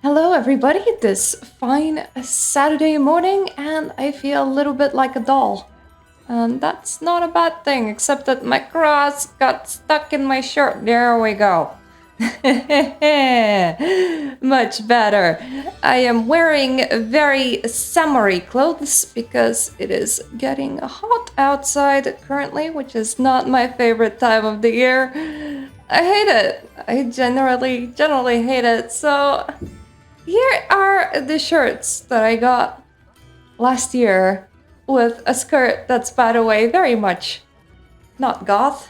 Hello, everybody. This fine Saturday morning, and I feel a little bit like a doll. And that's not a bad thing, except that my cross got stuck in my shirt. There we go. Much better. I am wearing very summery clothes because it is getting hot outside currently, which is not my favorite time of the year. I hate it. I generally hate it. So here are the shirts that I got last year with a skirt that's, by the way, very much not goth,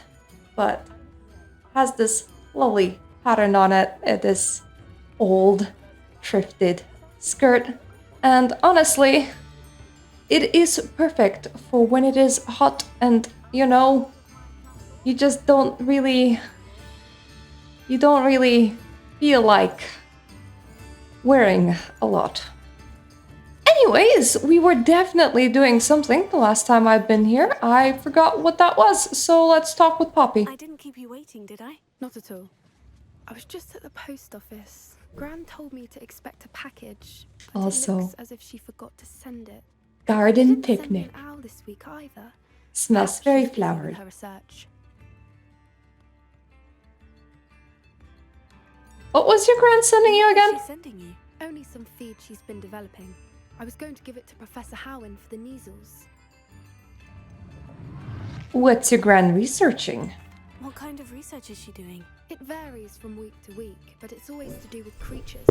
but has this lovely pattern on it. It is old, thrifted skirt. And honestly, it is perfect for when it is hot and, you just you don't really feel like wearing a lot. Anyways, we were definitely doing something the last time I've been here. I forgot what that was, so let's talk with Poppy. I didn't keep you waiting, did I? Not at all. I was just at the post office. Gran told me to expect a package, but it Also, looks as if she forgot to send it. garden Didn't send me picnic. an owl this week either. Smells Perhaps very she's busy with flowery. her research. What was your grand sending you What was again? she sending you? Only some feed she's been developing. I was going to give it to Professor Howen for the measles. What's your grand researching? What kind of research is she doing? It varies from week to week, but it's always to do with creatures.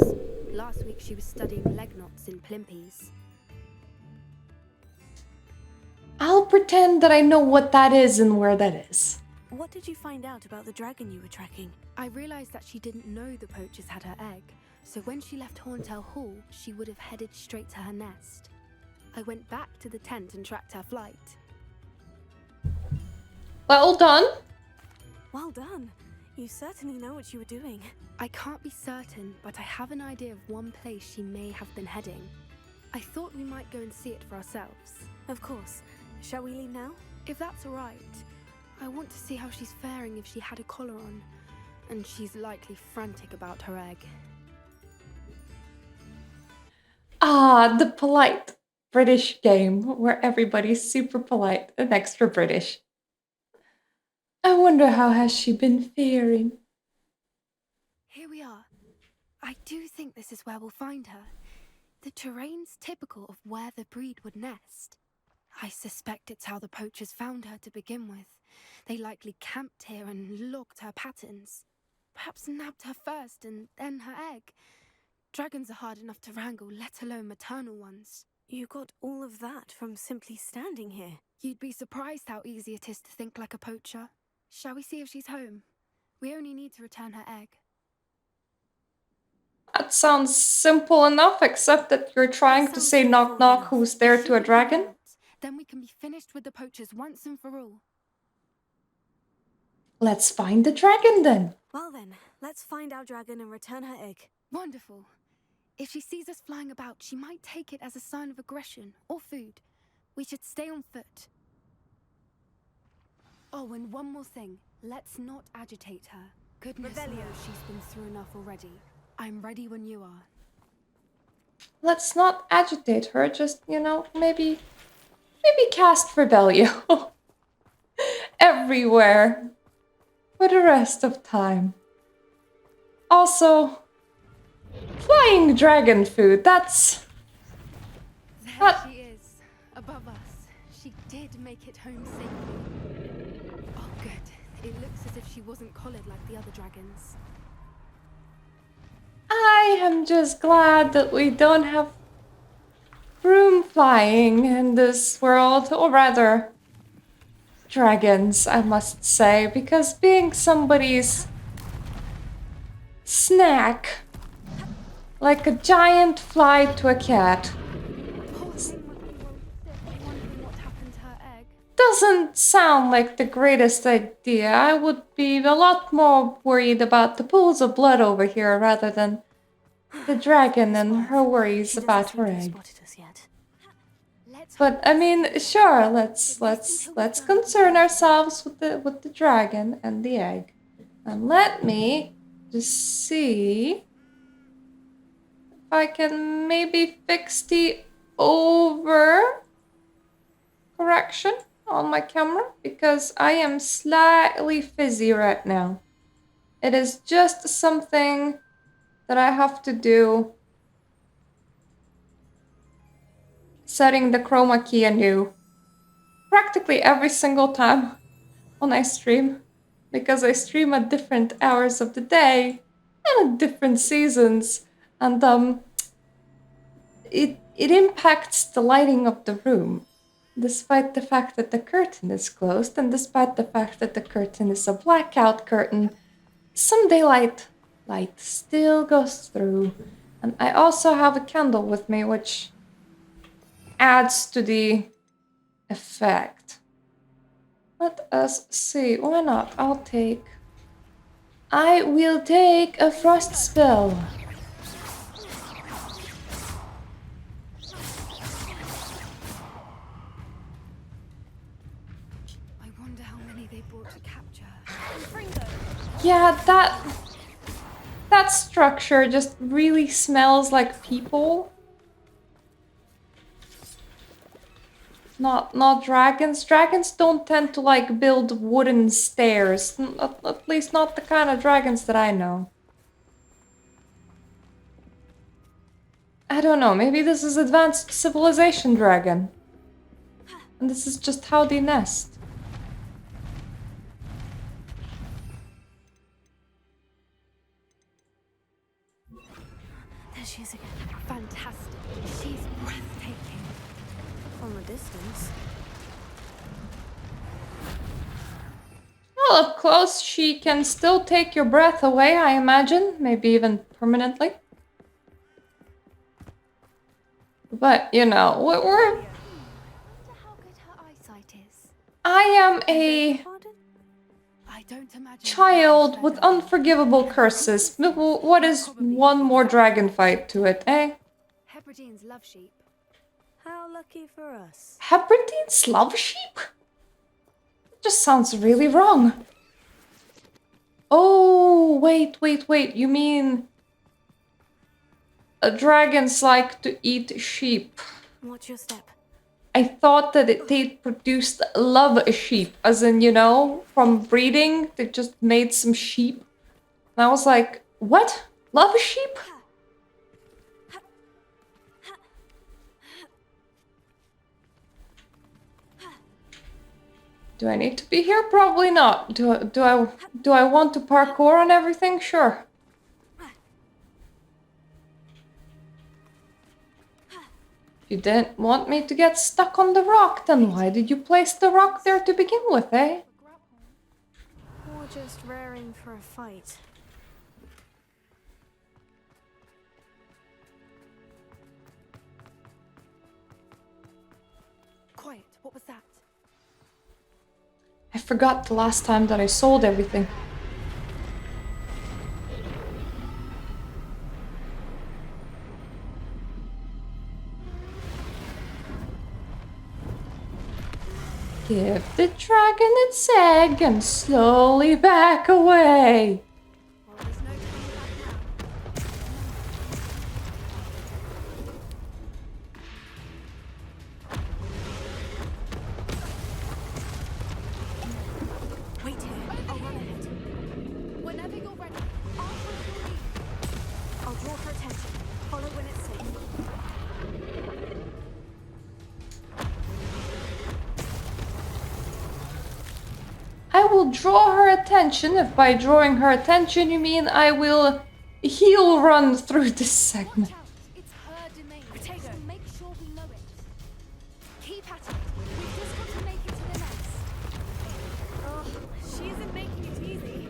Last week she was studying leg knots in plimpies. I'll pretend that I know what that is and where that is. What did you find out about the dragon you were tracking? I realized that she didn't know the poachers had her egg, so when she left Horntail Hall, she would have headed straight to her nest. I went back to the tent and tracked her flight. Well done. Well done. You certainly know what you were doing. I can't be certain, but I have an idea of one place she may have been heading. I thought we might go and see it for ourselves. Of course. Shall we leave now? If that's all right. I want to see how she's faring if she had a collar on. And she's likely frantic about her egg. Ah, the polite British game where everybody's super polite and extra British. I wonder how has she been faring? Here we are. I do think this is where we'll find her. The terrain's typical of where the breed would nest. I suspect it's how the poachers found her to begin with. They likely camped here and logged her patterns. Perhaps nabbed her first and then her egg. Dragons are hard enough to wrangle, let alone maternal ones. You got all of that from simply standing here. You'd be surprised how easy it is to think like a poacher. Shall we see if she's home? We only need to return her egg. That sounds simple enough, except that you're trying to say knock knock, who's there to a dragon? Then we can be finished with the poachers once and for all. Let's find the dragon then. Well then, let's find our dragon and return her egg. Wonderful. If she sees us flying about, she might take it as a sign of aggression or food. We should stay on foot. Oh, and one more thing. Let's not agitate her. Goodness knows she's been through enough already. I'm ready when you are. Let's not agitate her, just, maybe cast Rebellion everywhere for the rest of time. Also, flying dragon food, that's... There she is, above us. She did make it home safely. Oh, good. It looks as if she wasn't collared like the other dragons. I am just glad that we don't have broom flying in this world, or rather, dragons, I must say, because being somebody's snack, like a giant fly to a cat, doesn't sound like the greatest idea. I would be a lot more worried about the pools of blood over here rather than the dragon and her worries about her egg. But I mean, sure, let's concern ourselves with the dragon and the egg. And let me just see I can maybe fix the over correction on my camera because I am slightly fizzy right now. It is just something that I have to do. Setting the chroma key anew practically every single time when I stream because I stream at different hours of the day and at different seasons, and it impacts the lighting of the room, despite the fact that the curtain is closed and despite the fact that the curtain is a blackout curtain. Some daylight light still goes through, and I also have a candle with me, which adds to the effect. Let us see. Why not? I will take a frost spell. I wonder how many they brought to capture. Yeah, that structure just really smells like people. Not dragons. Dragons don't tend to like build wooden stairs. At least not the kind of dragons that I know. I don't know, maybe this is advanced civilization dragon. And this is just how they nest. There she is again. Fantastic. She's breathtaking. From a distance. Well, up close, she can still take your breath away, I imagine. Maybe even permanently. But, you know, I wonder how good her eyesight is. I am a I don't imagine child with unforgivable curses. What is one more dragon fight to it, eh? Hebrideans love sheep. How lucky for us. Hebrideans love sheep? It just sounds really wrong. Oh, wait. You mean dragons like to eat sheep? Watch your step. I thought that they produced love sheep, as in, you know, from breeding, they just made some sheep. And I was like, what? Love sheep? Do I need to be here? Probably not. Do I want to parkour on everything? Sure. You didn't want me to get stuck on the rock, then why did you place the rock there to begin with, eh? Or just raring for a fight. Quiet. What was that? I forgot the last time that I sold everything. Give the dragon its egg and slowly back away. Well, there's no turning back now. Wait here. I'll run ahead. Whenever you're ready, I'll follow your lead. I'll draw her attention. Follow when it's safe. I will draw her attention if by drawing her attention you mean I will heel run through this segment. Watch out. It's her domain. So make sure we know it. Keep at it. We've just got to make it to the nest. Oh, she isn't making it easy.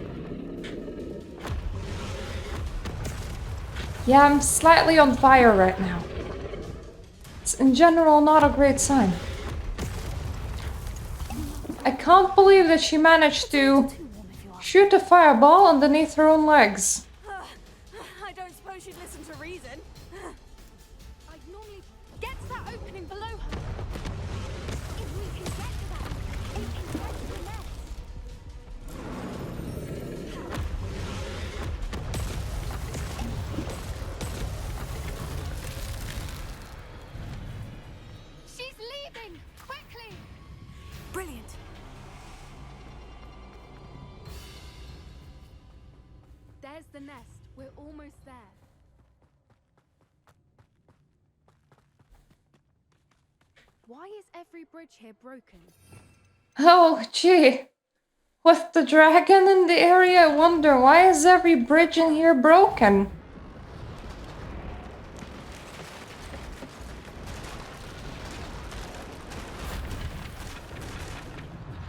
Yeah, I'm slightly on fire right now. It's in general not a great sign. I can't believe that she managed to shoot a fireball underneath her own legs. I don't suppose she'd listen to reason. I'd normally get to that opening below her. If we can get to that, it can get to the nest. nest. We're almost there. Why is every bridge here broken? Oh, gee. With the dragon in the area, I wonder why is every bridge in here broken?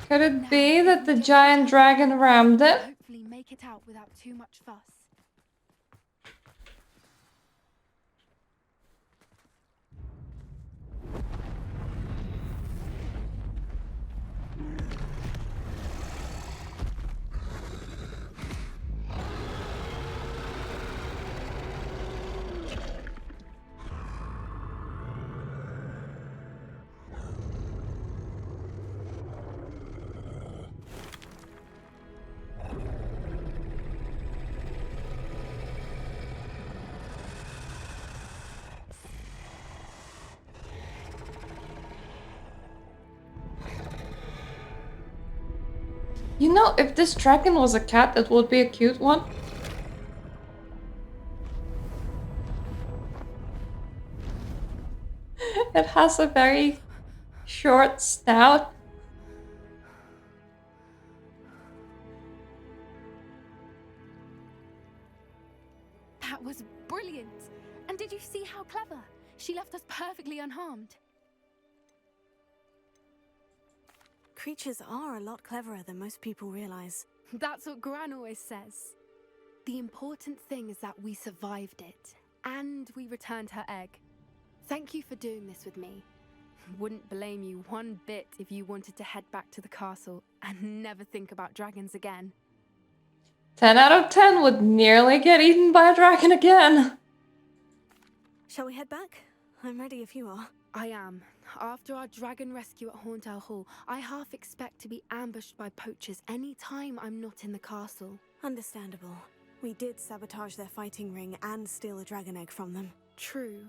Could it be that the giant dragon rammed it? Hopefully make it out without too much fuss. You know, if this dragon was a cat, it would be a cute one. It has a very short snout. That was brilliant! And did you see how clever? She left us perfectly unharmed. Creatures are a lot cleverer than most people realize. That's what Gran always says. The important thing is that we survived it, and we returned her egg. Thank you for doing this with me. Wouldn't blame you one bit if you wanted to head back to the castle and never think about dragons again. 10 out of 10 would nearly get eaten by a dragon again. Shall we head back? I'm ready if you are. I am. After our dragon rescue at Hauntel Hall, I half expect to be ambushed by poachers any time I'm not in the castle. Understandable. We did sabotage their fighting ring and steal a dragon egg from them. True.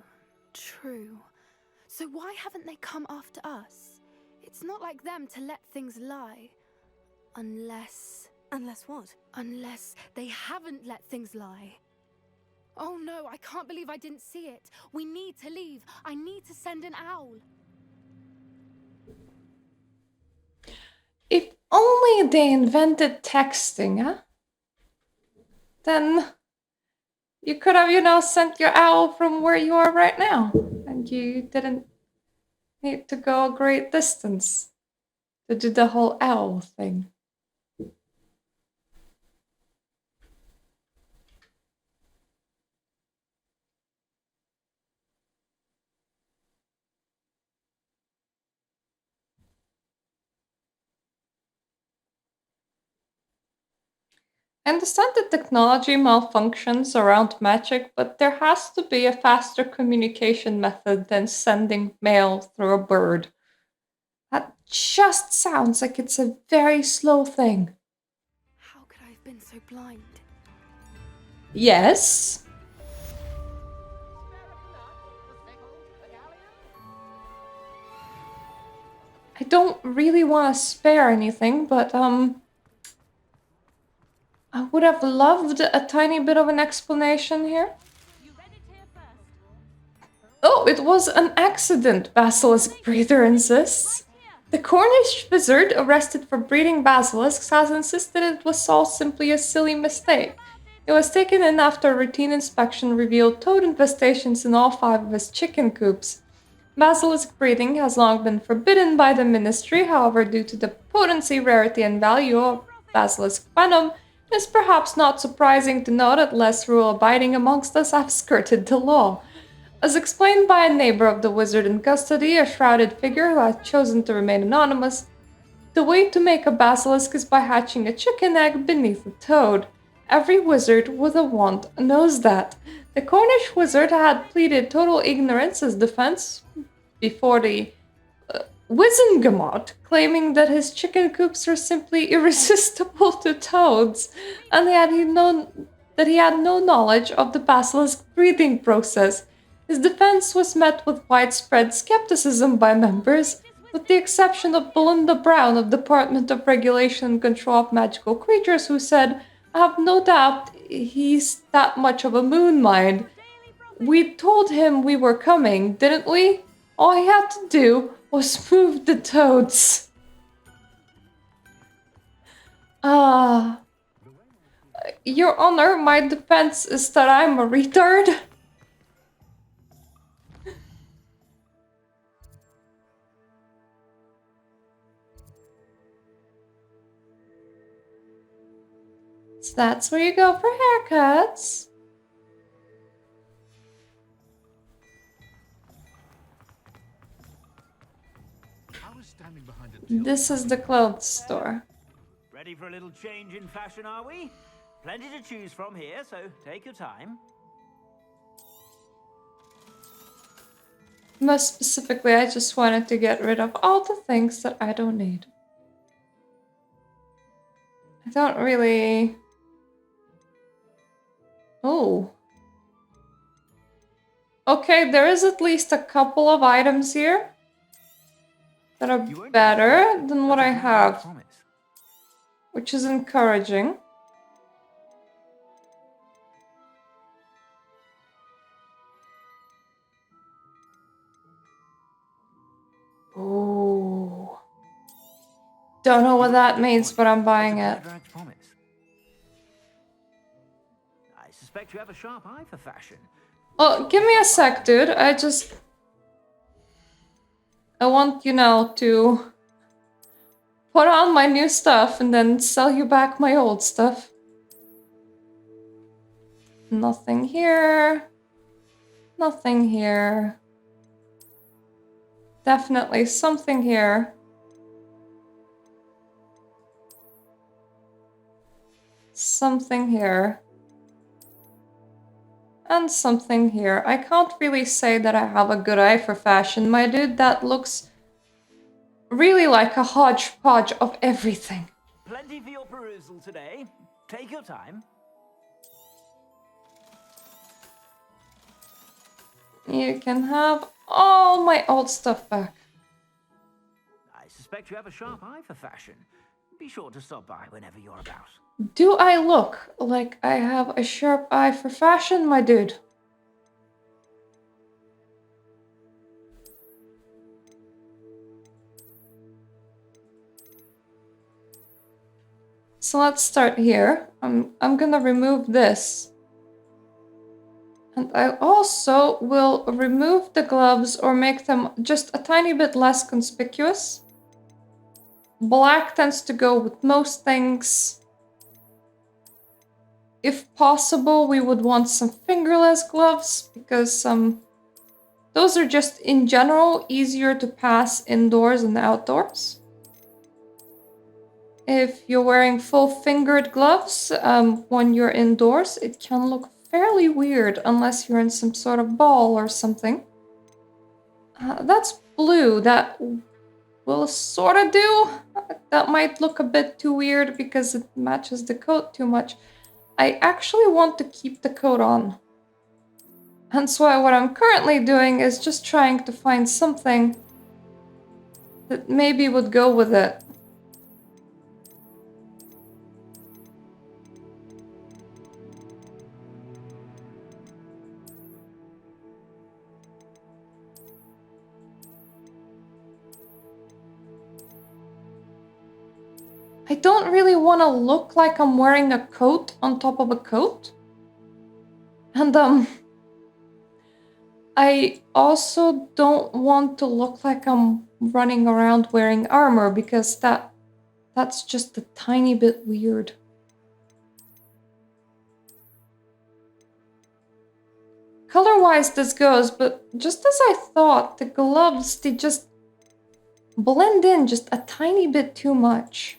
So why haven't they come after us? It's not like them to let things lie. Unless they haven't let things lie. Oh no, I can't believe I didn't see it. We need to leave. I need to send an owl. If only they invented texting, huh? Then you could have, sent your owl from where you are right now. And you didn't need to go a great distance to do the whole owl thing. I understand that technology malfunctions around magic, but there has to be a faster communication method than sending mail through a bird. That just sounds like it's a very slow thing. How could I have been so blind? Yes. I don't really want to spare anything, but I would have loved a tiny bit of an explanation here. Oh, it was an accident, Basilisk Breather insists. The Cornish wizard arrested for breeding basilisks has insisted it was all simply a silly mistake. It was taken in after a routine inspection revealed toad infestations in all 5 of his chicken coops. Basilisk breeding has long been forbidden by the ministry, however, due to the potency, rarity, and value of basilisk venom, it is perhaps not surprising to know that less rule-abiding amongst us have skirted the law. As explained by a neighbor of the wizard in custody, a shrouded figure who had chosen to remain anonymous, the way to make a basilisk is by hatching a chicken egg beneath a toad. Every wizard with a wand knows that. The Cornish wizard had pleaded total ignorance as defense before the Wizengamot, claiming that his chicken coops were simply irresistible to toads, and that he had no knowledge of the basilisk breeding process. His defense was met with widespread skepticism by members, with the exception of Belinda Brown of Department of Regulation and Control of Magical Creatures, who said, I have no doubt he's that much of a moon mind. We told him we were coming, didn't we? All he had to do was move the toads. Ah, Your Honor, my defense is that I'm a retard. So that's where you go for haircuts. This is the clothes store. Ready for a little change in fashion, are we? Plenty to choose from here, so take your time. Most specifically, I just wanted to get rid of all the things that I don't need. I don't really... Oh. Okay, there is at least a couple of items here that are better than what I have, which is encouraging. Oh. Don't know what that means, but I'm buying it. I suspect you have a sharp eye for fashion. Oh, give me a sec, dude. I want, you know, to put on my new stuff and then sell you back my old stuff. Nothing here. Nothing here. Definitely something here. Something here. And something here. I can't really say that I have a good eye for fashion, my dude. That looks really like a hodgepodge of everything. Plenty for your perusal today. Take your time. You can have all my old stuff back. I suspect you have a sharp eye for fashion. Be sure to stop by whenever you're about. Do I look like I have a sharp eye for fashion, my dude? So let's start here. I'm gonna remove this. And I also will remove the gloves or make them just a tiny bit less conspicuous. Black tends to go with most things. If possible, we would want some fingerless gloves because those are just in general easier to pass indoors and outdoors. If you're wearing full-fingered gloves when you're indoors, it can look fairly weird unless you're in some sort of ball or something. That's blue. That will sort of do. That might look a bit too weird because it matches the coat too much. I actually want to keep the coat on. Hence why what I'm currently doing is just trying to find something that maybe would go with it. I don't really want to look like I'm wearing a coat on top of a coat. And I also don't want to look like I'm running around wearing armor because that's just a tiny bit weird. Color-wise this goes, but just as I thought, the gloves, they just blend in just a tiny bit too much.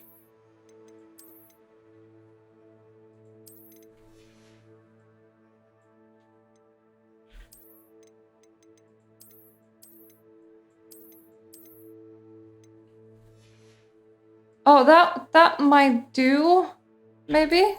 Oh, that might do, maybe?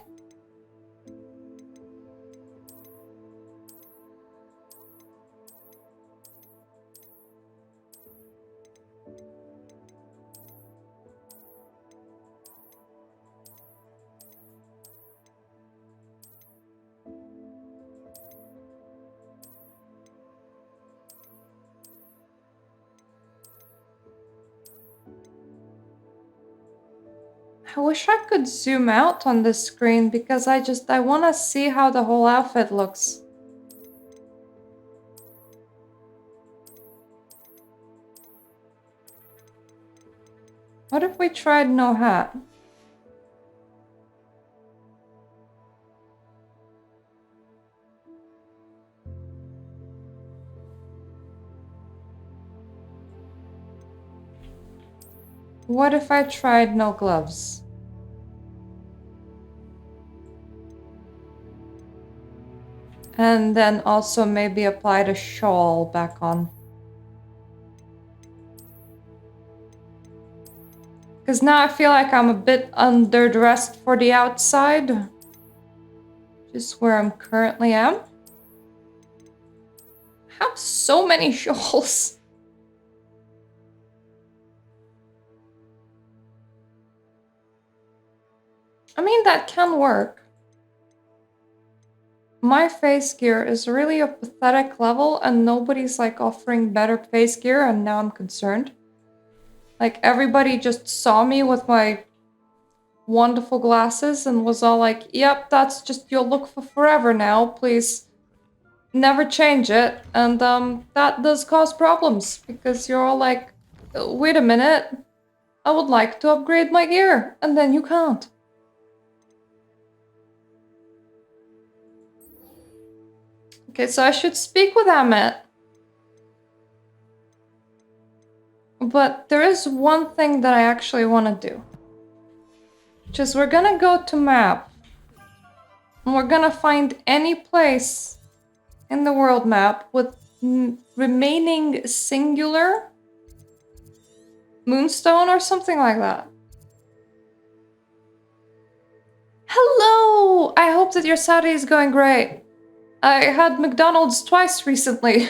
I wish I could zoom out on the screen because I want to see how the whole outfit looks. What if we tried no hat? What if I tried no gloves? And then also maybe applied a shawl back on. Because now I feel like I'm a bit underdressed for the outside. Just where I'm currently am. I have so many shawls. I mean, that can work. My face gear is really a pathetic level and nobody's like offering better face gear and now I'm concerned. Like everybody just saw me with my wonderful glasses and was all like, yep, that's just your look for forever now, please never change it. And that does cause problems because you're all like, wait a minute, I would like to upgrade my gear, and then you can't. Okay, so I should speak with Amit. But there is one thing that I actually want to do. Which is we're gonna go to map. And we're gonna find any place in the world map with remaining singular moonstone or something like that. Hello! I hope that your Saturday is going great. I had McDonald's twice recently.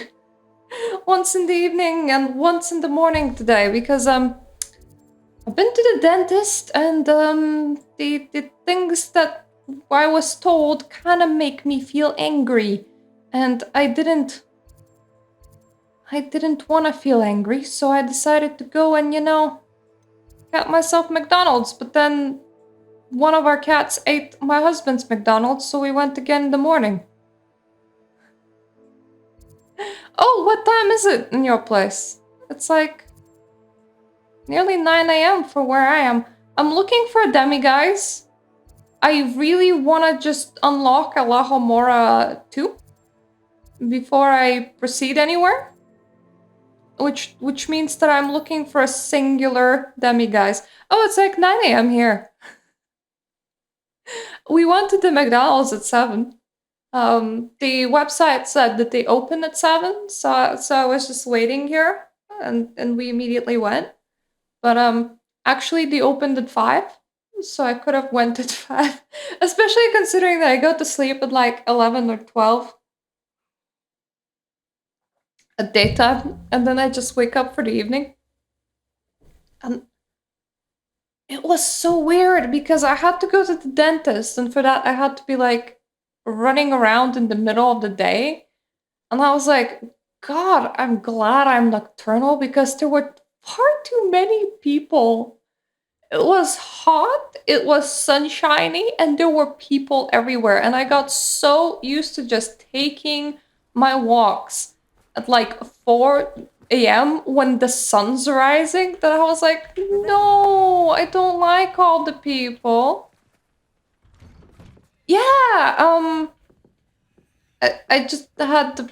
Once in the evening and once in the morning today because I've been to the dentist and the things that I was told kind of make me feel angry, and I didn't want to feel angry, so I decided to go and get myself McDonald's. But then one of our cats ate my husband's McDonald's, so we went again in the morning. Oh, what time is it in your place? It's like nearly 9 a.m. for where I am. I'm looking for a demiguise. I really want to just unlock Alahomora 2 before I proceed anywhere. Which means that I'm looking for a singular demiguise. Oh, it's like 9 a.m. here. We went to the McDonald's at 7. The website said that they opened at 7, so I was just waiting here, and we immediately went. But actually they opened at 5, so I could have went at 5. Especially considering that I go to sleep at like 11 or 12 at daytime, and then I just wake up for the evening. And it was so weird because I had to go to the dentist, and for that I had to be like running around in the middle of the day. And I was like, God, I'm glad I'm nocturnal because there were far too many people. It was hot, it was sunshiny, and there were people everywhere. And I got so used to just taking my walks at like 4 a.m. when the sun's rising that I was like, no, I don't like all the people. Yeah, I just had the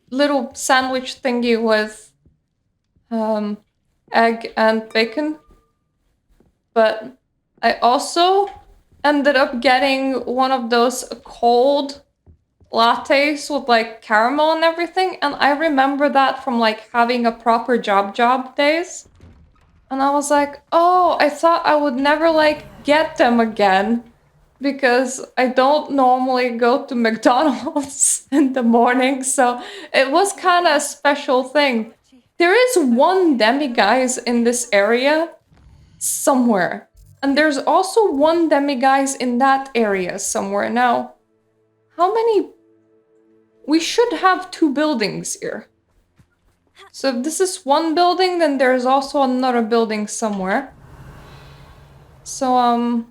little sandwich thingy with egg and bacon. But I also ended up getting one of those cold lattes with like caramel and everything. And I remember that from like having a proper job days. And I was like, oh, I thought I would never like get them again because I don't normally go to McDonald's in the morning. So it was kind of a special thing. There is one demiguise in this area somewhere. And there's also one demiguise in that area somewhere. Now, how many? We should have 2 buildings here. So if this is one building, then there's also another building somewhere. So,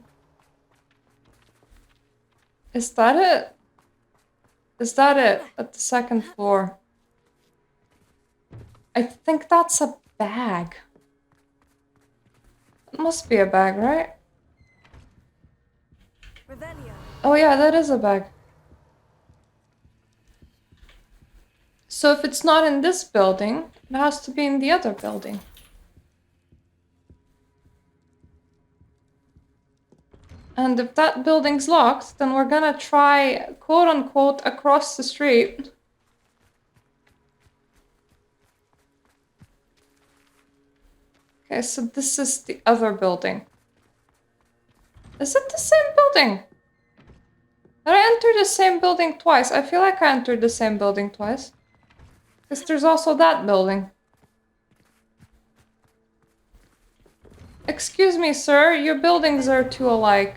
is that it? Is that it at the second floor? I think that's a bag. It must be a bag, right? Revelio. Oh yeah, that is a bag. So if it's not in this building, it has to be in the other building. And if that building's locked, then we're gonna try, quote unquote, across the street. Okay, so this is the other building. Is it the same building? Did I enter the same building twice? I feel like I entered the same building twice. Because there's also that building. Excuse me, sir, your buildings are too alike.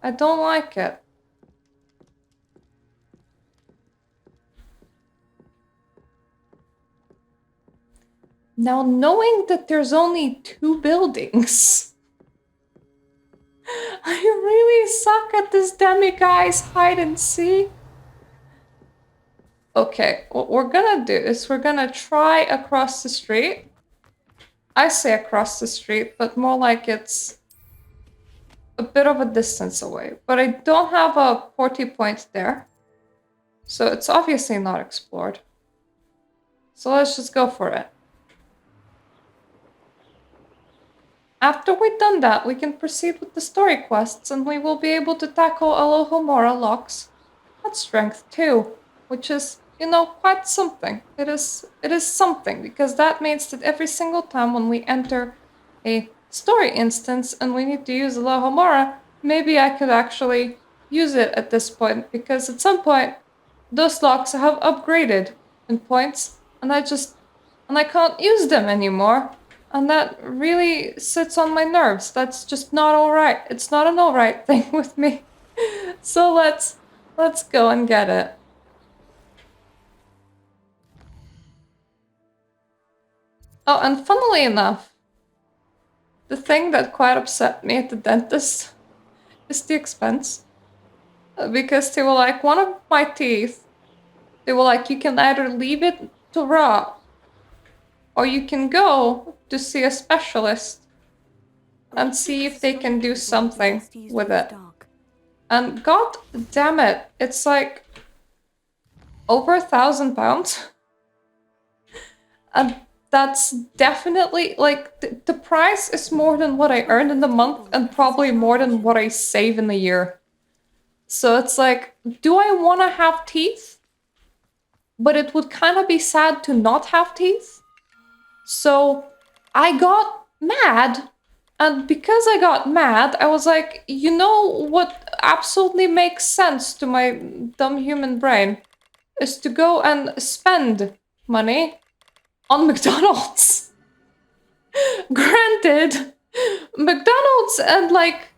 I don't like it. Now, knowing that there's only 2 buildings, I really suck at this demiguise hide and seek. Okay, what we're gonna do is we're gonna try across the street. I say across the street, but more like it's a bit of a distance away. But I don't have a porty point there. So it's obviously not explored. So let's just go for it. After we've done that, we can proceed with the story quests and we will be able to tackle Alohomora Locke's at strength 2, which is, you know, quite something. It is something, because that means that every single time when we enter a story instance and we need to use Alohomora, maybe I could actually use it at this point, because at some point those locks have upgraded in points and I can't use them anymore. And that really sits on my nerves. That's just not alright. It's not an alright thing with me. So let's go and get it. Oh, and funnily enough, the thing that quite upset me at the dentist is the expense. Because they were like, one of my teeth, they were like, you can either leave it to rot, or you can go to see a specialist and see if they can do something with it. And god damn it, it's like over £1,000. And that's definitely, like, the price is more than what I earn in a month and probably more than what I save in a year. So it's like, do I want to have teeth? But it would kind of be sad to not have teeth. So I got mad. And because I got mad, I was like, you know what absolutely makes sense to my dumb human brain is to go and spend money on McDonald's. Granted, McDonald's and like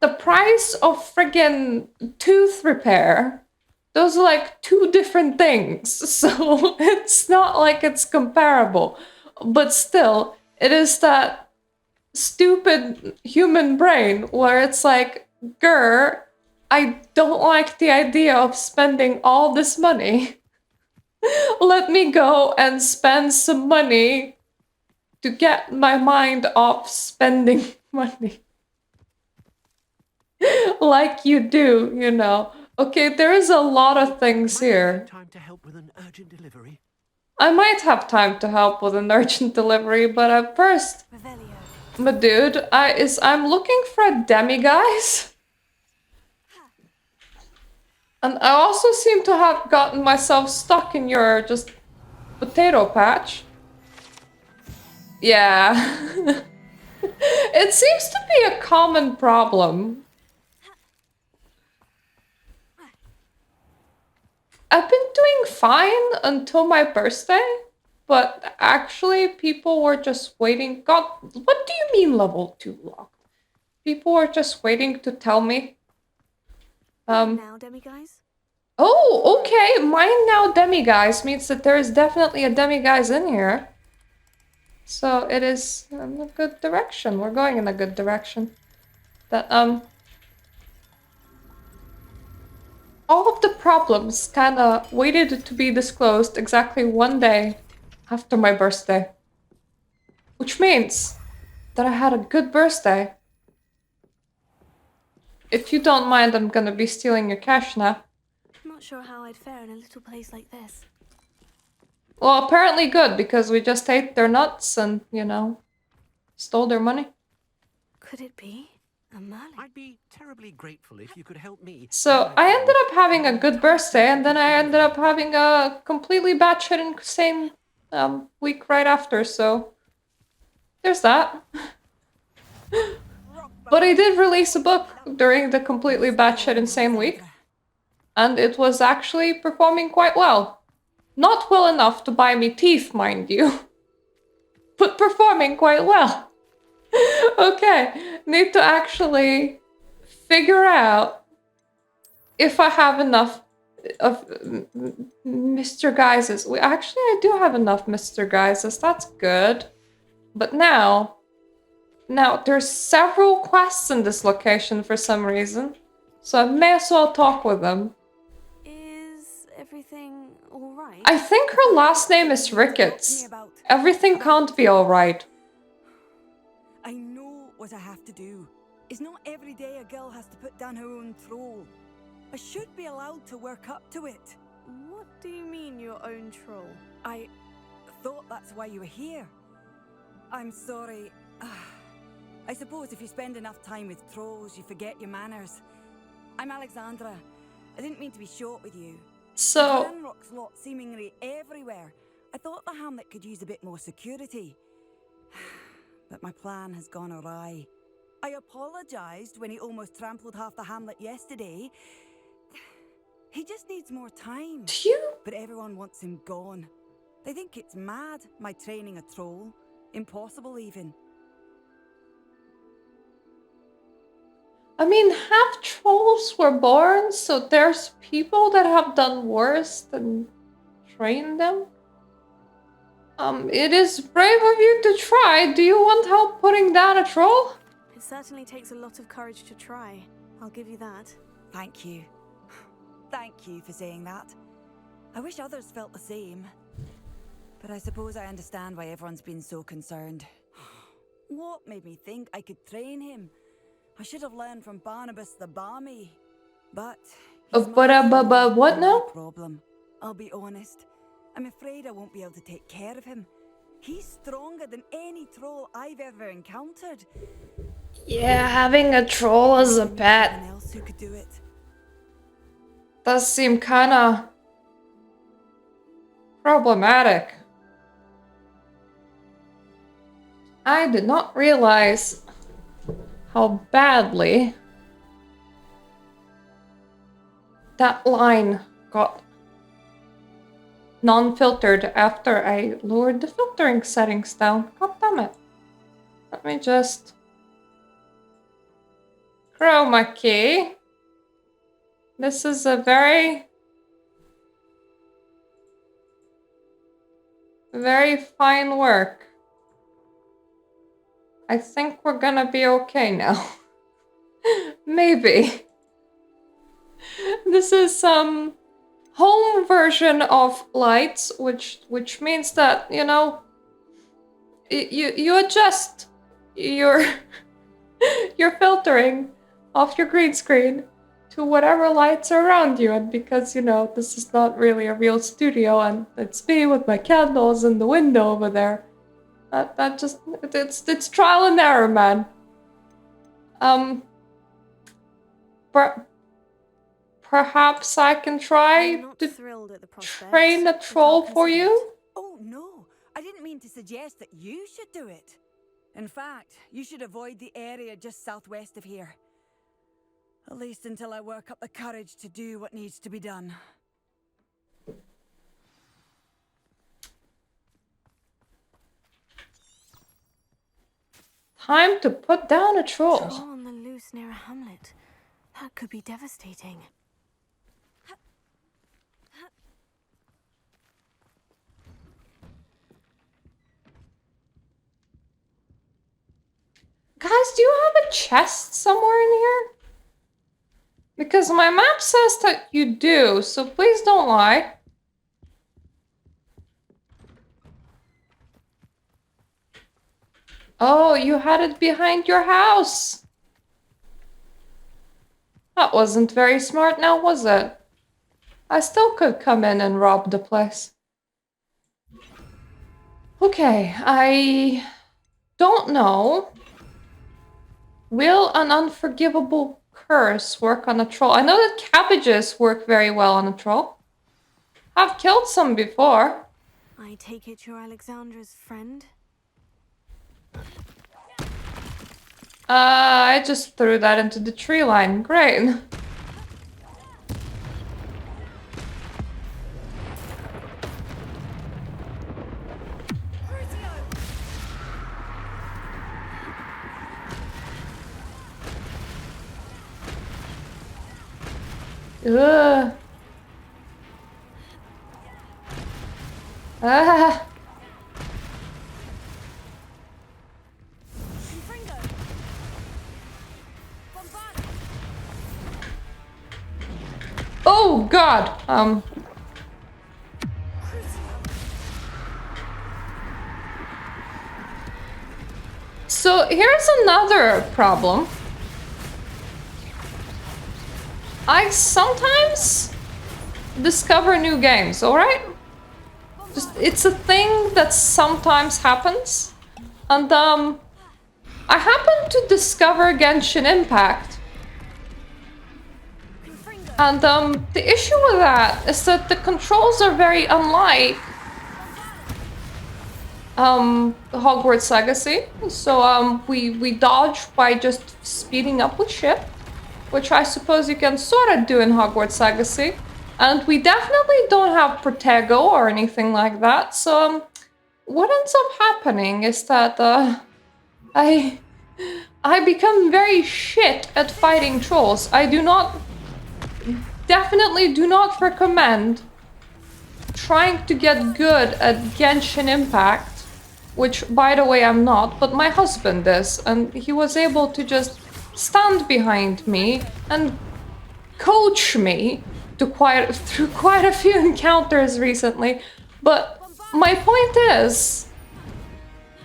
the price of friggin' tooth repair, those are like 2 different things. So it's not like it's comparable. But still, it is that stupid human brain where it's like, grr, I don't like the idea of spending all this money. Let me go and spend some money to get my mind off spending money. Like you do, you know. Okay, there is a lot of things here. Time to help with an urgent delivery. I might have time to help with an urgent delivery, but at first, my dude, I'm looking for a demiguise. And I also seem to have gotten myself stuck in your just potato patch. Yeah. It seems to be a common problem. I've been doing fine until my birthday, but actually people were just waiting. God, what do you mean level 2 locked? People were just waiting to tell me. Now, demiguise? Oh, okay. Mine now demiguise means that there is definitely a demiguise in here. So it is in a good direction. We're going in a good direction. That all of the problems kind of waited to be disclosed exactly one day after my birthday. Which means that I had a good birthday. If you don't mind, I'm gonna be stealing your cash now. I'm not sure how I'd fare in a little place like this. Well, apparently good, because we just ate their nuts and, you know, stole their money. Could it be a Merlin? I'd be terribly grateful if you could help me. So I ended up having a good birthday, and then I ended up having a completely batshit insane week right after, so there's that. But I did release a book during the completely batshit insane week, and it was actually performing quite well. Not well enough to buy me teeth, mind you, but performing quite well. Okay, need to actually figure out if I have enough of Mr. Guises. I do have enough Mr. Guises, that's good. But now there's several quests in this location for some reason, so I may as well talk with them. Is everything alright? I think her last name is Ricketts. Everything can't be alright. I know what I have to do. It's not every day a girl has to put down her own troll. I should be allowed to work up to it. What do you mean, your own troll? I thought that's why you were here. I'm sorry. I suppose if you spend enough time with trolls, you forget your manners. I'm Alexandra. I didn't mean to be short with you. So, Ranrock's lot seemingly everywhere. I thought the hamlet could use a bit more security. But my plan has gone awry. I apologized when he almost trampled half the hamlet yesterday. He just needs more time. do you? But everyone wants him gone. They think it's mad, my training a troll. Impossible even. I mean, half trolls were born, so there's people that have done worse than train them. It is brave of you to try. Do you want help putting down a troll? It certainly takes a lot of courage to try. I'll give you that. Thank you. Thank you for saying that. I wish others felt the same. But I suppose I understand why everyone's been so concerned. What made me think I could train him? I should have learned from Barnabas the Barmy. But What now? problem. I'll be honest. I'm afraid I won't be able to take care of him. He's stronger than any troll I've ever encountered. Yeah, having a troll as a pet Anyone else who could do it? does seem kinda problematic. I did not realize how badly that line got non-filtered after I lowered the filtering settings down. God damn it. Let me just chroma key. This is a very fine work. I think we're gonna be okay now. Maybe. This is some home version of lights, which means that, you know, you adjust your your filtering off your green screen to whatever lights are around you, and because, you know, this is not really a real studio and it's me with my candles in the window over there, that just it's trial and error, man. Perhaps I can I'm try not to thrilled at the prospect, train a but troll I'll for consider you. it. Oh, no. I didn't mean to suggest that you should do it. In fact, you should avoid the area just southwest of here. At least until I work up the courage to do what needs to be done. Time to put down a troll. Troll on the loose near a hamlet. That could be devastating. Guys, do you have a chest somewhere in here? Because my map says that you do, so please don't lie. Oh, you had it behind your house. That wasn't very smart now, was it? I still could come in and rob the place. Okay, I don't know. Will an unforgivable curse work on a troll? I know that cabbages work very well on a troll. I've killed some before. I take it you're Alexandra's friend? I just threw that into the tree line. Great. Ugh. Ah. Oh God. So here's another problem. I sometimes discover new games, alright? Just, it's a thing that sometimes happens. And, I happened to discover Genshin Impact. And, the issue with that is that the controls are very unlike Hogwarts Legacy. So, we dodge by just speeding up with shit, which I suppose you can sort of do in Hogwarts Legacy. And we definitely don't have Protego or anything like that. So, what ends up happening is that I become very shit at fighting trolls. I definitely do not recommend trying to get good at Genshin Impact, which, by the way, I'm not, but my husband is, and he was able to just stand behind me and coach me through quite a few encounters recently. But my point is,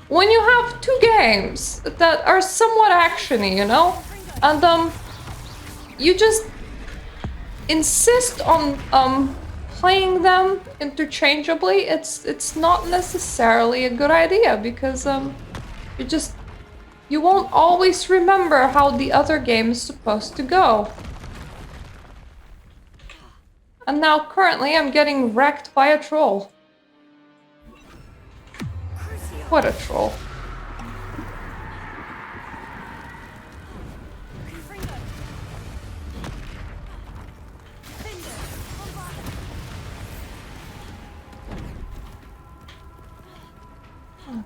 when you have two games that are somewhat actiony, you know, and you just insist on playing them interchangeably, it's not necessarily a good idea, because you won't always remember how the other game is supposed to go. And now currently I'm getting wrecked by a troll. What a troll.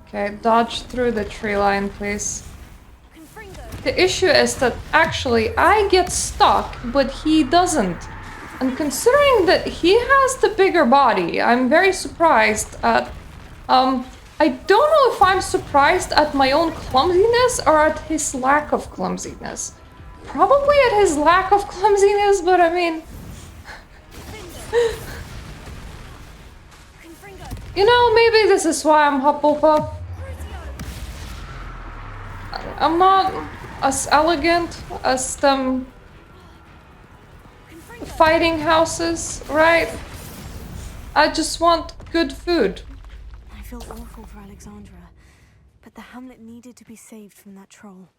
Okay, dodge through the tree line, please. The issue is that actually I get stuck, but he doesn't. And considering that he has the bigger body, I'm very surprised at... I don't know if I'm surprised at my own clumsiness or at his lack of clumsiness. Probably at his lack of clumsiness, but I mean... You know, maybe this is why I'm Hufflepuff. I'm not as elegant as them fighting houses, right? I just want good food. I feel awful for Alexandra, but the hamlet needed to be saved from that troll.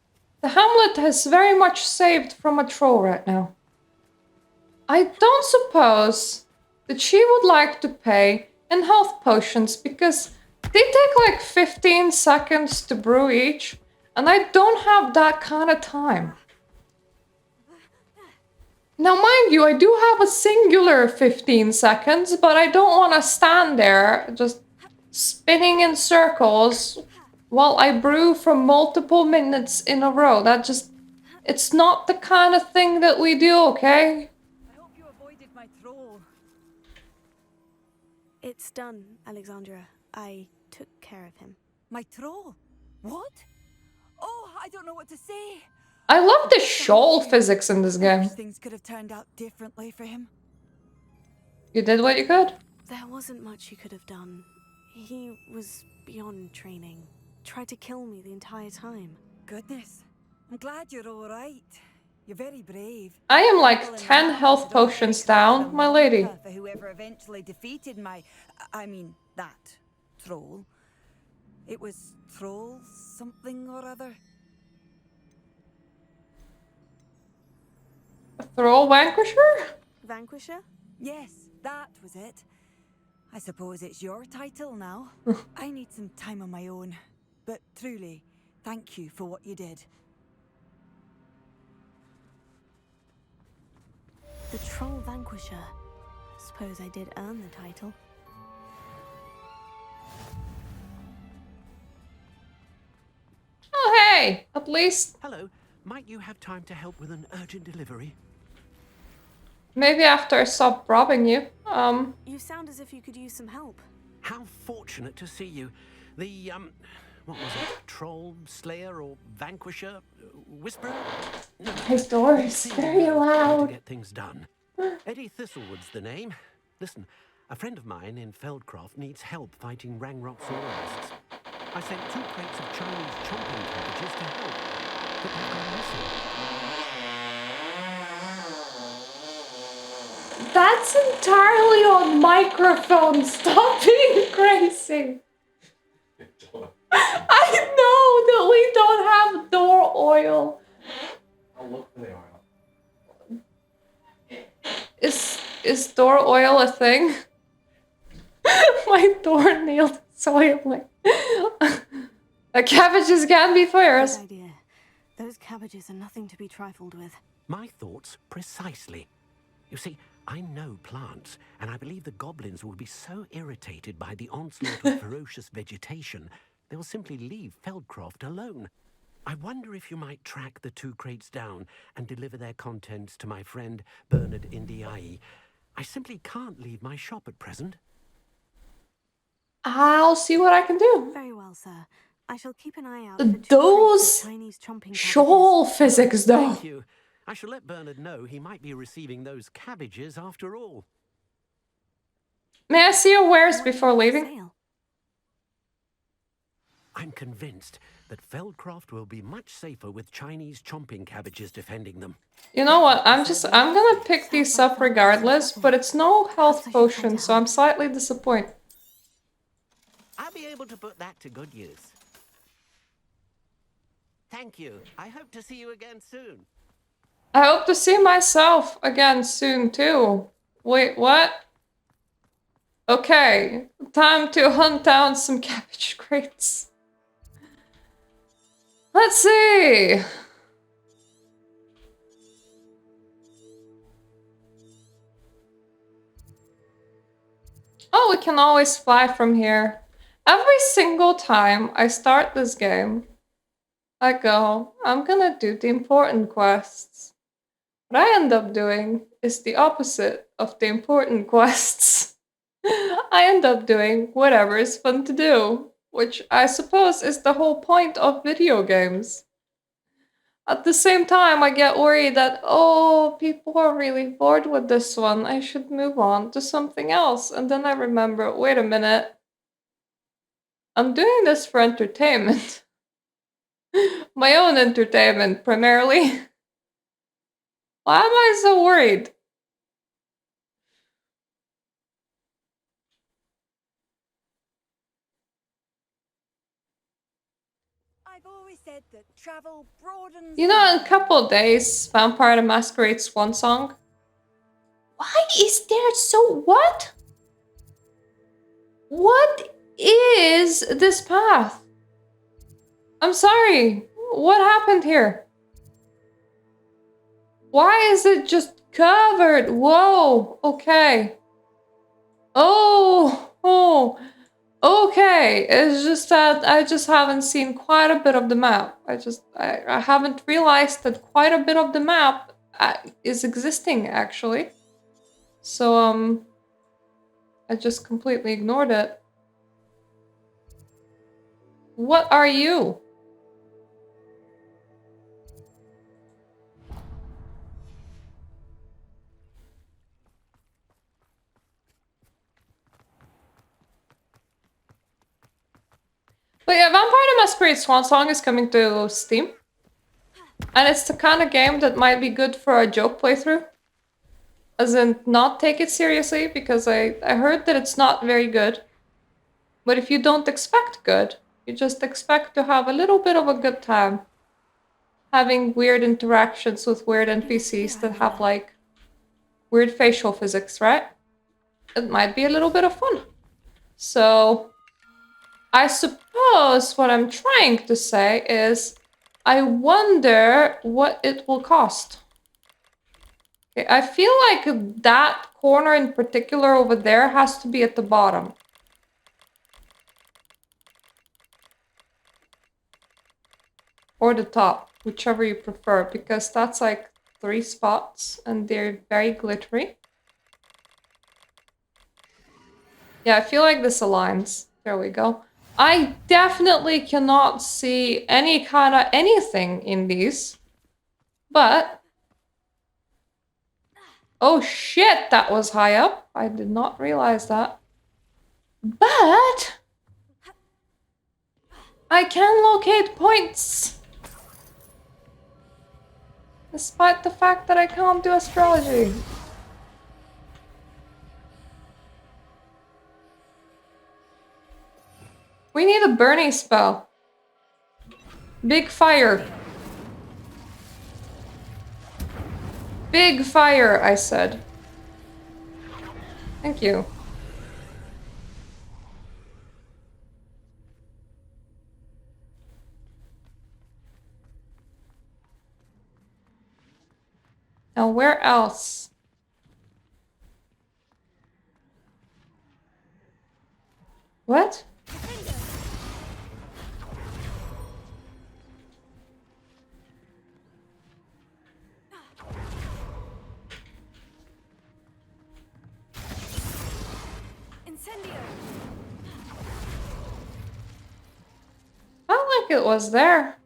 The hamlet has very much saved from a troll right now. I don't suppose that she would like to pay in health potions, because they take like 15 seconds to brew each, and I don't have that kind of time. Now, mind you, I do have a singular 15 seconds, but I don't want to stand there just spinning in circles while I brew for multiple minutes in a row. It's not the kind of thing that we do, okay? I hope you avoided my troll. It's done, Alexandra. I took care of him. My troll? What? Oh, I don't know what to say. I love the shoal physics in this I game. wish things could have turned out differently for him. You did what you could? There wasn't much you could have done. He was beyond training. Tried to kill me the entire time. Goodness. I'm glad you're all right. You're very brave. I am like People in 10 Hogwarts health would all potions think there was down, a my lady. marker for whoever eventually defeated that troll. It was troll something or other. Thrall Vanquisher? Vanquisher? Yes, that was it. I suppose it's your title now. I need some time on my own. But truly, thank you for what you did. The Troll Vanquisher. Suppose I did earn the title. Oh, hey! At least Hello, might you have time to help with an urgent delivery? maybe after I stop robbing you. You sound as if you could use some help. How fortunate to see you. The, what was it? Troll, Slayer, or Vanquisher? Whisperer? No. His door is Seemed very trying to loud. get things done. Eddie Thistlewood's the name. Listen, a friend of mine in Feldcroft needs help fighting Rangrock Saurists. I sent 2 crates of Chinese chomping cabbages to help, but they've gone missing. That's entirely on microphone. Stop being crazy. I know that we don't have door oil. I'll look for the oil. Is door oil a thing? My door nailed is oily. The cabbages can be fires. Good idea. Those cabbages are nothing to be trifled with. My thoughts precisely. You see, I know plants, and I believe the goblins will be so irritated by the onslaught of ferocious vegetation, they will simply leave Feldcroft alone. I wonder if you might track the 2 crates down and deliver their contents to my friend Bernard Indiai. I simply can't leave my shop at present. I'll see what I can do. Very well, sir. I shall keep an eye out The for 2 crates those of Chinese chomping shoal cabbages. physics, though. Thank you. I shall let Bernard know he might be receiving those cabbages after all. May I see your wares What before for leaving? sale? I'm convinced that Feldcroft will be much safer with Chinese chomping cabbages defending them. You know what? I'm gonna pick these up regardless, but it's no health potion, so I'm slightly disappointed. I'll be able to put that to good use. Thank you. I hope to see you again soon. I hope to see myself again soon too. Wait, what? Okay, time to hunt down some cabbage crates. Let's see. Oh, we can always fly from here. Every single time I start this game, I go, I'm gonna do the important quests. What I end up doing is the opposite of the important quests. I end up doing whatever is fun to do, which I suppose is the whole point of video games. At the same time, I get worried that, oh, people are really bored with this one. I should move on to something else. And then I remember, wait a minute. I'm doing this for entertainment. My own entertainment, primarily. Why am I so worried? I've always said that travel broadens. You know, in a couple of days, Vampire the Masquerade Swan Song. Why is there so... What? What is this path? I'm sorry. What happened here? Why is it just covered? Whoa. Okay. Oh. Okay. It's just that I just haven't seen quite a bit of the map. I haven't realized that quite a bit of the map is existing, actually. So, I just completely ignored it. What are you? But yeah, Vampire the Masquerade Swan Song is coming to Steam. And it's the kind of game that might be good for a joke playthrough. As in, not take it seriously, because I heard that it's not very good. But if you don't expect good, you just expect to have a little bit of a good time. Having weird interactions with weird NPCs that have, like, weird facial physics, right? It might be a little bit of fun. So, I suppose what I'm trying to say is, I wonder what it will cost. Okay, I feel like that corner in particular over there has to be at the bottom. Or the top, whichever you prefer, because that's like 3 spots and they're very glittery. Yeah, I feel like this aligns. There we go. I definitely cannot see any kind of anything in these. But... oh shit, that was high up. I did not realize that. But... I can locate points! Despite the fact that I can't do astrology. We need a Bernie spell. Big fire. Big fire, I said. Thank you. Now, where else? What? Felt like it was there.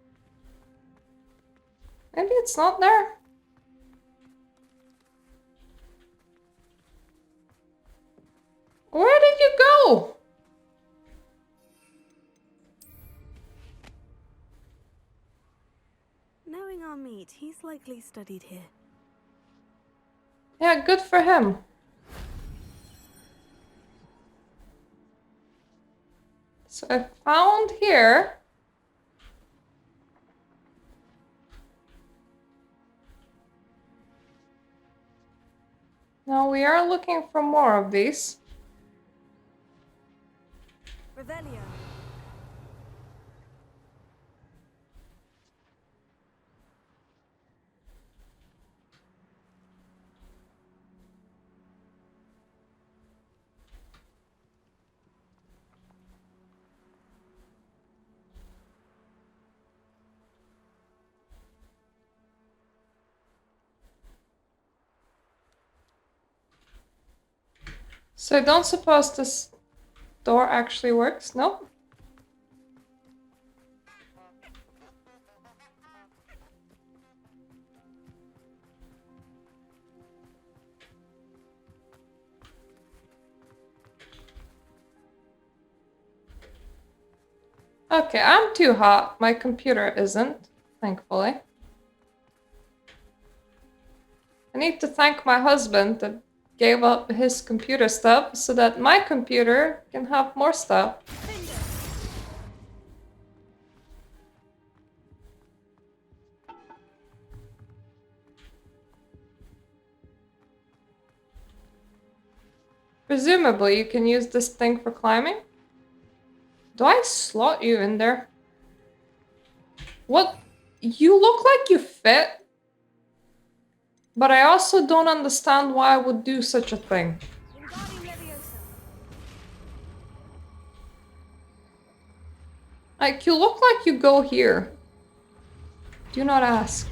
Maybe it's not there. Where did you go? Knowing our meat, he's likely studied here. Yeah, good for him. So I found here. Now we are looking for more of these. Revelio. So I don't suppose this door actually works? No? Okay, I'm too hot. My computer isn't, thankfully. I need to thank my husband that gave up his computer stuff so that my computer can have more stuff. Presumably, you can use this thing for climbing. Do I slot you in there? What? You look like you fit. But I also don't understand why I would do such a thing. Like, you look like you go here. Do not ask.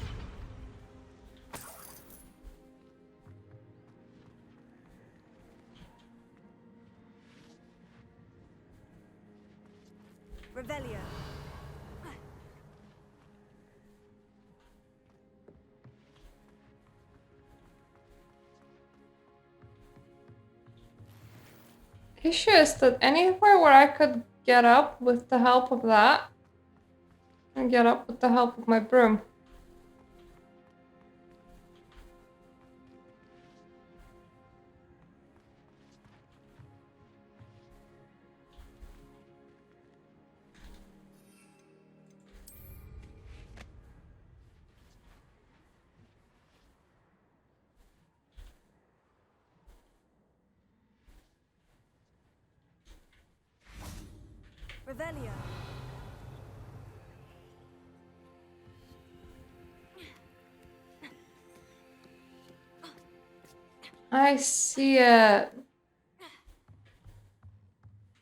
Revelio. Issue is that anywhere where I could get up with the help of that. And get up with the help of my broom. Revelio. I see it.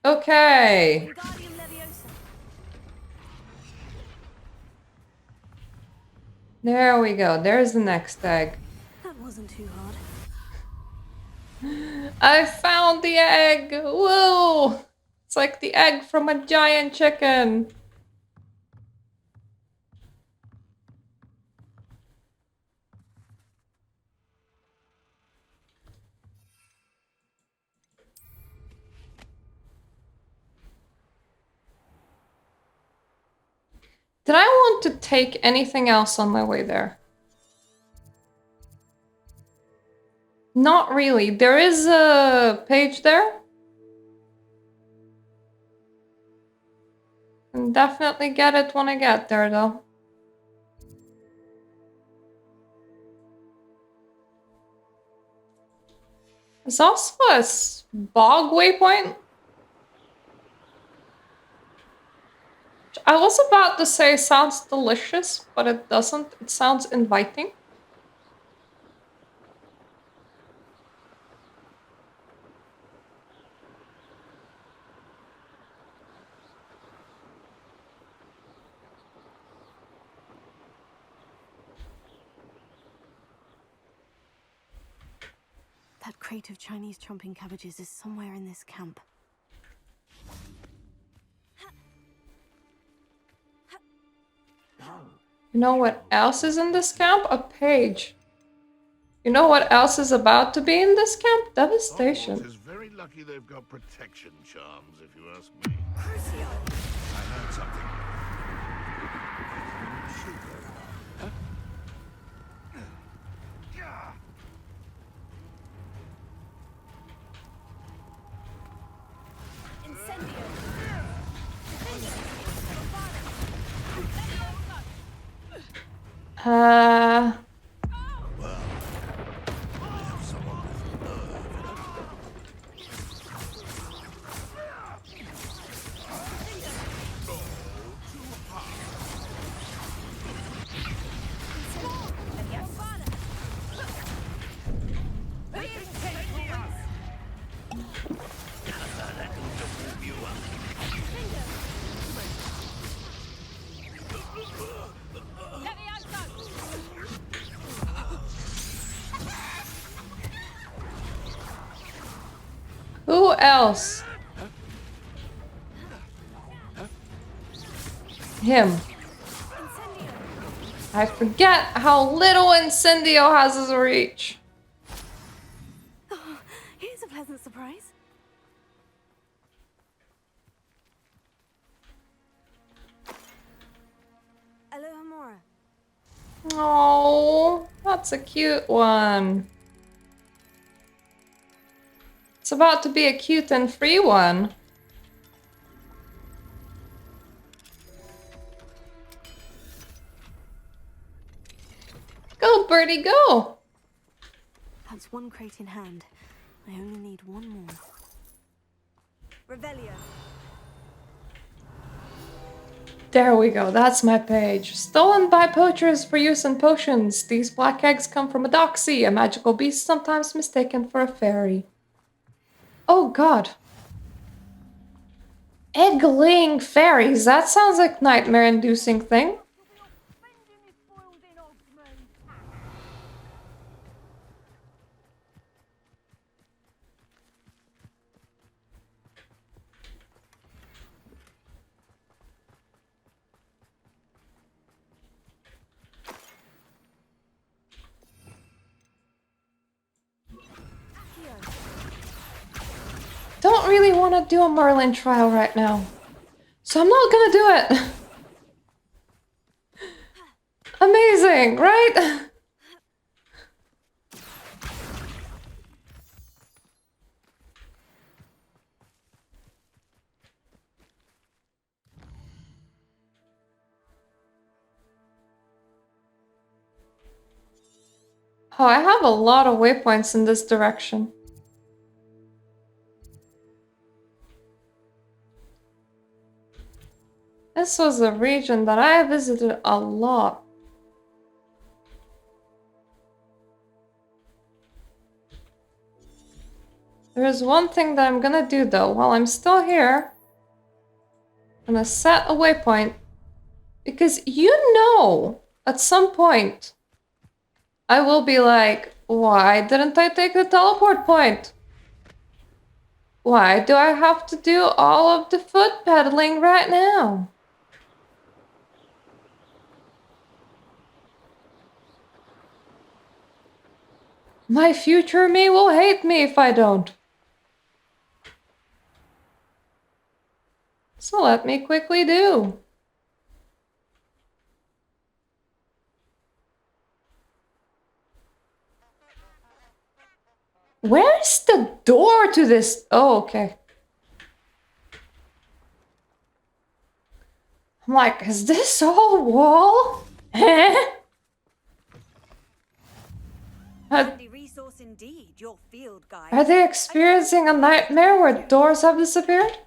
Okay. Wingardium Leviosa. There we go. There's the next egg. That wasn't too hard. I found the egg! Woo! It's like the egg from a giant chicken. Did I want to take anything else on my way there? Not really. There is a page there. Can definitely get it when I get there, though. There's also a bog waypoint. I was about to say sounds delicious, but it doesn't. It sounds inviting. That crate of Chinese chomping cabbages is somewhere in this camp. You know what else is in this camp? A page. You know what else is about to be in this camp? Devastation. Hogwarts is very lucky they've got protection charms, if you ask me. I heard something. Uh... Who else? Him. I forget how little Incendio has his reach. Oh, here's a pleasant surprise. Alohomora. Oh, that's a cute one. It's about to be a cute and free one. Go, birdie, go! That's one crate in hand. I only need one more. Revelio. There we go, that's my page. Stolen by poachers for use in potions. These black eggs come from a doxy, a magical beast sometimes mistaken for a fairy. Oh god. Egg-laying fairies, that sounds like nightmare-inducing thing. Don't really want to do a Merlin trial right now. So I'm not gonna do it. Amazing, right? Oh, I have a lot of waypoints in this direction. This was a region that I visited a lot. There is one thing that I'm gonna do though, while I'm still here. I'm gonna set a waypoint. Because you know, at some point, I will be like, why didn't I take the teleport point? Why do I have to do all of the foot pedaling right now? My future me will hate me if I don't. So let me quickly do. Where's the door to this? Oh, okay. I'm like, is this all wall? Handy resource indeed, your field guide. Are they experiencing a nightmare where doors have disappeared?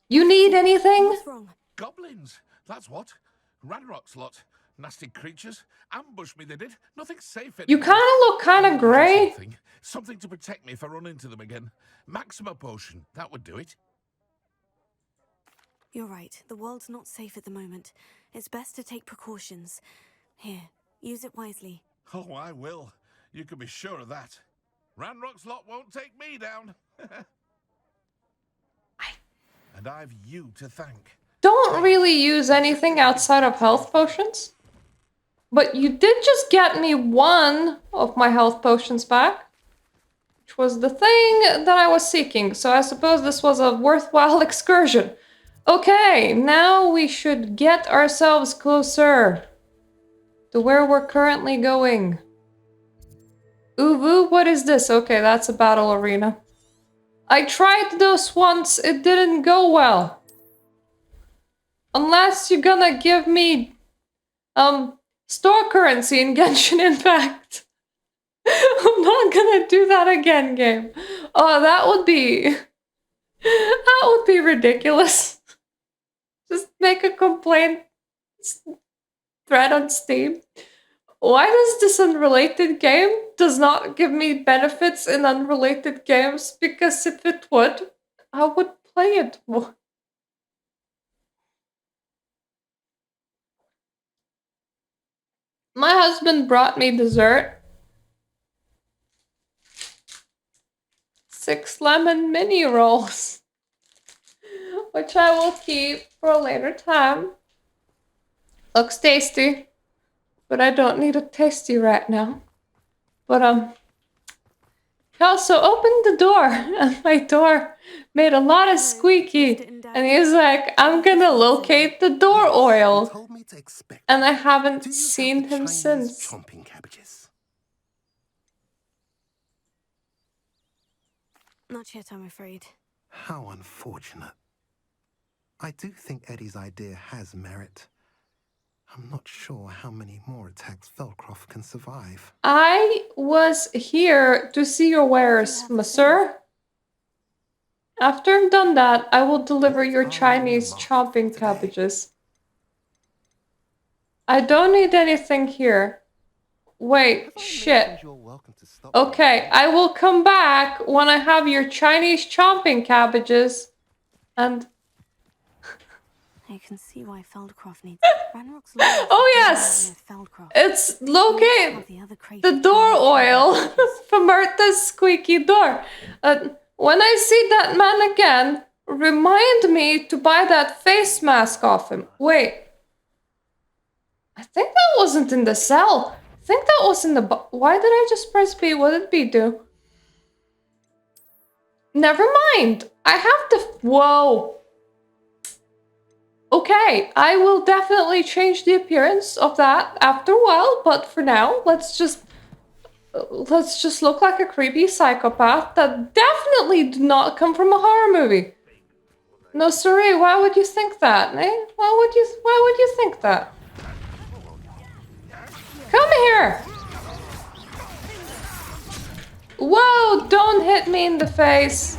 You need anything? What's wrong? Goblins, that's what. Ranrock's lot. Nasty creatures. Ambushed me, they did. Nothing safe anymore. You kind of look kind of grey. Something to protect me if I run into them again. Maxima potion, that would do it. You're right. The world's not safe at the moment. It's best to take precautions. Here, use it wisely. Oh, I will. You can be sure of that. Ranrock's lot won't take me down. And I've you to thank. Don't really use anything outside of health potions. But you did just get me one of my health potions back. Which was the thing that I was seeking. So I suppose this was a worthwhile excursion. Okay, now we should get ourselves closer to where we're currently going. Uwu, what is this? Okay, that's a battle arena. I tried this once, it didn't go well. Unless you're gonna give me, store currency in Genshin Impact. I'm not gonna do that again, game. Oh, that would be ridiculous. Just make a complaint thread on Steam. Why does this unrelated game does not give me benefits in unrelated games? Because if it would, I would play it more. My husband brought me dessert. 6 lemon mini rolls. Which I will keep for a later time. Looks tasty. But I don't need a tasty right now. But, he also opened the door. And my door made a lot of squeaky. And he's like, I'm gonna locate the door oil. And I haven't seen him since. Chomping cabbages. Not yet, I'm afraid. How unfortunate. I do think Eddie's idea has merit. I'm not sure how many more attacks Feldcroft can survive. I was here to see your wares, monsieur. After I've done that, I will deliver your Chinese chomping cabbages. I don't need anything here. Wait, shit. Okay, I will come back when I have your Chinese chomping cabbages. And... I can see why Feldcroft needs Ranrock's oh yes! It's locate the door oil from Martha's squeaky door. When I see that man again, remind me to buy that face mask off him. Wait. I think that wasn't in the cell. I think that was in the... Why did I just press B? What did B do? Never mind. I have to... Whoa. Okay, I will definitely change the appearance of that after a while, but for now, let's just look like a creepy psychopath that definitely did not come from a horror movie. No, sorry, why would you think that, eh? Why would you think that? Come here! Whoa, don't hit me in the face.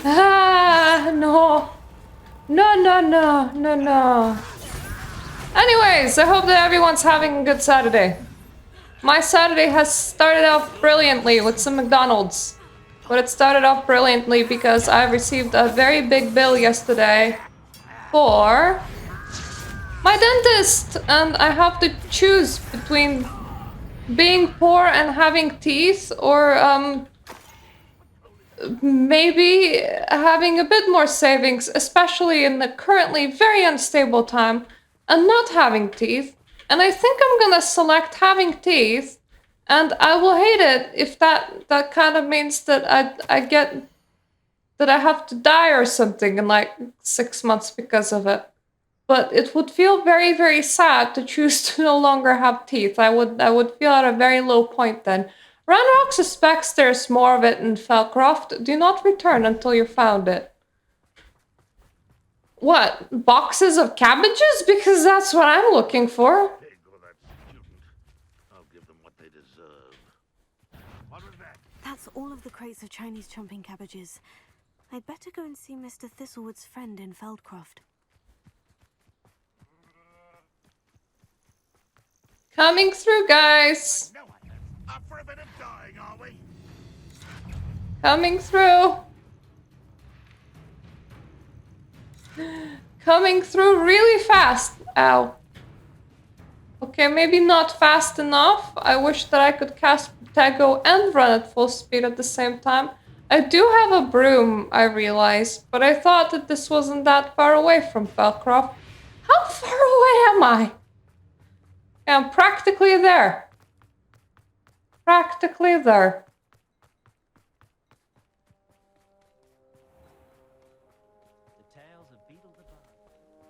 Ah, no. No. Anyways, I hope that everyone's having a good Saturday. My Saturday has started off brilliantly with some McDonald's. But it started off brilliantly because I received a very big bill yesterday for my dentist. And I have to choose between being poor and having teeth or maybe having a bit more savings, especially in the currently very unstable time, and not having teeth. And I think I'm gonna select having teeth, and I will hate it if that kind of means that I have to die or something in like 6 months because of it. But it would feel very, very sad to choose to no longer have teeth. I would feel at a very low point then. Ranrock suspects there's more of it in Felcroft. Do not return until you found it. What? Boxes of cabbages? Because that's what I'm looking for. I'll give them what they deserve. What was that? That's all of the crates of Chinese chomping cabbages. I'd better go and see Mr. Thistlewood's friend in Feldcroft. Coming through, guys. No one. Up for a bit of dying, are we? Coming through. Coming through really fast. Ow. Okay, maybe not fast enough. I wish that I could cast Protego and run at full speed at the same time. I do have a broom, I realize, but I thought that this wasn't that far away from Felcroft. How far away am I? I'm practically there. Practically there.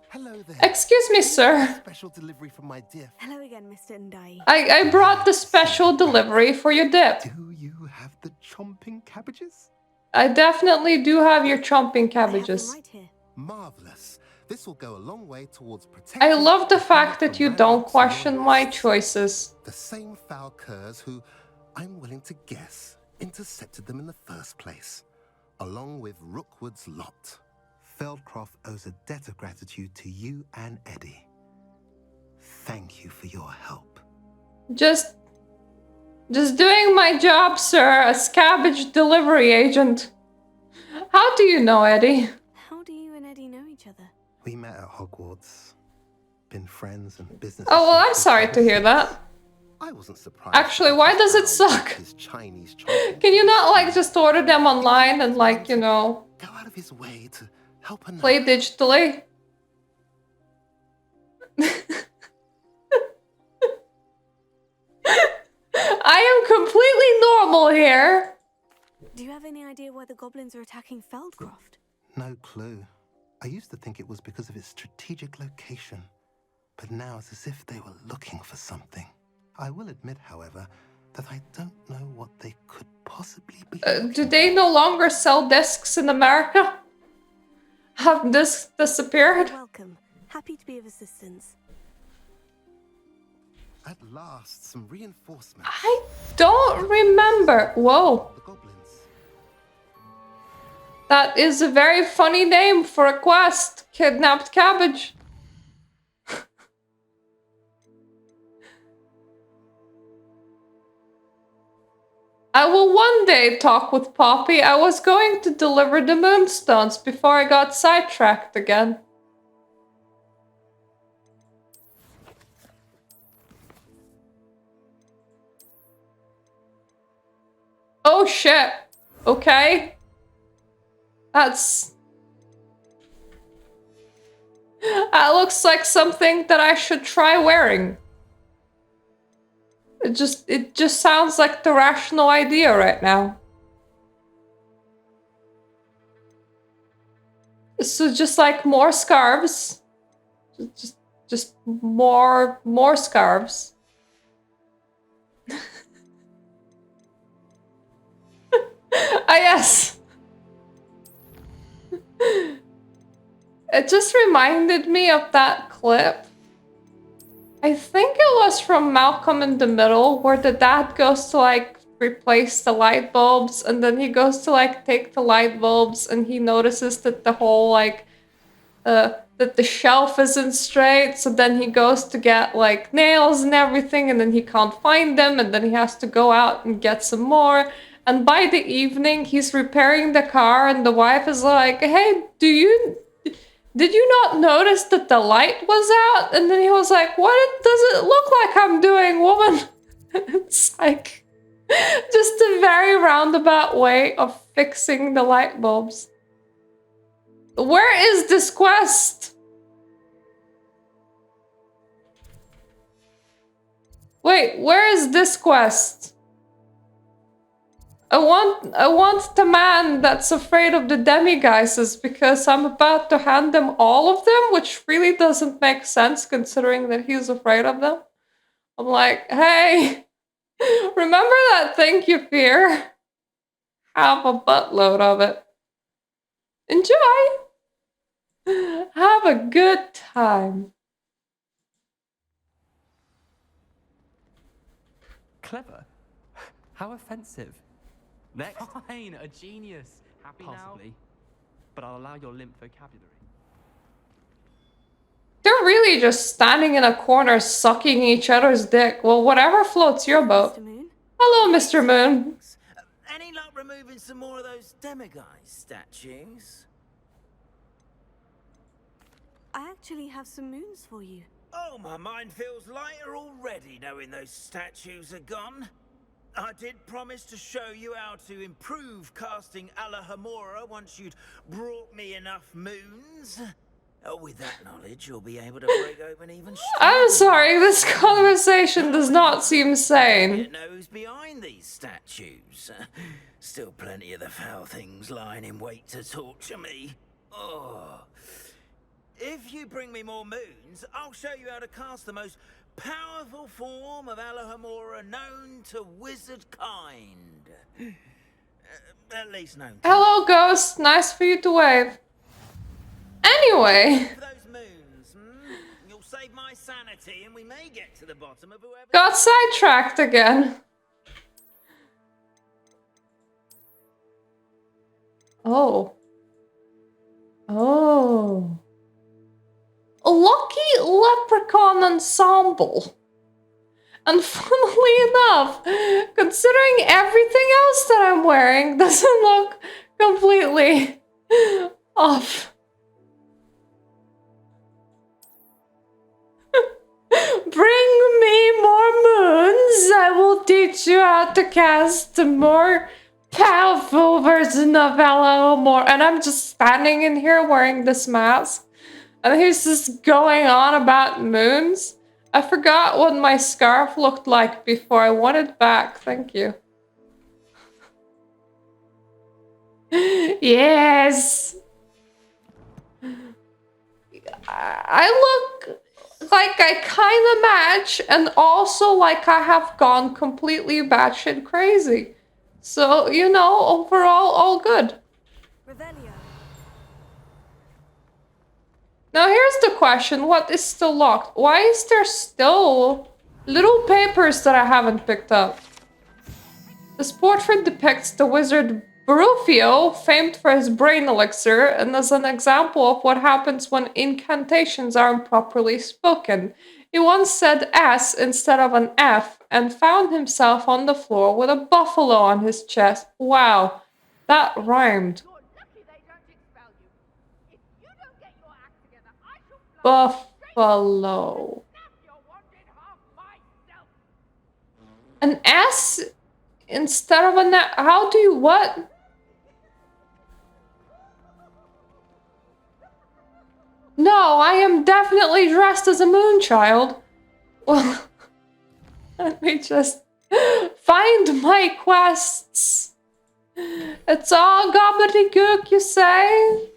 Hello there. Excuse me, sir. Special delivery from my dear. Hello again, Mr. Ndai. I brought the special delivery for your dip. Do you have the chomping cabbages? I definitely do have your chomping I have them cabbages. right here. Marvelous. This will go a long way towards protecting. I love the fact from that you don't Ranrock's question my loyalists. choices. The same foul curs who, I'm willing to guess, intercepted them in the first place, along with Rookwood's lot. Feldcroft owes a debt of gratitude to you and Eddie. Thank you for your help. Just doing my job, sir, as cabbage delivery agent. How do you know Eddie? How do you and Eddie know each other? We met at Hogwarts. Been friends and business. Oh, well, I'm sorry to hear that. I wasn't surprised. Actually, why does it suck? His Chinese chomping. Can you not, like, just order them online and, like, you know, Go out of his way to help another. play digitally? I am completely normal here. Do you have any idea why the goblins are attacking Feldcroft? No clue. I used to think it was because of its strategic location, but now it's as if they were looking for something. I will admit, however, that I don't know what they could possibly be. Do they no longer sell discs in America? Have discs disappeared? Welcome. Happy to be of assistance. At last, some reinforcements. I don't remember. Whoa. The goblins. That is a very funny name for a quest. Kidnapped cabbage. I will one day talk with Poppy. I was going to deliver the moonstones before I got sidetracked again. Oh shit. Okay. That looks like something that I should try wearing. It just sounds like the rational idea right now. So just like more scarves. Just more scarves. Ah, yes. It just reminded me of that clip. I think it was from Malcolm in the Middle, where the dad goes to like replace the light bulbs, and then he goes to like take the light bulbs, and he notices that the whole like that the shelf isn't straight, so then he goes to get like nails and everything, and then he can't find them, and then he has to go out and get some more. And by the evening, he's repairing the car, and the wife is like, "Hey, did you not notice that the light was out?" And then he was like, "What does it look like I'm doing, woman?" It's like just a very roundabout way of fixing the light bulbs. Where is this quest? Wait, where is this quest? I want the man that's afraid of the demiguises, because I'm about to hand them all of them, which really doesn't make sense considering that he's afraid of them. I'm like, hey, remember that thing you fear? Have a buttload of it. Enjoy! Have a good time. Clever? How offensive. Next. Fine, a genius. Happy Possibly. now? But I'll allow your limp vocabulary. They're really just standing in a corner sucking each other's dick. Well, whatever floats your boat. Mr. Moon? Hello, Mr. Moon. Any luck removing some more of those demiguise statues? I actually have some moons for you. Oh, my mind feels lighter already knowing those statues are gone. I did promise to show you how to improve casting Alohomora once you'd brought me enough moons. With that knowledge, you'll be able to break open even stronger. I'm sorry, this conversation does not seem sane. You know who's behind these statues. Still plenty of the foul things lying in wait to torture me. Oh. If you bring me more moons, I'll show you how to cast the most powerful form of Alohomora known to wizard kind. At least known to. Hello, ghost. Nice for you to wave. Anyway. For those moons, you'll save my sanity and we may get to the bottom of whoever... Got sidetracked again. Oh. Oh. A lucky leprechaun ensemble. And funnily enough, considering everything else that I'm wearing doesn't look completely off. Bring me more moons. I will teach you how to cast a more powerful version of Alohomora. And I'm just standing in here wearing this mask. And he's just going on about moons. I forgot what my scarf looked like before. I want it back. Thank you. Yes. I look like I kind of match, and also like I have gone completely batshit crazy. So, you know, overall, all good. Revelio. Now here's the question, what is still locked? Why is there still little papers that I haven't picked up? This portrait depicts the wizard Barufio, famed for his brain elixir, and as an example of what happens when incantations are improperly spoken. He once said S instead of an F and found himself on the floor with a buffalo on his chest. Wow, that rhymed. Buffalo. An S instead of an F? How do you what? No, I am definitely dressed as a moon child. Well, let me just Find my quests. It's all gobbledygook, you say?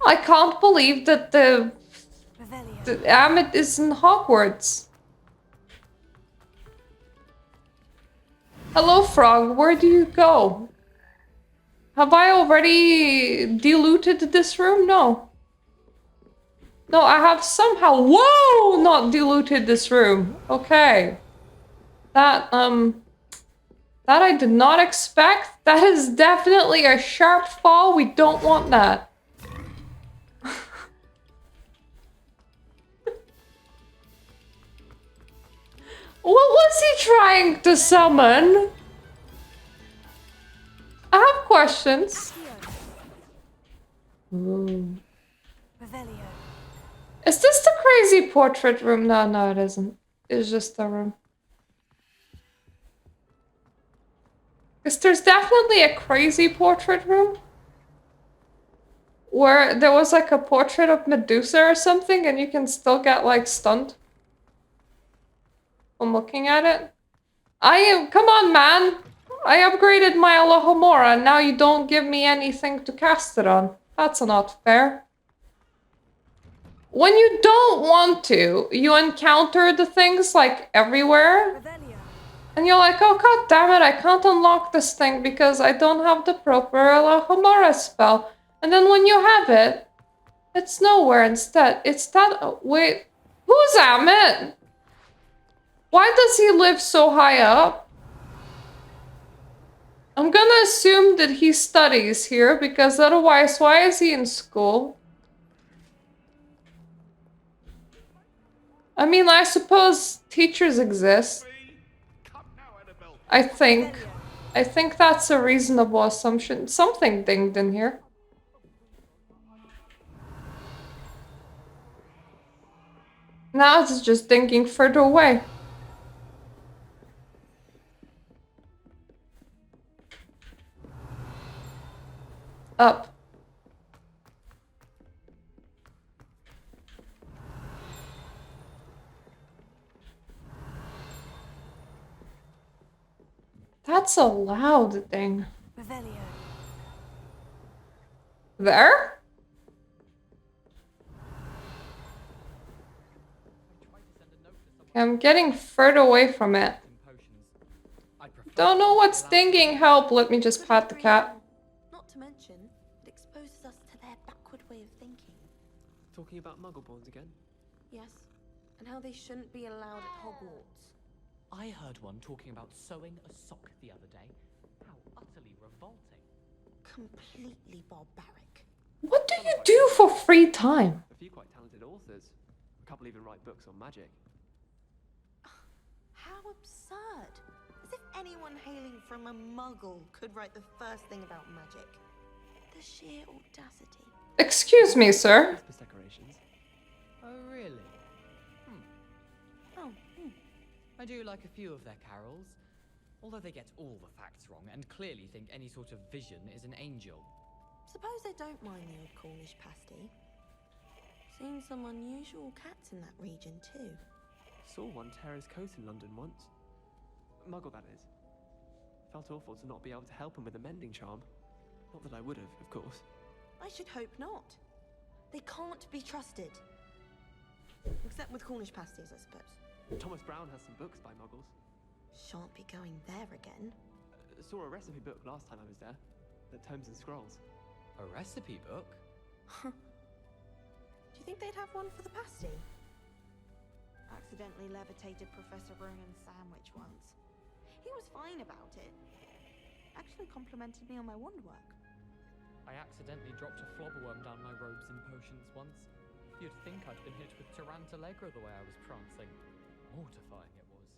I can't believe that the Amit is in Hogwarts. Hello, Frog. Where do you go? Have I already diluted this room? No. No, I have somehow, whoa, not diluted this room. Okay. That I did not expect. That is definitely a sharp fall. We don't want that. What was he trying to summon? I have questions. Ooh. Is this the crazy portrait room? No, no, it isn't. It's just a room. Because there's definitely a crazy portrait room. Where there was like a portrait of Medusa or something and you can still get like stunned. I'm looking at it. Come on, man. I upgraded my Alohomora and now you don't give me anything to cast it on. That's not fair. When you don't want to, you encounter the things like everywhere. And you're like, oh god damn it, I can't unlock this thing because I don't have the proper Alohomora spell. And then when you have it, it's nowhere instead. It's that... wait, who's Amit? Why does he live so high up? I'm gonna assume that he studies here, because otherwise, why is he in school? I mean, I suppose teachers exist. I think that's a reasonable assumption. Something dinged in here. Now it's just dinging further away. Up. That's a loud thing. There? I'm getting further away from it. Don't know what's dinging. Help, let me just pat the cat. Not to mention, it exposes us to their backward way of thinking. Talking about Muggleborns again? Yes, and how they shouldn't be allowed at Hogwarts. I heard one talking about sewing a sock the other day. How utterly revolting. Completely barbaric. What do you do for free time? A few quite talented authors. A couple even write books on magic. How absurd! As if anyone hailing from a muggle could write the first thing about magic. The sheer audacity. Excuse me, sir. Christmas decorations. Oh, really? I do like a few of their carols, although they get all the facts wrong and clearly think any sort of vision is an angel. Suppose they don't mind the old Cornish pasty. Seen some unusual cats in that region too. Saw one tear his coat in London once. Muggle, that is. Felt awful to not be able to help him with a mending charm. Not that I would have, of course. I should hope not. They can't be trusted. Except with Cornish pasties, I suppose. Thomas Brown has some books by Muggles. Shan't be going there again. Saw a recipe book last time I was there. The Tomes and Scrolls. A recipe book? Do you think they'd have one for the pasty? Accidentally levitated Professor Ronan's sandwich once. He was fine about it. Actually complimented me on my wand work. I accidentally dropped a flobberworm down my robes and potions once. You'd think I'd been hit with Tarantallegra the way I was prancing. Mortifying it was.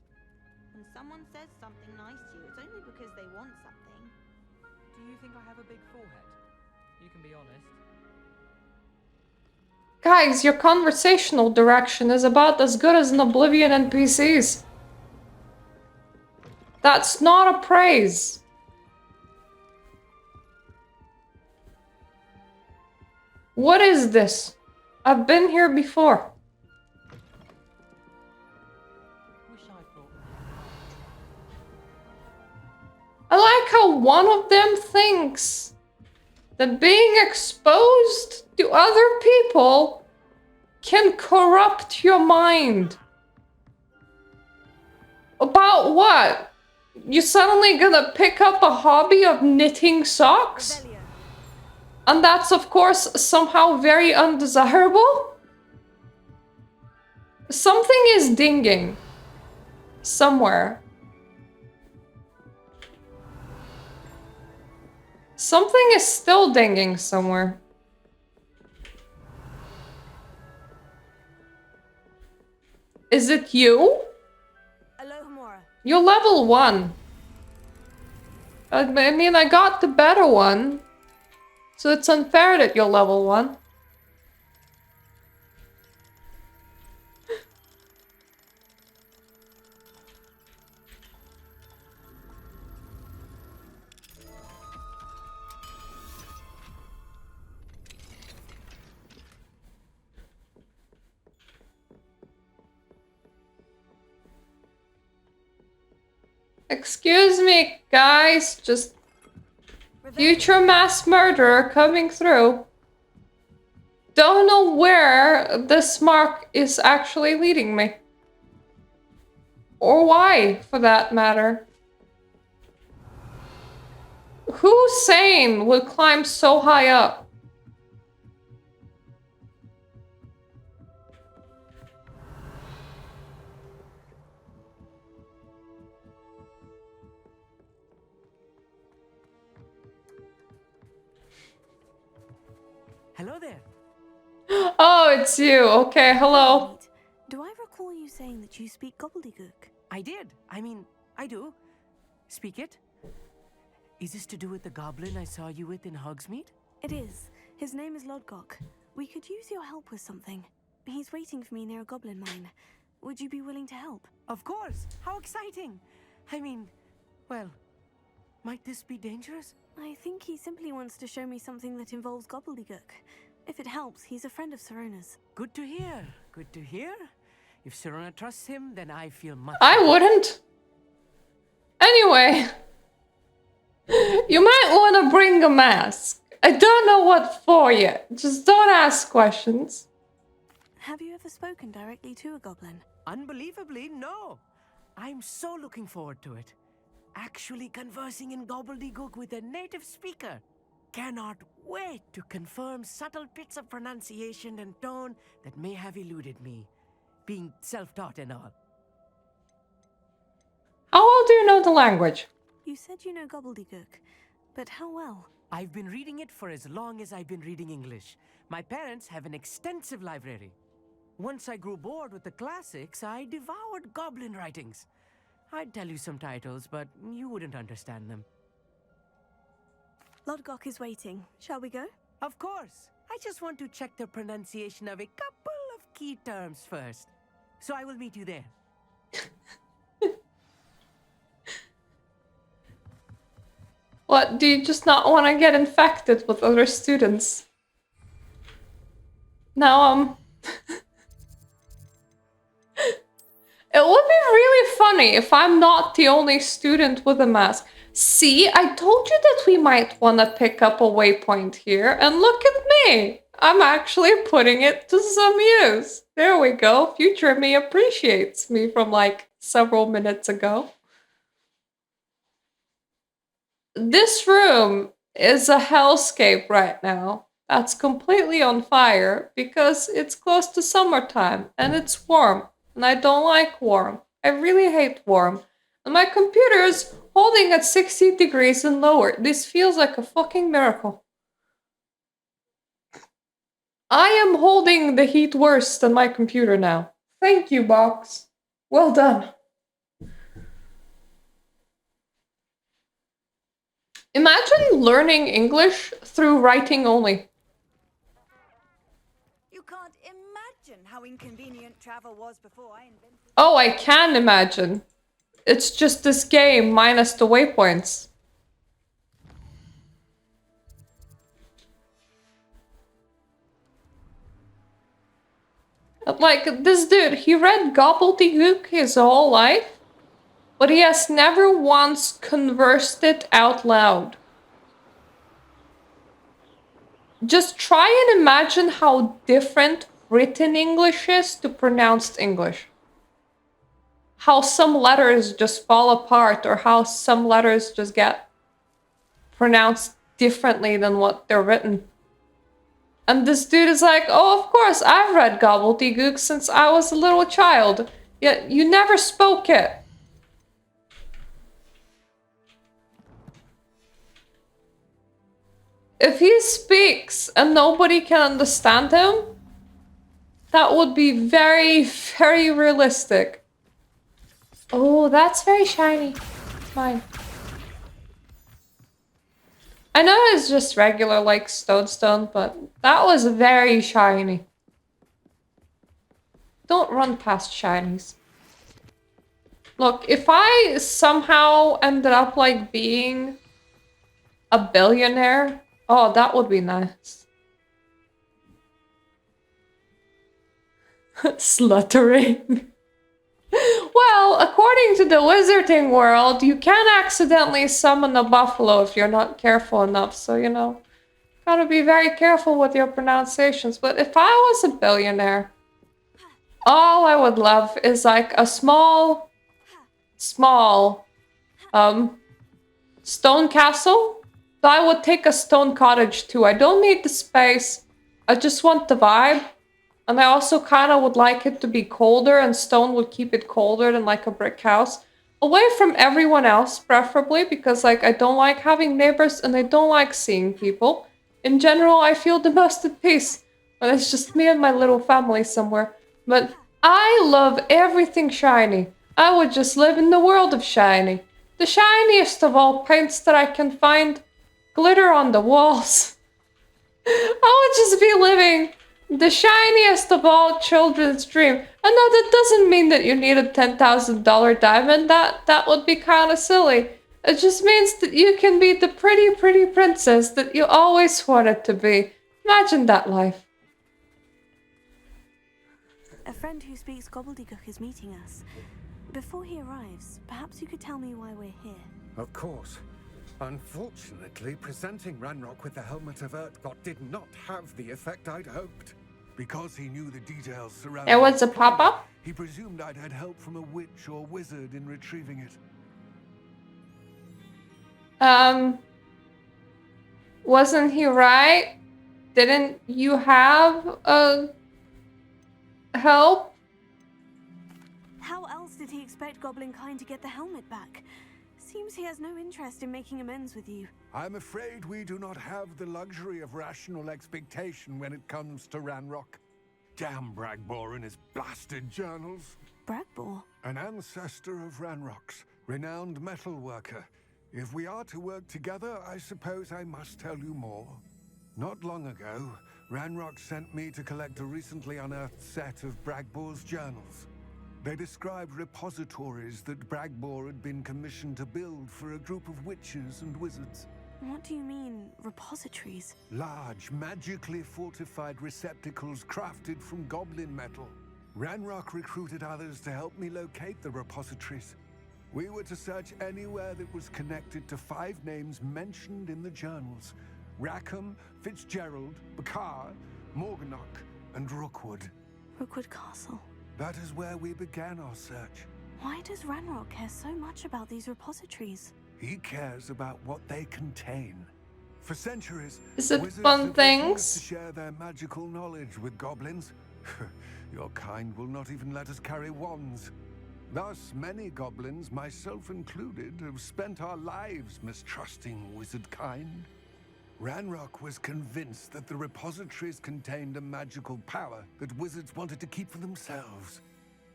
When someone says something nice to you, it's only because they want something. Do you think I have a big forehead? You can be honest. Guys, your conversational direction is about as good as an Oblivion NPCs. That's not a praise. What is this? I've been here before. wish I'd brought them. I like how one of them thinks that being exposed to other people can corrupt your mind. About what? You suddenly gonna pick up a hobby of knitting socks? And that's of course somehow very undesirable? Something is dinging. Somewhere. Something is still dinging somewhere. Is it you? You're level 1. I mean, I got the better one. So it's unfair that you're level 1. Excuse me, guys. Just future mass murderer coming through. Don't know where this mark is actually leading me. Or why, for that matter. Who sane would climb so high up? Hello there. Oh, it's you. Okay, hello. Do I recall you saying that you speak gobbledygook? I did. I mean, I do. Speak it. Is this to do with the goblin I saw you with in Hogsmeade? It is. His name is Lodgok. We could use your help with something. He's waiting for me near a goblin mine. Would you be willing to help? Of course. How exciting. I mean, well, might this be dangerous? I think he simply wants to show me something that involves gobbledygook. If it helps, he's a friend of Sirona's. Good to hear. Good to hear. If Sirona trusts him, then I feel much... I wouldn't. Anyway. You might want to bring a mask. I don't know what for yet. Just don't ask questions. Have you ever spoken directly to a goblin? Unbelievably, no. I'm so looking forward to it. Actually conversing in gobbledygook with a native speaker. Cannot wait to confirm subtle bits of pronunciation and tone that may have eluded me, being self-taught and all. How well do you know the language? You said you know gobbledygook, but how well? I've been reading it for as long as I've been reading English. My parents have an extensive library. Once I grew bored with the classics, I devoured goblin writings. I'd tell you some titles, but you wouldn't understand them. Lodgok is waiting. Shall we go? Of course. I just want to check the pronunciation of a couple of key terms first. So I will meet you there. What, do you just not want to get infected with other students? Now, it would be really funny if I'm not the only student with a mask. See, I told you that we might want to pick up a waypoint here, and look at me! I'm actually putting it to some use. There we go. Future me appreciates me from like several minutes ago. This room is a hellscape right now. That's completely on fire because it's close to summertime and it's warm. And I don't like warm. I really hate warm. And my computer's holding at 60 degrees and lower. This feels like a fucking miracle. I am holding the heat worse than my computer now. Thank you, box. Well done. Imagine learning English through writing only. You can't imagine how inconvenient travel was before I invented... Oh, I can imagine. It's just this game minus the waypoints. Like, this dude, he read gobbledygook his whole life, but he has never once conversed it out loud. Just try and imagine how different written English is to pronounced English. How some letters just fall apart, or how some letters just get pronounced differently than what they're written. And this dude is like, oh, of course, I've read gobbledygook since I was a little child. Yet you never spoke it. If he speaks and nobody can understand him, that would be very, very realistic. Oh, that's very shiny. Mine. I know it's just regular, like, stone, but that was very shiny. Don't run past shinies. Look, if I somehow ended up, like, being a billionaire, oh, that would be nice. Sluttering. Well, according to the wizarding world, you can accidentally summon a buffalo if you're not careful enough, so, you know, gotta be very careful with your pronunciations. But if I was a billionaire, all I would love is, like, a small, stone castle. So I would take a stone cottage too. I don't need the space, I just want the vibe. And I also kind of would like it to be colder, and stone would keep it colder than, like, a brick house. Away from everyone else, preferably, because, like, I don't like having neighbors and I don't like seeing people. In general, I feel the most at peace when it's just me and my little family somewhere. But I love everything shiny. I would just live in the world of shiny. The shiniest of all paints that I can find. Glitter on the walls. I would just be living the shiniest of all children's dream. And no, that doesn't mean that you need a $10,000 diamond. That would be kind of silly. It just means that you can be the pretty, pretty princess that you always wanted to be. Imagine that life. A friend who speaks gobbledygook is meeting us. Before he arrives, perhaps you could tell me why we're here. Of course. Unfortunately, presenting Ranrock with the Helmet of Urtkot did not have the effect I'd hoped. Because he knew the details surrounding There was a pop-up? he presumed I'd had help from a witch or wizard in retrieving it. Wasn't he right? Didn't you have help? How else did he expect Goblinkind to get the helmet back? Seems he has no interest in making amends with you. I'm afraid we do not have the luxury of rational expectation when it comes to Ranrock. Damn Bragbor and his blasted journals. Bragbor? An ancestor of Ranrock's, renowned metal worker. If we are to work together, I suppose I must tell you more. Not long ago, Ranrock sent me to collect a recently unearthed set of Bragbor's journals. They described repositories that Bragbor had been commissioned to build for a group of witches and wizards. What do you mean, repositories? Large, magically fortified receptacles crafted from goblin metal. Ranrock recruited others to help me locate the repositories. We were to search anywhere that was connected to 5 names mentioned in the journals. Rackham, Fitzgerald, Bakar, Morganach, and Rookwood. Rookwood Castle. That is where we began our search. Why does Ranrock care so much about these repositories? He cares about what they contain. For centuries, Is it wizards fun have things? refused to share their magical knowledge with goblins. Your kind will not even let us carry wands. Thus, many goblins, myself included, have spent our lives mistrusting wizard kind. Ranrock was convinced that the repositories contained a magical power that wizards wanted to keep for themselves.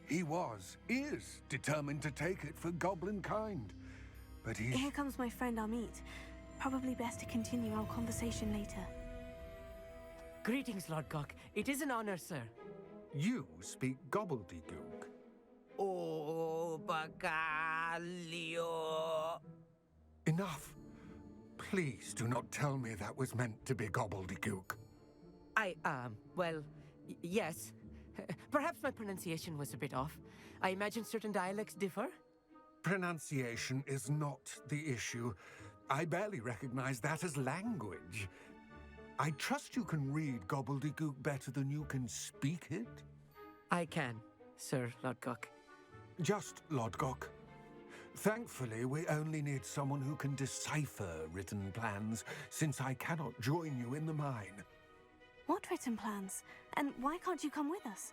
He is determined to take it for goblin kind. But Here comes my friend Amit. Probably best to continue our conversation later. Greetings, Lord Cock. It is an honor, sir. You speak gobbledygook. Oh, Bacalio. Enough. Please do not tell me that was meant to be gobbledygook. Well, yes. Perhaps my pronunciation was a bit off. I imagine certain dialects differ. Pronunciation is not the issue. I barely recognize that as language. I trust you can read gobbledygook better than you can speak it? I can, Sir Lodgok. Just Lodgok. Thankfully, we only need someone who can decipher written plans, since I cannot join you in the mine. What written plans? And why can't you come with us?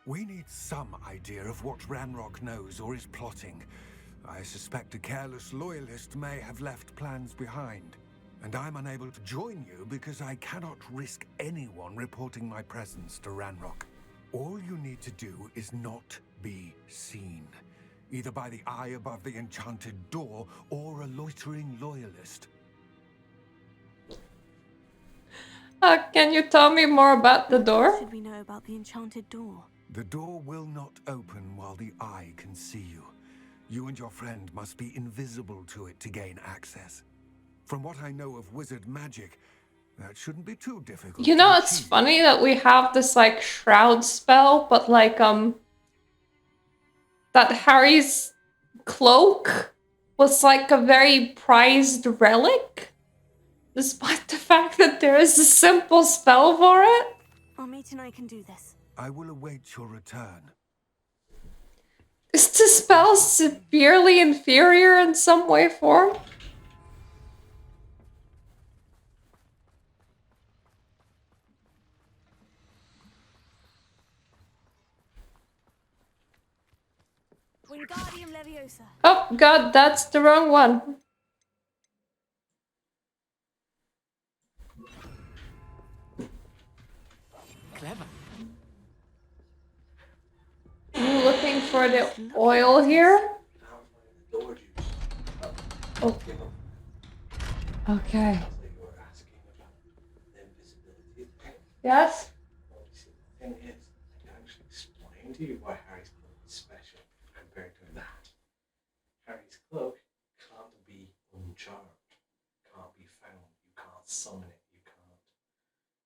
We need some idea of what Ranrock knows or is plotting. I suspect a careless loyalist may have left plans behind. And I'm unable to join you because I cannot risk anyone reporting my presence to Ranrock. All you need to do is not be seen, either by the eye above the enchanted door or a loitering loyalist. Can you tell me more about the door? What should we know about the enchanted door? The door will not open while the eye can see you. You and your friend must be invisible to it to gain access. From what I know of wizard magic, that shouldn't be too difficult. You know, it's funny that we have this like shroud spell, but like that Harry's cloak was like a very prized relic, despite the fact that there is a simple spell for it. Amit and I can do this. I will await your return. Is the spell severely inferior in some way, form? Wingardium Leviosa. Oh god, that's the wrong one. Clever. I'm looking for the oil here. Oh. Okay. Yes? The thing is, I can actually explain to you why Harry's cloak is special compared to that. Harry's cloak can't be uncharmed, can't be found, you can't summon it, you can't,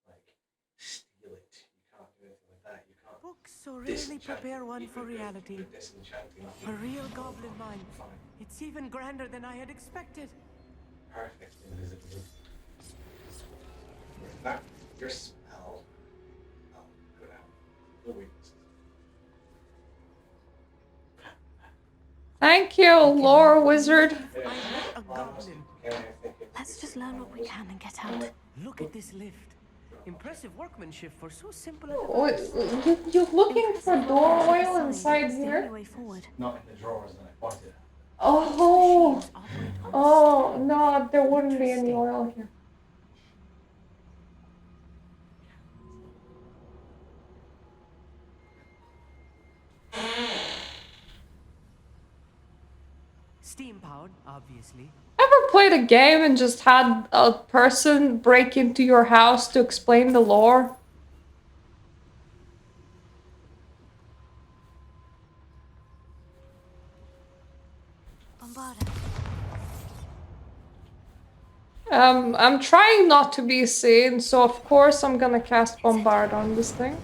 like, steal it, you can't do anything like that, you can't. Books so rarely prepare one for reality. A real goblin mind. It's even grander than I had expected. Perfect invisibility. In fact, your spell. Oh, go down. The weaknesses. Thank you, lore wizard. A goblin. Let's just learn what we can and get out. Look at this lift. Impressive workmanship for so simple. You're looking for door oil inside here? Not in the drawers that I pointed at. Oh, oh no, there wouldn't be any oil here. Steam powered, obviously. Ever played a game and just had a person break into your house to explain the lore? I'm trying not to be seen, so of course I'm gonna cast Bombard on this thing.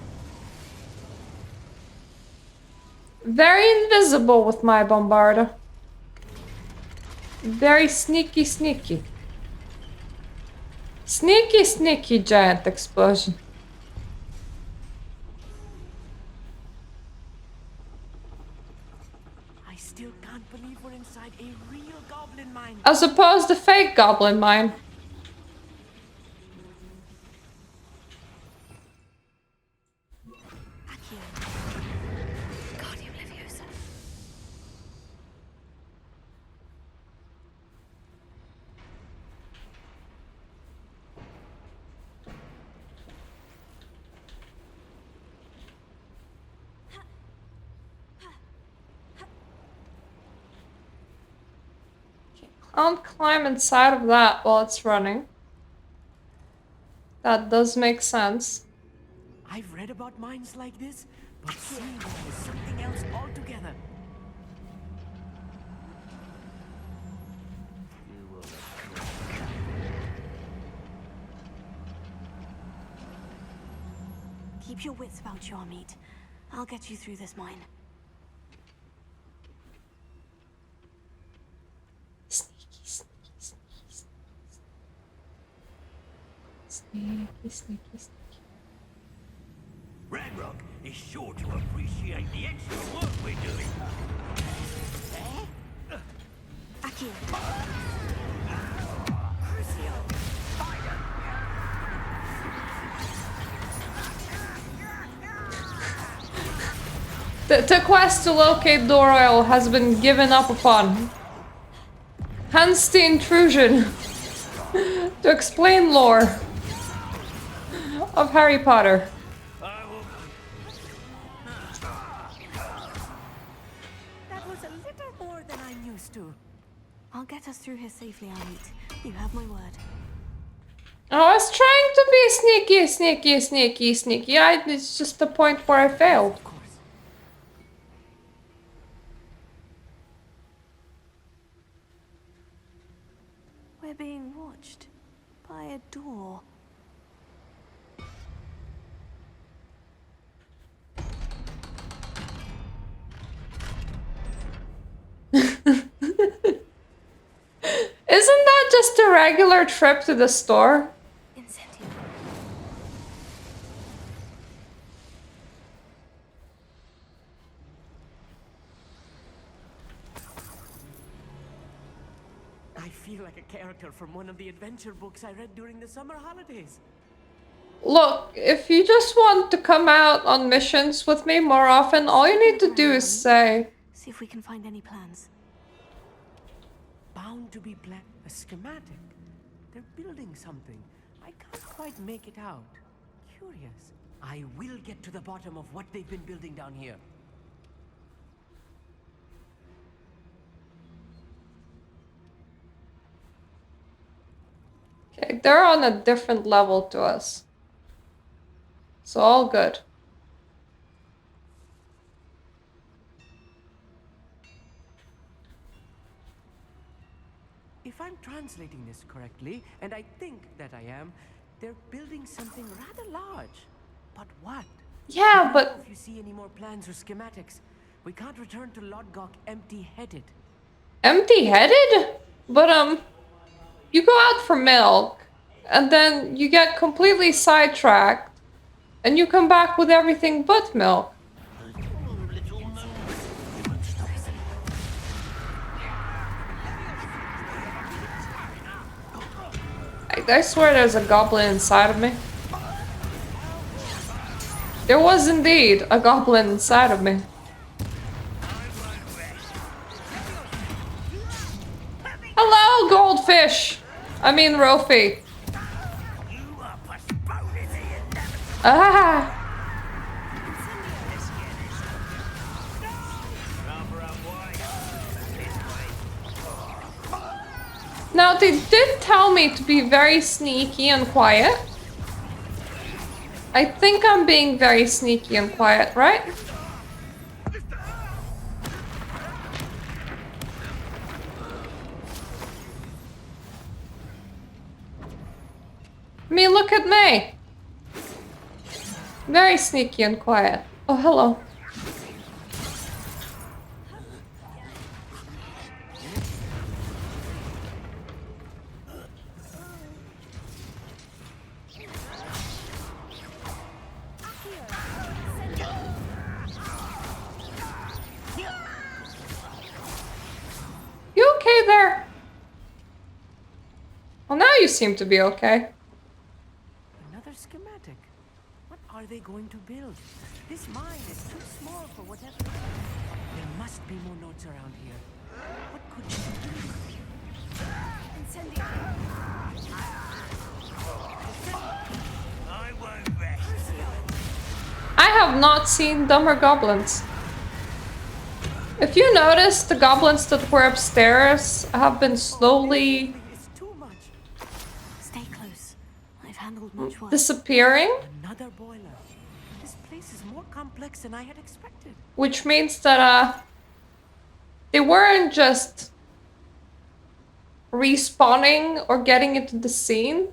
Very invisible with my Bombarda. Very sneaky, sneaky. Sneaky, sneaky giant explosion. I still can't believe we're inside a real goblin mine. As opposed to fake goblin mine. Can't climb inside of that while it's running. That does make sense. I've read about mines like this, but seeing them is something else altogether. Keep your wits about you, Amit. I'll get you through this mine. Sneaky. Ranrock is sure to appreciate the extra work we're doing. Akio. The quest to locate Doroil has been given up upon. Hence the intrusion to explain lore of Harry Potter. That was a little more than I'm used to. I'll get us through here safely, Amit. You have my word. I was trying to be sneaky. It's just the point where I failed. We're being watched by a door. Isn't that just a regular trip to the store? I feel like a character from one of the adventure books I read during the summer holidays. Look, if you just want to come out on missions with me more often, all you need to do is say. See if we can find any plans. Bound to be a schematic. They're building something. I can't quite make it out. Curious. I will get to the bottom of what they've been building down here. Okay, they're on a different level to us. So all good. If I'm translating this correctly, and I think that I am, they're building something rather large. But what? Yeah, but If you see any more plans or schematics, we can't return to Lodgok empty-headed. Empty-headed? But you go out for milk, and then you get completely sidetracked, and you come back with everything but milk. I swear there's a goblin inside of me. There was indeed a goblin inside of me. Hello, goldfish! I mean, Rofi. Ah! Now, they did tell me to be very sneaky and quiet. I think I'm being very sneaky and quiet, right? I mean, look at me. Very sneaky and quiet. Oh, hello. You okay there? Well, now you seem to be okay. Another schematic. What are they going to build? This mine is too small for whatever. There must be more notes around here. What could you do? I won't rest. I have not seen dumber goblins. If you notice, the goblins that were upstairs have been slowly Stay close. I've handled much worse. disappearing, Another boiler. This place is more complex than I had expected. which means that they weren't just respawning or getting into the scene.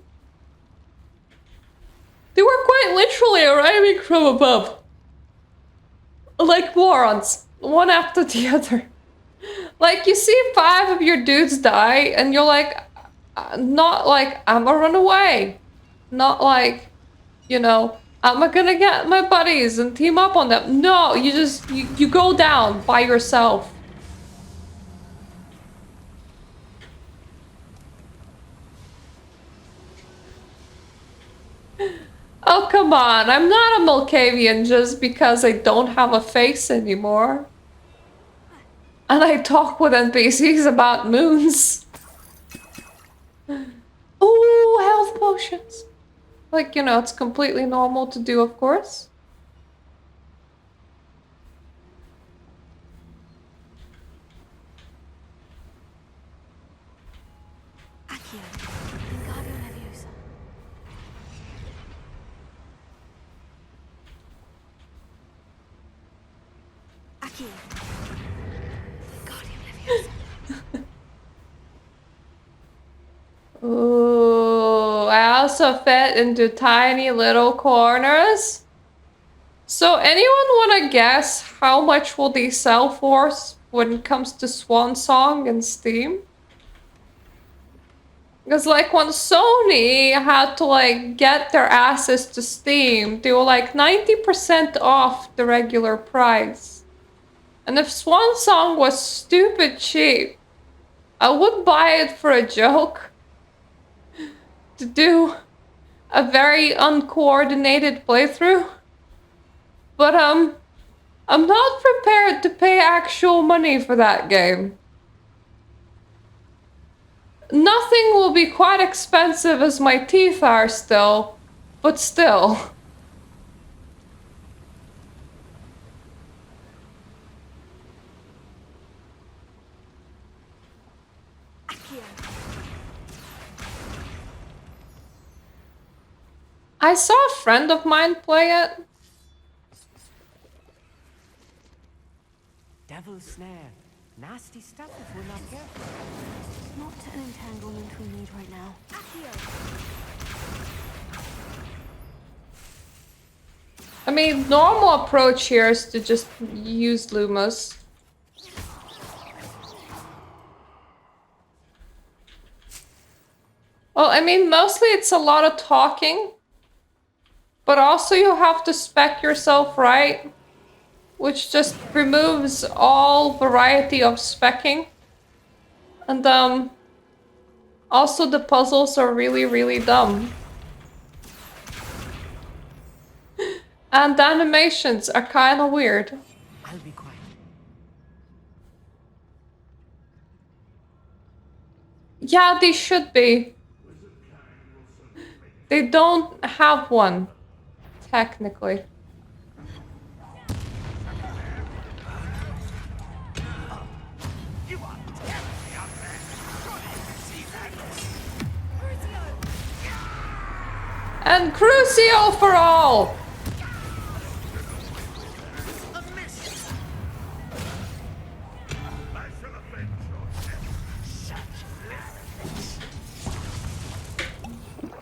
They were quite quite literally arriving from above. Like morons, one after the other. Like, you see 5 of your dudes die, and you're like, not like, I'ma run away. Not like, you know, I'm gonna get my buddies and team up on them. No, you just, you go down by yourself. Oh, come on. I'm not a Malkavian just because I don't have a face anymore. And I talk with NPCs about moons. Ooh, health potions. Like, you know, it's completely normal to do, of course. Ooh, I also fit into tiny little corners. So anyone want to guess how much will they sell for when it comes to Swan Song and Steam? Because like when Sony had to like get their asses to Steam, they were like 90% off the regular price. And if Swan Song was stupid cheap, I would buy it for a joke. To do a very uncoordinated playthrough. But I'm not prepared to pay actual money for that game. Nothing will be quite expensive as my teeth are still, but still. I saw a friend of mine play it. Devil's snare. Nasty stuff if we're not careful. Not an entanglement we need right now. I mean, normal approach here is to just use Lumos. Well, I mean, mostly it's a lot of talking. But also you have to spec yourself right, which just removes all variety of specking. And also the puzzles are really, really dumb. And the animations are kind of weird. I'll be quiet. Yeah, they should be. They don't have one. Technically. And Crucio for all!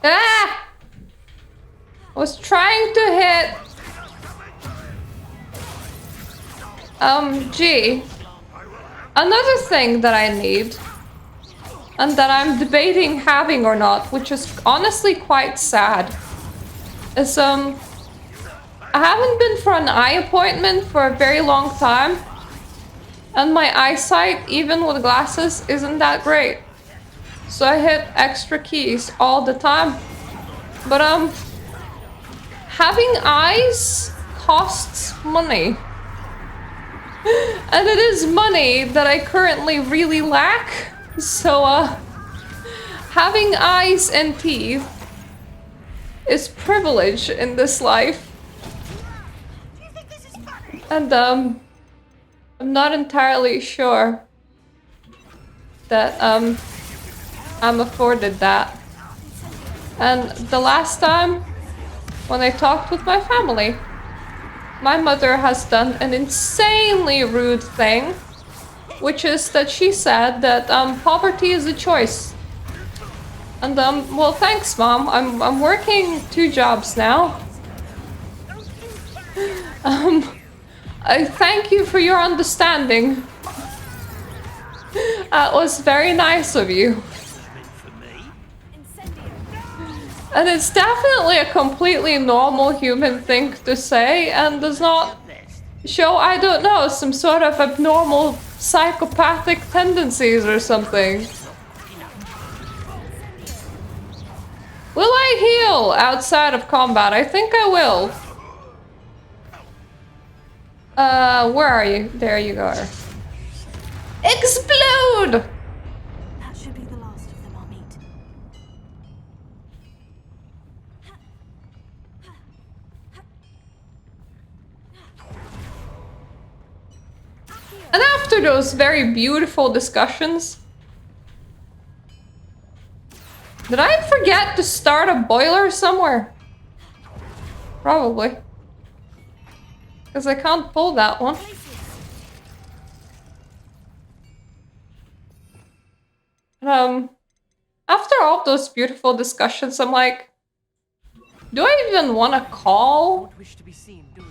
Ah! I was trying to hit G. Another thing that I need, and that I'm debating having or not, which is honestly quite sad, is I haven't been for an eye appointment for a very long time, and my eyesight, even with glasses, isn't that great. So I hit extra keys all the time. But having eyes costs money. And it is money that I currently really lack. So having eyes and teeth is privilege in this life. And I'm not entirely sure that I'm afforded that. And the last time when I talked with my family, my mother has done an insanely rude thing, which is that she said that poverty is a choice. And well, thanks, Mom. I'm working 2 jobs now, I thank you for your understanding. That was very nice of you. And it's definitely a completely normal human thing to say and does not show, I don't know, some sort of abnormal psychopathic tendencies or something. Will I heal outside of combat? I think I will. Where are you? There you are. Explode! That should be the last of them I'll meet. And after those very beautiful discussions, did I forget to start a boiler somewhere? Probably. Because I can't pull that one. After all those beautiful discussions, I'm like, do I even want to call Don't wish to be seen, do we?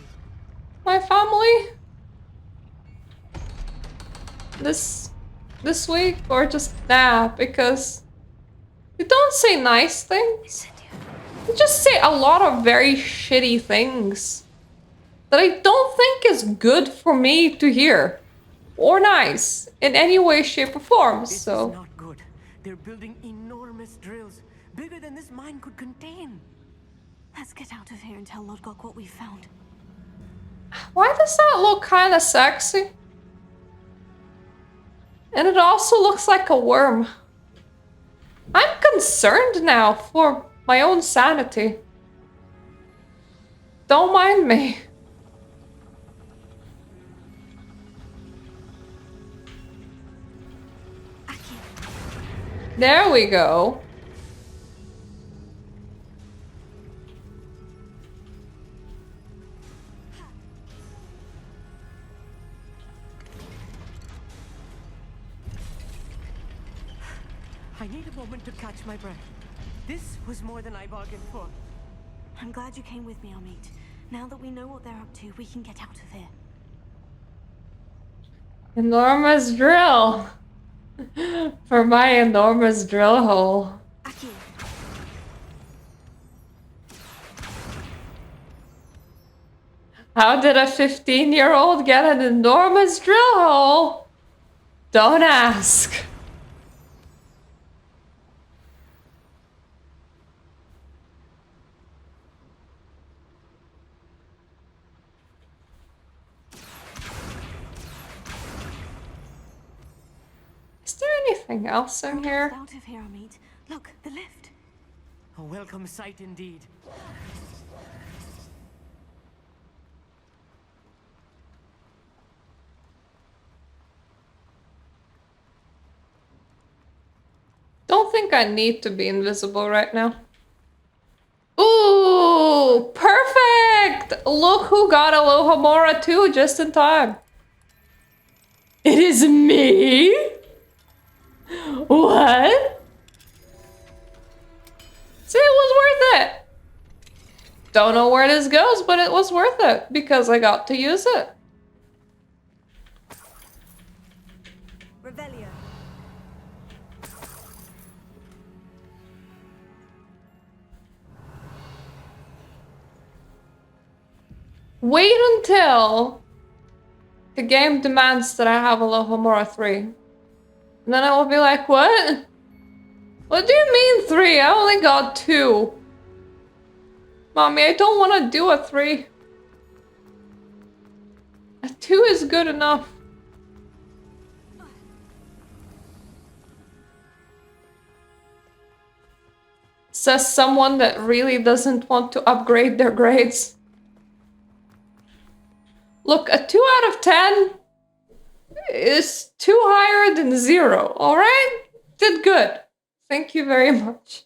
my family this week, or just nah? Because they don't say nice things. They just say a lot of very shitty things that I don't think is good for me to hear or nice in any way, shape, or form. This So is not good. They're building enormous drills, bigger than this mine could contain. Let's get out of here and tell Lodgok what we found. why does that look kind of sexy? And it also looks like a worm. I'm concerned now for my own sanity. Don't mind me. There we go. I need a moment to catch my breath. This was more than I bargained for. I'm glad you came with me, Amit. Now that we know what they're up to, we can get out of here. Enormous drill. For my enormous drill hole. How did a 15-year-old get an enormous drill hole? Don't ask. Is there anything else in here? Out of here, Amit. Look, the lift. A welcome sight indeed. Don't think I need to be invisible right now. Ooh, perfect! Look who got Alohomora too, just in time. It is me? What? See, it was worth it. Don't know where this goes, but it was worth it because I got to use it. Revelio. Wait until the game demands that I have Alohomora 3. And then I will be like, what? What do you mean 3? I only got 2. Mommy, I don't want to do a 3. A 2 is good enough. Says someone that really doesn't want to upgrade their grades. Look, a 2 out of 10 is 2 higher than 0, alright? Did good. Thank you very much.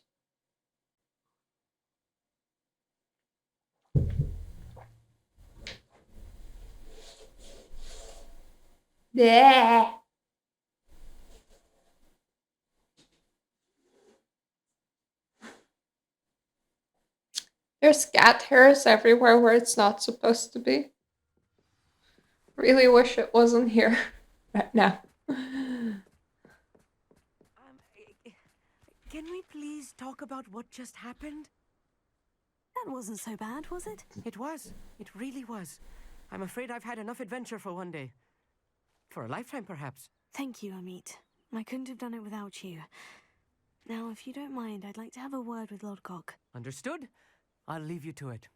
Yeah. There's cat hairs everywhere where it's not supposed to be. Really wish it wasn't here right now. Can we please talk about what just happened? That wasn't so bad, was it? It was. It really was. I'm afraid I've had enough adventure for one day. For a lifetime, perhaps. Thank you, Amit. I couldn't have done it without you. Now, if you don't mind, I'd like to have a word with Lodgok. Understood? I'll leave you to it.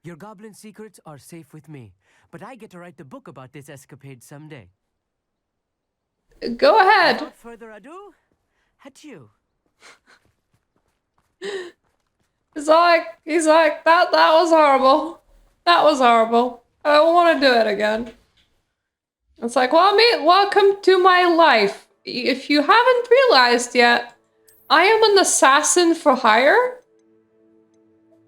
Your goblin secrets are safe with me, but I get to write the book about this escapade someday. Go ahead. Without further ado, adieu. He's like, that was horrible. That was horrible. I don't want to do it again. It's like, well, mate, welcome to my life. If you haven't realized yet, I am an assassin for hire.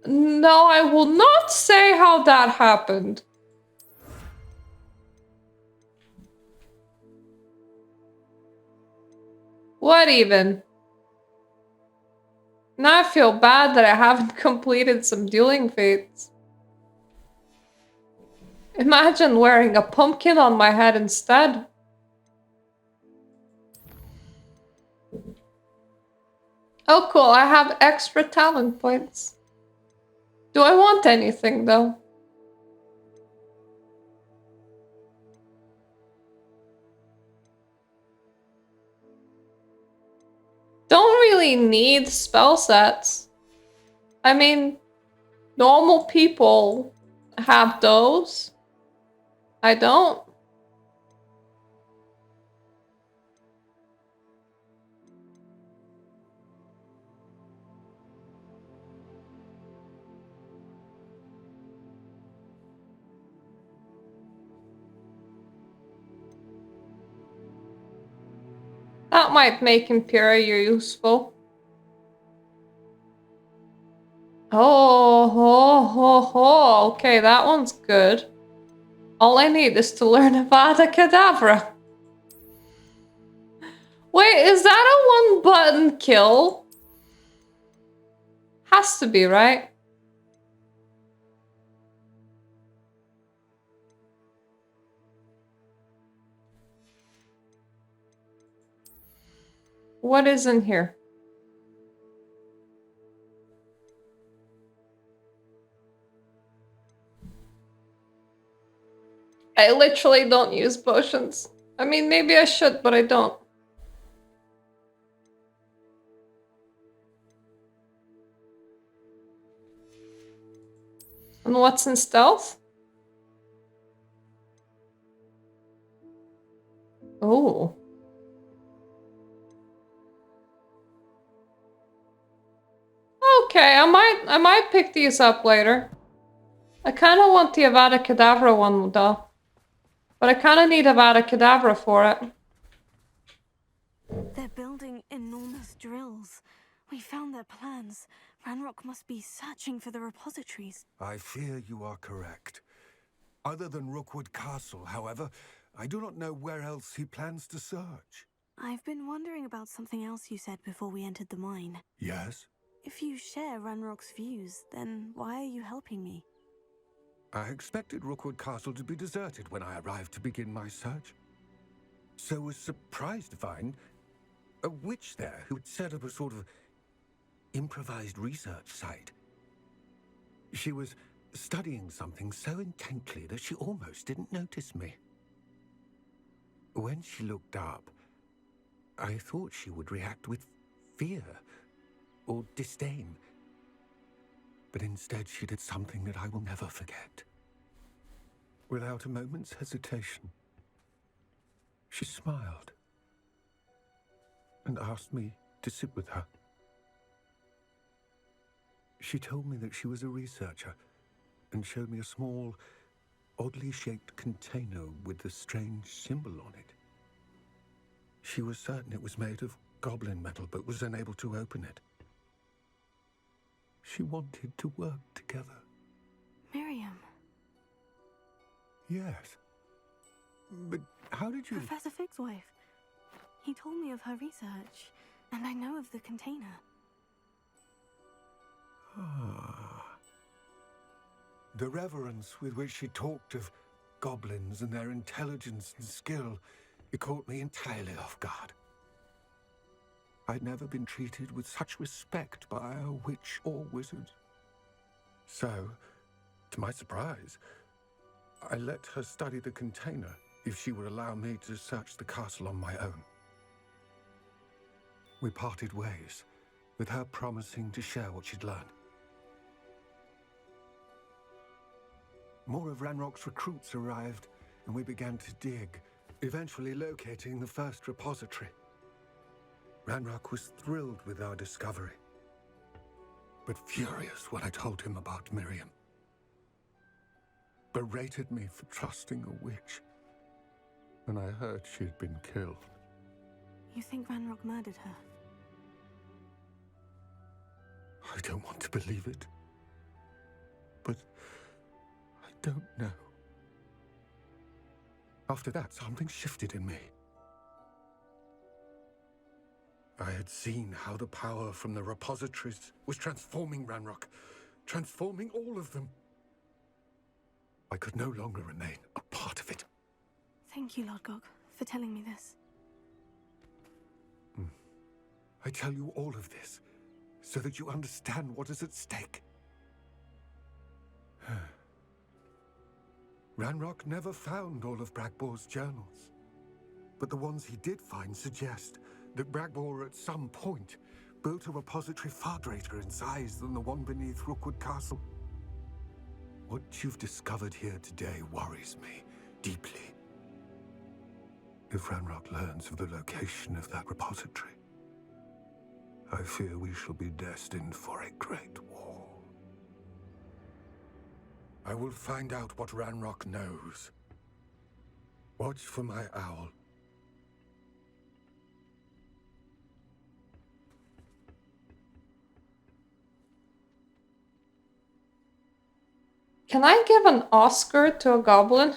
No, I will not say how that happened. What even? Now I feel bad that I haven't completed some dueling fates. Imagine wearing a pumpkin on my head instead. Oh cool, I have extra talent points. Do I want anything though? Don't really need spell sets. I mean, normal people have those. I don't. That might make Imperia useful. Oh, okay, that one's good. All I need is to learn Avada Kedavra. Wait, is that a one-button kill? Has to be, right? What is in here? I literally don't use potions. I mean, maybe I should, but I don't. And what's in stealth? Oh. Okay, I might pick these up later. I kind of want the Avada Kedavra one though. But I kind of need Avada Kedavra for it. They're building enormous drills. We found their plans. Ranrock must be searching for the repositories. I fear you are correct. Other than Rookwood Castle, however, I do not know where else he plans to search. I've been wondering about something else you said before we entered the mine. Yes? If you share Ranrock's views, then why are you helping me? I expected Rookwood Castle to be deserted when I arrived to begin my search. So was surprised to find a witch there who had set up a sort of improvised research site. She was studying something so intently that she almost didn't notice me. When she looked up, I thought she would react with fear or disdain. But instead she did something that I will never forget. Without a moment's hesitation, she smiled and asked me to sit with her. She told me that she was a researcher and showed me a small, oddly shaped container with a strange symbol on it. She was certain it was made of goblin metal, but was unable to open it. She wanted to work together. Miriam. Yes. But how did you... Professor Fig's wife. He told me of her research, and I know of the container. Ah. The reverence with which she talked of goblins and their intelligence and skill, it caught me entirely off guard. I'd never been treated with such respect by a witch or wizard. So, to my surprise, I let her study the container if she would allow me to search the castle on my own. We parted ways, with her promising to share what she'd learned. More of Ranrock's recruits arrived, and we began to dig, eventually locating the first repository. Ranrock was thrilled with our discovery, but furious when I told him about Miriam. Berated me for trusting a witch, and I heard she'd been killed. You think Ranrock murdered her? I don't want to believe it, but I don't know. After that, something shifted in me. I had seen how the power from the repositories was transforming Ranrock, transforming all of them. I could no longer remain a part of it. Thank you, Lord Gog, for telling me this. I tell you all of this so that you understand what is at stake. Ranrock never found all of Bragbor's journals, but the ones he did find suggest that Bragbor at some point built a repository far greater in size than the one beneath Rookwood Castle. What you've discovered here today worries me deeply. If Ranrock learns of the location of that repository, I fear we shall be destined for a great war. I will find out what Ranrock knows. Watch for my owl. Can I give an Oscar to a goblin?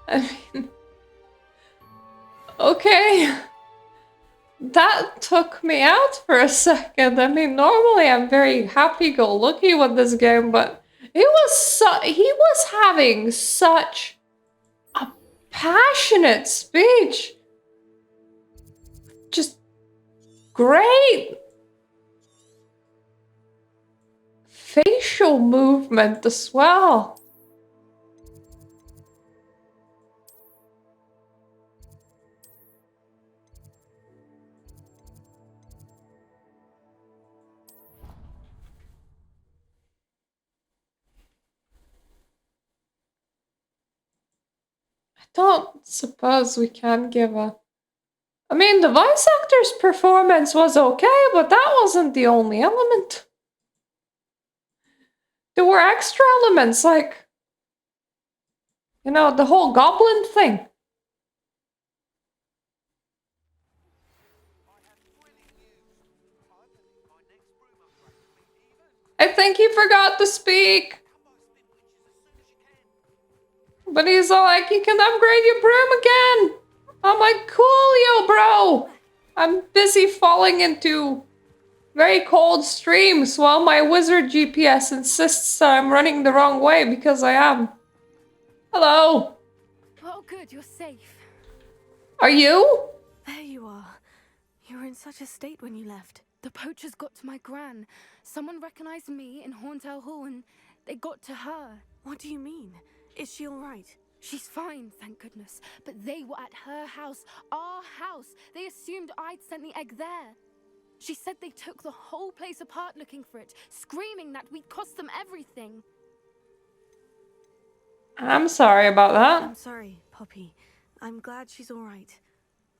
I mean... Okay. That took me out for a second. I mean, normally I'm very happy-go-lucky with this game, but he was having such a passionate speech. Just great facial movement as well. I don't suppose we can give a... I mean, the voice actor's performance was okay, but that wasn't the only element. There were extra elements, like, you know, the whole goblin thing. I think he forgot to speak. But he's all like, you can upgrade your broom again. I'm like, coolio, bro. I'm busy falling into very cold streams while my wizard GPS insists I'm running the wrong way because I am. Hello. Oh, good, you're safe. Are you? There you are. You were in such a state when you left. The poachers got to my gran. Someone recognized me in Horntail Hall and they got to her. What do you mean? Is she all right? She's fine, thank goodness. But they were at her house, our house. They assumed I'd sent the egg there. She said they took the whole place apart looking for it, screaming that we'd cost them everything. I'm sorry about that. I'm sorry, Poppy. I'm glad she's all right.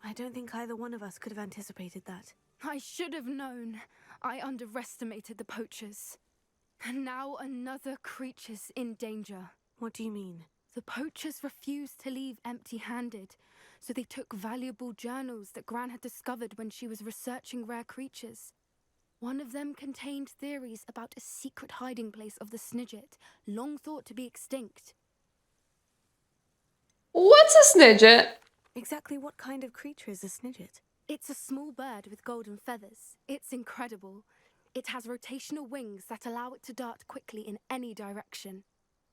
I don't think either one of us could have anticipated that. I should have known. I underestimated the poachers. And now another creature's in danger. What do you mean? The poachers refused to leave empty-handed, so they took valuable journals that Gran had discovered when she was researching rare creatures. One of them contained theories about a secret hiding place of the Snidget, long thought to be extinct. What's a Snidget? Exactly what kind of creature is a Snidget? It's a small bird with golden feathers. It's incredible. It has rotational wings that allow it to dart quickly in any direction.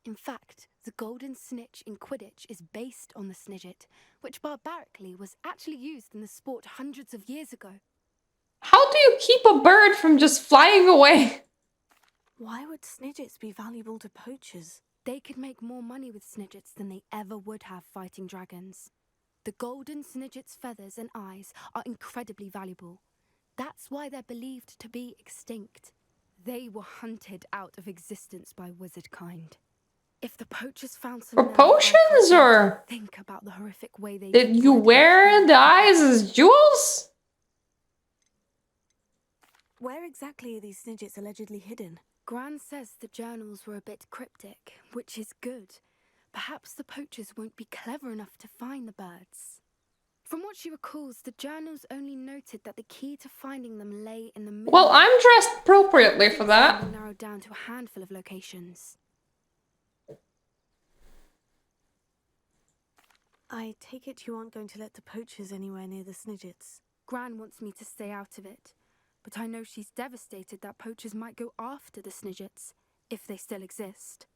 In fact, the golden snitch in Quidditch is based on the Snidget, which barbarically was actually used in the sport hundreds of years ago. How do you keep a bird from just flying away? Why would Snidgets be valuable to poachers? They could make more money with Snidgets than they ever would have fighting dragons. The golden Snidget's feathers and eyes are incredibly valuable. That's why they're believed to be extinct. They were hunted out of existence by wizard kind. If the poachers found some For potions, or think about the horrific way they did you wear the eyes as jewels? Where exactly are these Snidgets allegedly hidden? Gran says the journals were a bit cryptic, which is good. Perhaps the poachers won't be clever enough to find the birds. From what she recalls, the journals only noted that the key to finding them lay in the middle. Well, I'm dressed appropriately for that. Narrowed down to a handful of locations. I take it you aren't going to let the poachers anywhere near the Snidgets. Gran wants me to stay out of it, but I know she's devastated that poachers might go after the Snidgets, if they still exist.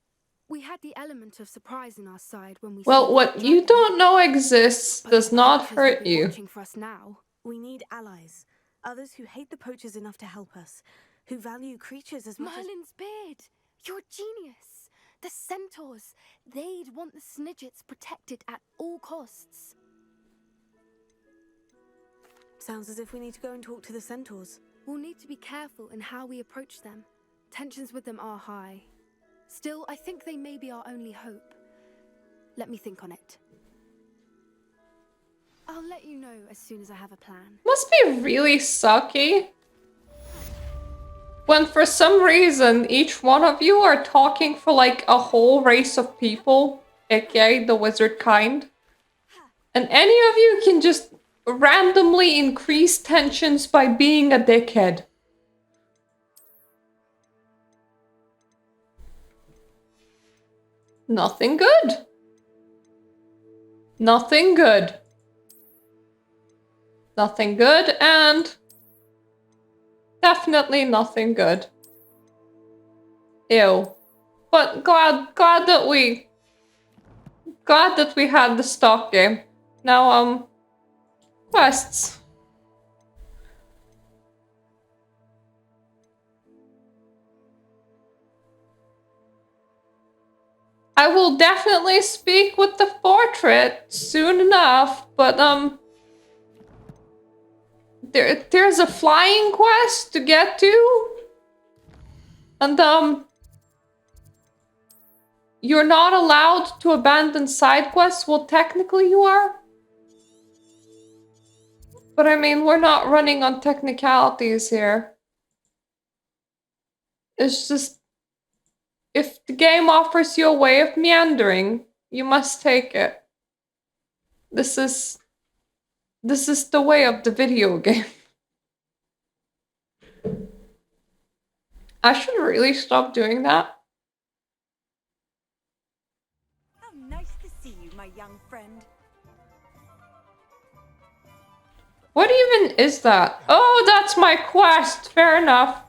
We had the element of surprise on our side when we. Well, what you don't know exists does not hurt you. Watching for us now. We need allies, others who hate the poachers enough to help us, who value creatures as much Merlin's beard! You're a genius! The centaurs! They'd want the Snidgets protected at all costs. Sounds as if we need to go and talk to the centaurs. We'll need to be careful in how we approach them. Tensions with them are high. Still, I think they may be our only hope. Let me think on it. I'll let you know as soon as I have a plan. Must be really sucky when for some reason each one of you are talking for like a whole race of people, aka the wizard kind, and any of you can just randomly increase tensions by being a dickhead. Nothing good. Nothing good. Nothing good, and definitely nothing good. Ew. But glad that we had the stock game. Now, quests. I will definitely speak with the portrait soon enough, but there's a flying quest to get to, and you're not allowed to abandon side quests. Well, technically you are, but I mean, we're not running on technicalities here. It's just, if the game offers you a way of meandering, you must take it. This is the way of the video game. I should really stop doing that. How nice to see you, my young friend. What even is that? Oh, that's my quest. Fair enough.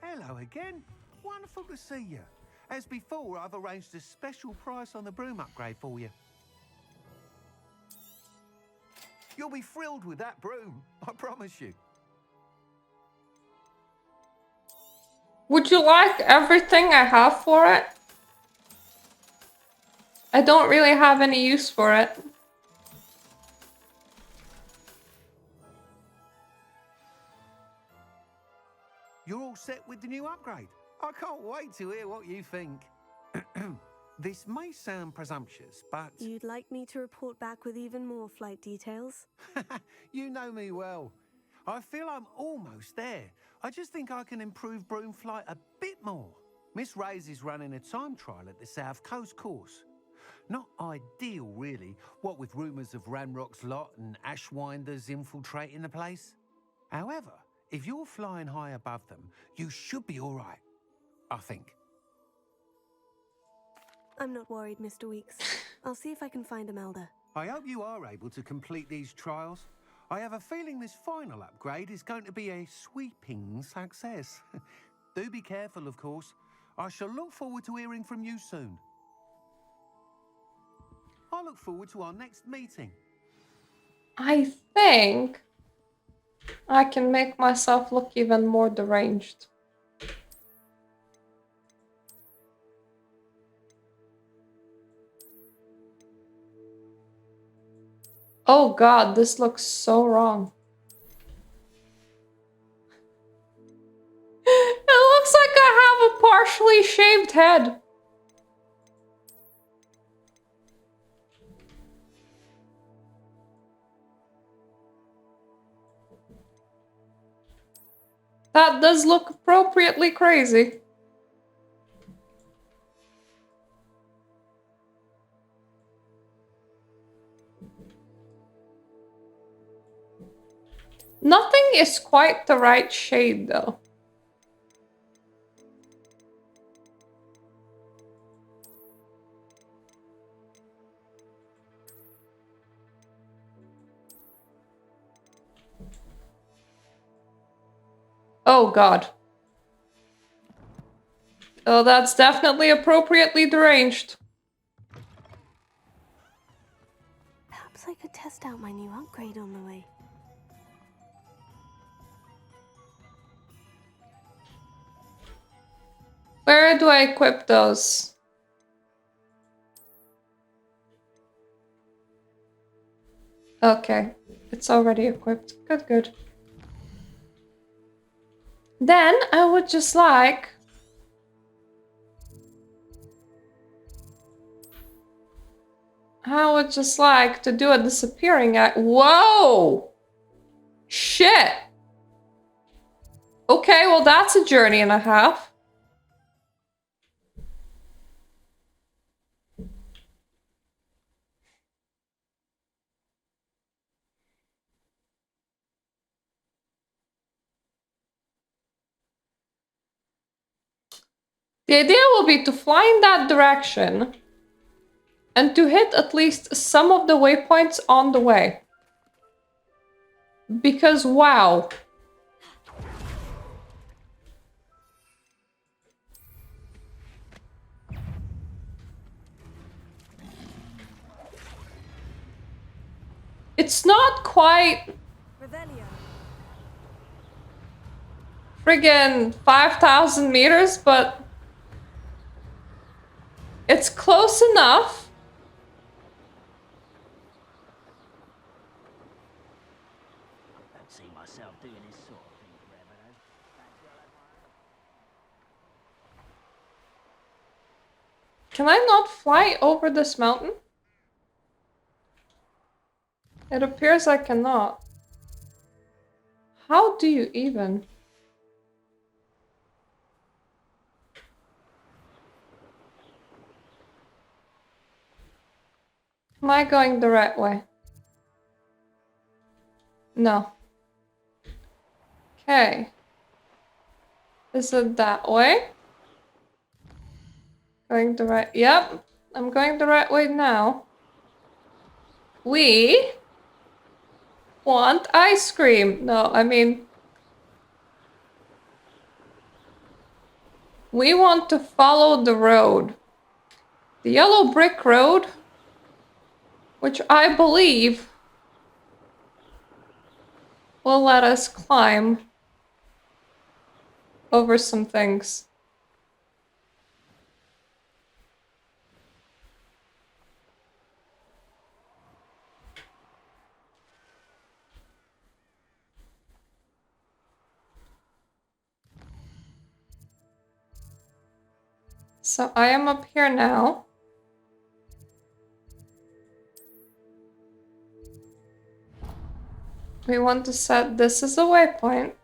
Hello again. Wonderful to see you. As before, I've arranged a special price on the broom upgrade for you. You'll be thrilled with that broom, I promise you. Would you like everything I have for it? I don't really have any use for it. You're all set with the new upgrade. I can't wait to hear what you think. This may sound presumptuous, but... You'd like me to report back with even more flight details? You know me well. I feel I'm almost there. I just think I can improve broom flight a bit more. Miss Ray's is running a time trial at the South Coast course. Not ideal, really, what with rumours of Ranrock's lot and Ashwinders infiltrating the place. However, if you're flying high above them, you should be all right, I think. I'm not worried, Mr. Weeks. I'll see if I can find Imelda. I hope you are able to complete these trials. I have a feeling this final upgrade is going to be a sweeping success. Do be careful, of course. I shall look forward to hearing from you soon. I look forward to our next meeting. I think I can make myself look even more deranged. Oh god, this looks so wrong. It looks like I have a partially shaved head. That does look appropriately crazy. Nothing is quite the right shade, though. Oh god. Oh, that's definitely appropriately deranged. Perhaps I could test out my new upgrade on the way. Where do I equip those? Okay, it's already equipped. Good, good. Then I would just like... I would just like to do a disappearing act. Whoa! Shit! Okay, well that's a journey and a half. The idea will be to fly in that direction and to hit at least some of the waypoints on the way. Because wow. It's not quite friggin' 5,000 meters, but it's close enough. I don't see myself doing this sort of thing forever, though. Can I not fly over this mountain? It appears I cannot. How do you even? Am I going the right way? No. Okay. Is it that way? Going the right... Yep. I'm going the right way now. We want ice cream. No, I mean... We want to follow the road. The yellow brick road, which I believe will let us climb over some things. So I am up here now. We want to set this as a waypoint.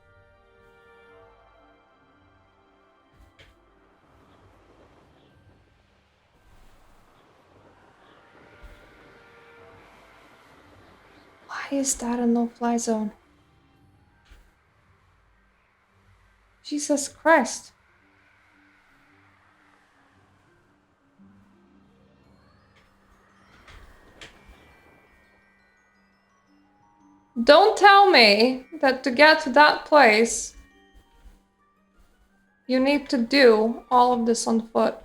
Why is that a no-fly zone? Jesus Christ. Don't tell me that to get to that place You need to do all of this on foot.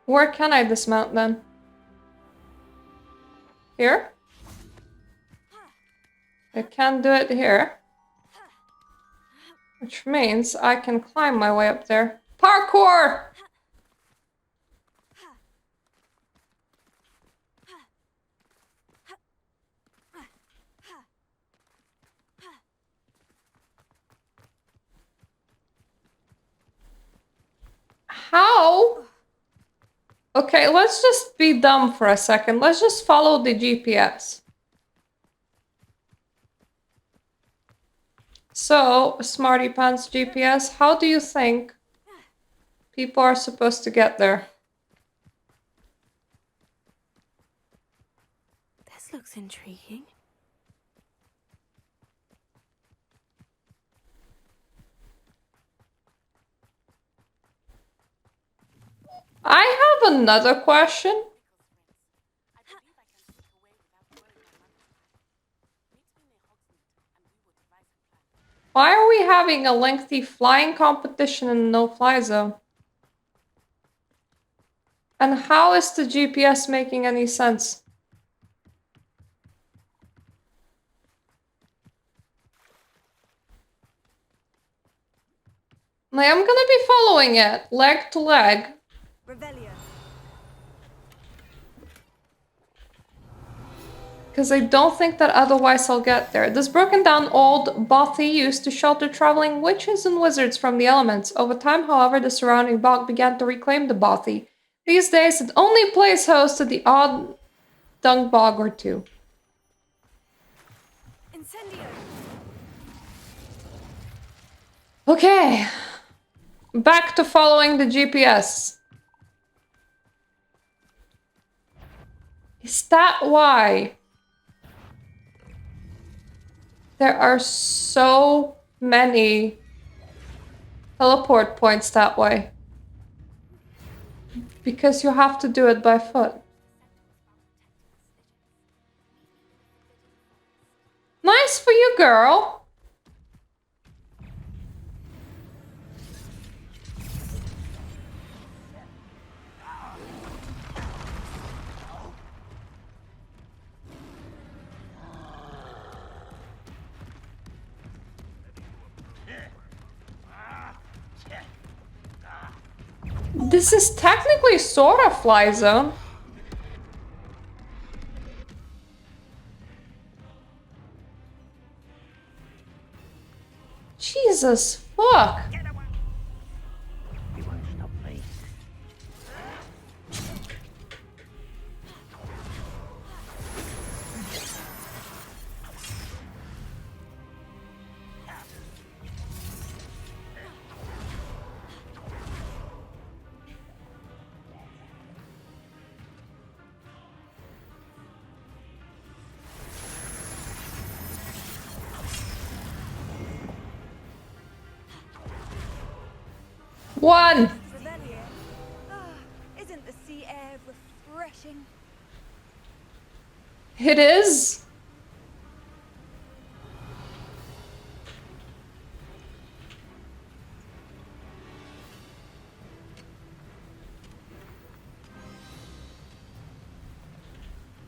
Where can I dismount then? Here? I can't do it here. Which means I can climb my way up there. Parkour! How? Okay, let's just be dumb for a second. Let's just follow the GPS. So, Smarty Pants GPS, how do you think people are supposed to get there? This looks intriguing. I have another question. Why are we having a lengthy flying competition in a no-fly zone? And how is the GPS making any sense? Like, I'm gonna be following it, leg to leg. Because I don't think that otherwise I'll get there. This broken down old bothy used to shelter traveling witches and wizards from the elements. Over time, however, the surrounding bog began to reclaim the bothy. These days, it only plays host to the odd dung bog or two. Okay. Back to following the GPS. Is that why? There are so many teleport points that way. Because you have to do it by foot. Nice for you, girl. This is technically sort of fly zone. Jesus fuck. One. Isn't the sea air refreshing? It is.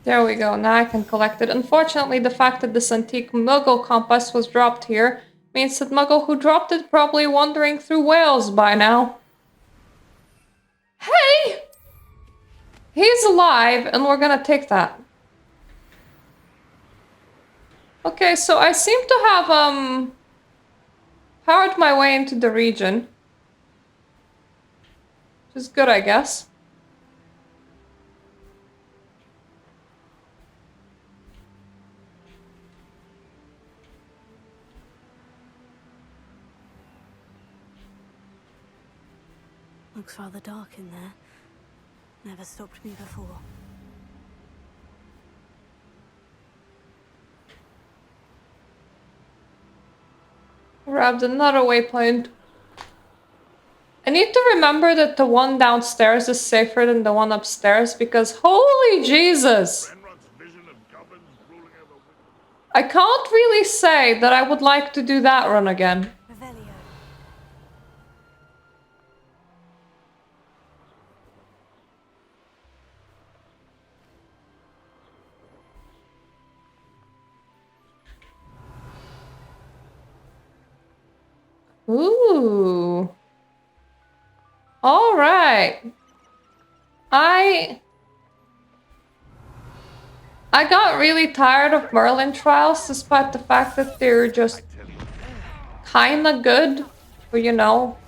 There we go, now I can collect it. Unfortunately, the fact that this antique Muggle compass was dropped here means that Muggle who dropped it probably wandering through Wales by now. Hey! He's alive, and we're gonna take that. Okay, so I seem to have, powered my way into the region. Which is good, I guess. Looks rather dark in there. Never stopped me before. Grabbed another waypoint. I need to remember that the one downstairs is safer than the one upstairs because holy Jesus! I can't really say that I would like to do that run again. Ooh. All right. I got really tired of Merlin trials despite the fact that they're just kinda good for, you know,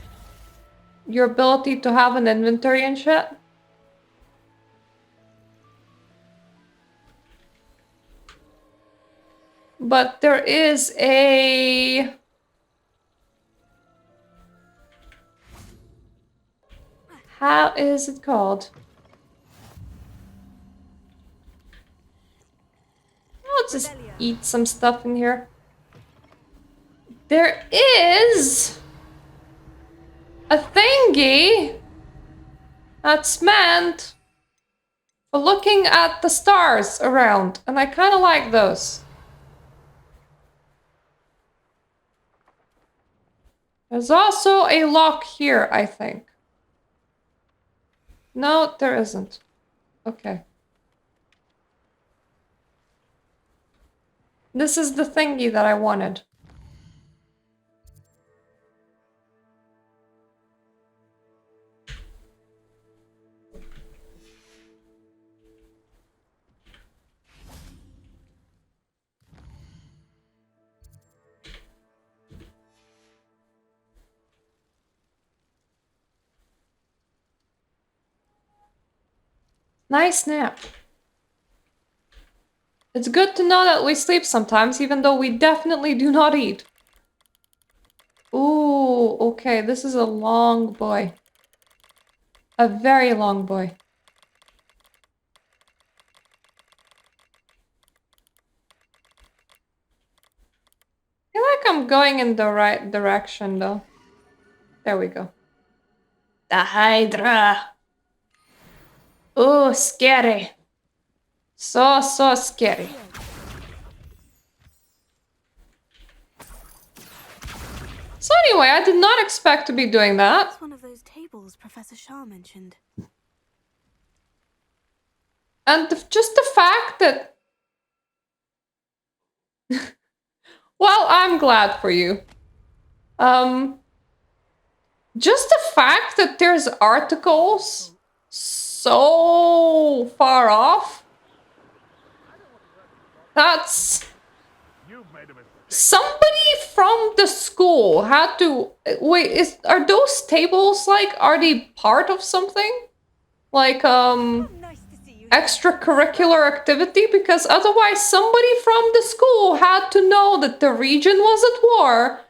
your ability to have an inventory and shit. But there is a... How is it called? I'll just eat some stuff in here. There is a thingy that's meant for looking at the stars around, and I kind of like those. There's also a lock here, I think. No, there isn't. Okay. This is the thingy that I wanted. Nice nap. It's good to know that we sleep sometimes, even though we definitely do not eat. Ooh, okay, this is a long boy. A very long boy. I feel like I'm going in the right direction, though. There we go. The Hydra. Ooh, scary. So scary. So anyway, I did not expect to be doing that. It's one of those tables Professor Shah mentioned. And just the fact that... Well, I'm glad for you. Just the fact that there's articles so far off. That's... Somebody from the school had to... Wait, are those tables, like, are they part of something? Like, extracurricular activity? Because otherwise somebody from the school had to know that the region was at war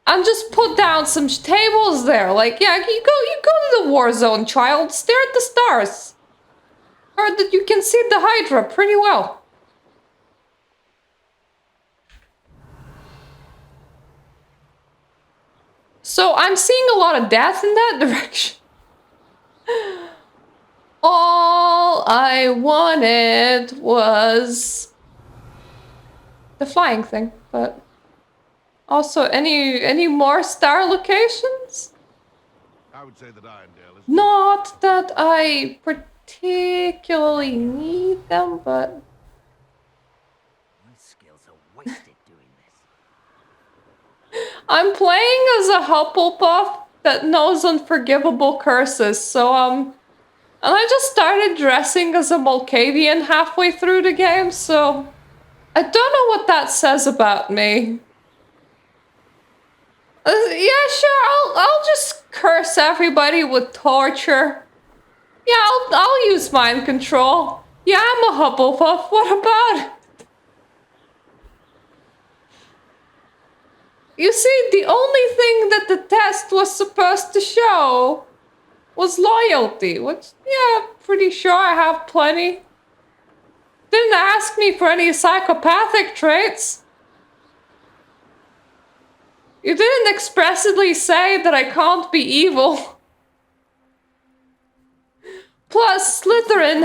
and just put down some tables there. Like, yeah, you go to the war zone, child. Stare at the stars. Heard that you can see the Hydra pretty well. So I'm seeing a lot of death in that direction. All I wanted was the flying thing, but also any more star locations? I would say that Irondale is Not that I particularly need them, but My skills are wasted doing this. I'm playing as a Hufflepuff that knows unforgivable curses, so and I just started dressing as a Malkavian halfway through the game, so I don't know what that says about me. Yeah, sure, I'll just curse everybody with torture. Yeah, I'll use mind control. Yeah, I'm a Hufflepuff. What about it? You see, the only thing that the test was supposed to show was loyalty, which, yeah, pretty sure I have plenty. Didn't ask me for any psychopathic traits. You didn't expressly say that I can't be evil.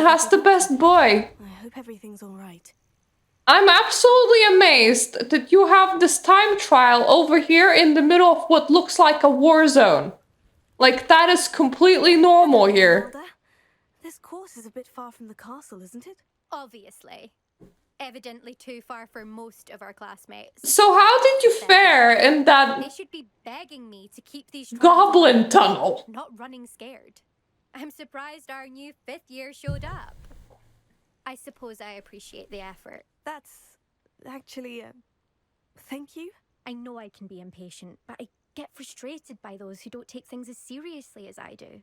has the best boy. I hope everything's all right. I'm absolutely amazed that you have this time trial over here in the middle of what looks like a war zone. Like, that is completely normal here. Zelda, this course is a bit far from the castle, isn't it? Obviously. Evidently too far for most of our classmates. So how did you fare in They that should be begging me to keep these goblin tunnel? not running scared. I'm surprised our new 5th year showed up. I suppose I appreciate the effort. That's actually thank you. I know I can be impatient, but I get frustrated by those who don't take things as seriously as I do.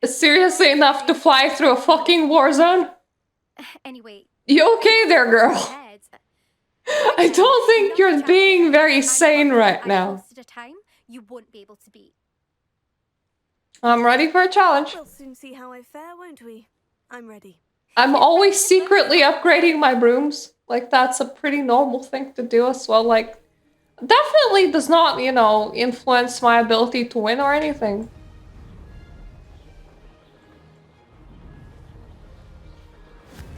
Seriously enough to fly through a fucking war zone? Anyway. You okay there, girl? I don't think you're being very sane right now. At a time you won't be able to beat. I'm ready for a challenge. We'll soon see how I fare, won't we? I'm ready. I'm always secretly upgrading my brooms. Like, that's a pretty normal thing to do as well. Like, definitely does not, you know, influence my ability to win or anything.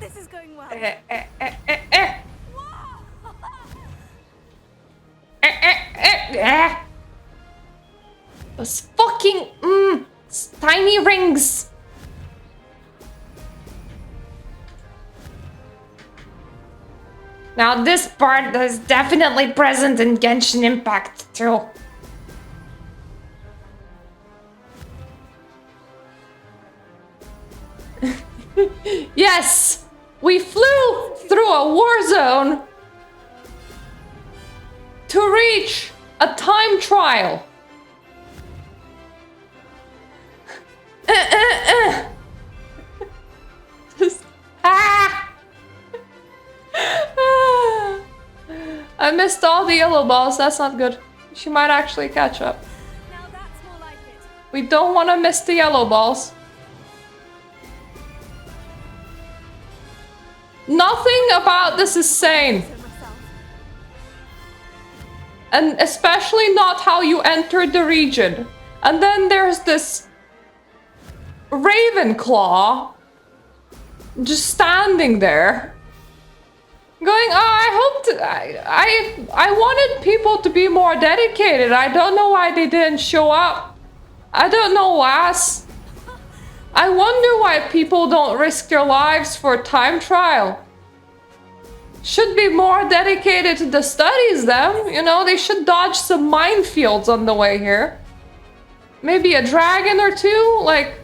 This is going well. Those fucking tiny rings. Now this part is definitely present in Genshin Impact too. Yes! We flew through a war zone to reach a time trial. Just, I missed all the yellow balls. That's not good. She might actually catch up. Now that's more like it. We don't want to miss the yellow balls. Nothing about this is sane. And especially not how you entered the region. And then there's this Ravenclaw just standing there going, oh, I hope to, I wanted people to be more dedicated. I don't know why they didn't show up. I don't know why. I wonder why people don't risk their lives for a time trial. Should be more dedicated to the studies, them. You know, they should dodge some minefields on the way here. Maybe a dragon or two, like...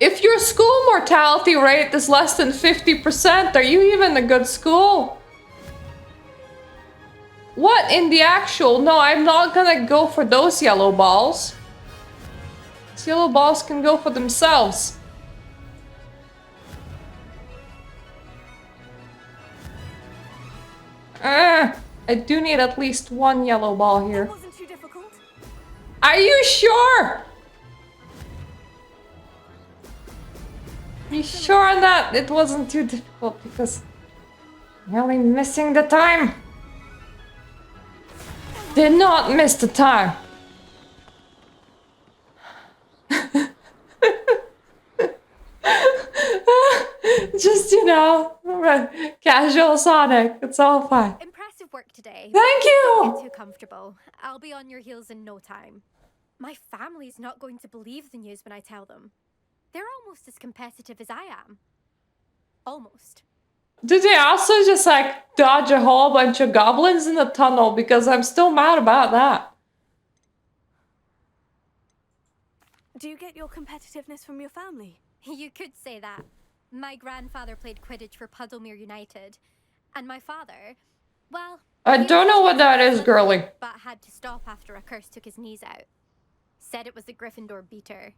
If your school mortality rate is less than 50%, are you even a good school? What in the actual? No, I'm not gonna go for those yellow balls. These yellow balls can go for themselves. I do need at least one yellow ball here. That wasn't too difficult. Are you sure? Are you sure on that it wasn't too difficult? Because you're only missing the time. Did not miss the time. Just, you know, casual Sonic. It's all fine. Impressive work today. Thank you! Don't get too comfortable. I'll be on your heels in no time. My family's not going to believe the news when I tell them. They're almost as competitive as I am. Almost. Did they also just, like, dodge a whole bunch of goblins in the tunnel? Because I'm still mad about that. Do you get your competitiveness from your family? You could say that. My grandfather played Quidditch for Puddlemere United. And my father, well... I don't know what that is, girly. But had to stop after a curse took his knees out. Said it was the Gryffindor beater.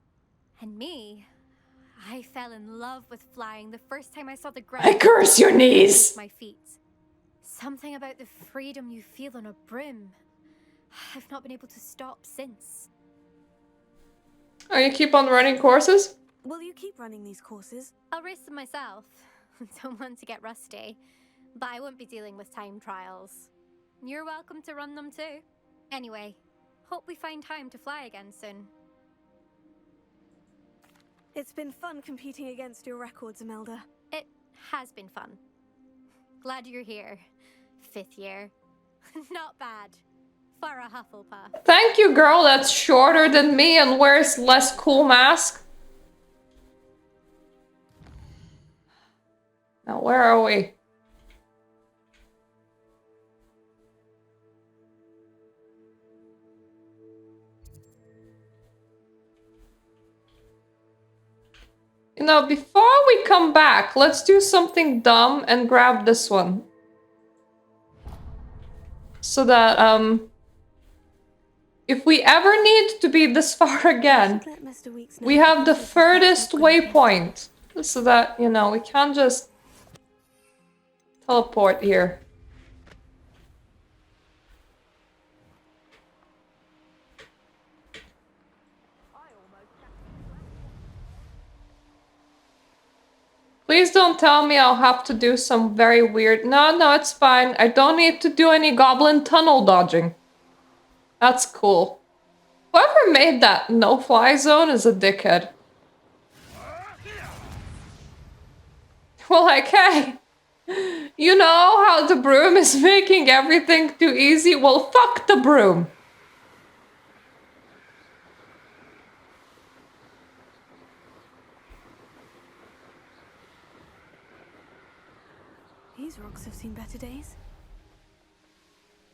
And me... I fell in love with flying the first time I saw the ground. I curse your knees! My feet. Something about the freedom you feel on a broom. I've not been able to stop since. Oh, you keep on running courses? Will you keep running these courses? I'll race them myself. Don't want to get rusty. But I won't be dealing with time trials. You're welcome to run them too. Anyway, hope we find time to fly again soon. It's been fun competing against your records, Imelda. It has been fun. Glad you're here. 5th year. Not bad. For a Hufflepuff. Thank you, girl. That's shorter than me and wears less cool mask. Now, where are we? You know, before we come back, let's do something dumb and grab this one. So that, if we ever need to be this far again, we have the furthest waypoint. So that, you know, we can't just teleport here. Please don't tell me I'll have to do some very weird... No, it's fine. I don't need to do any goblin tunnel dodging. That's cool. Whoever made that no-fly zone is a dickhead. Well, like, hey, you know how the broom is making everything too easy? Well, fuck the broom. These rocks have seen better days.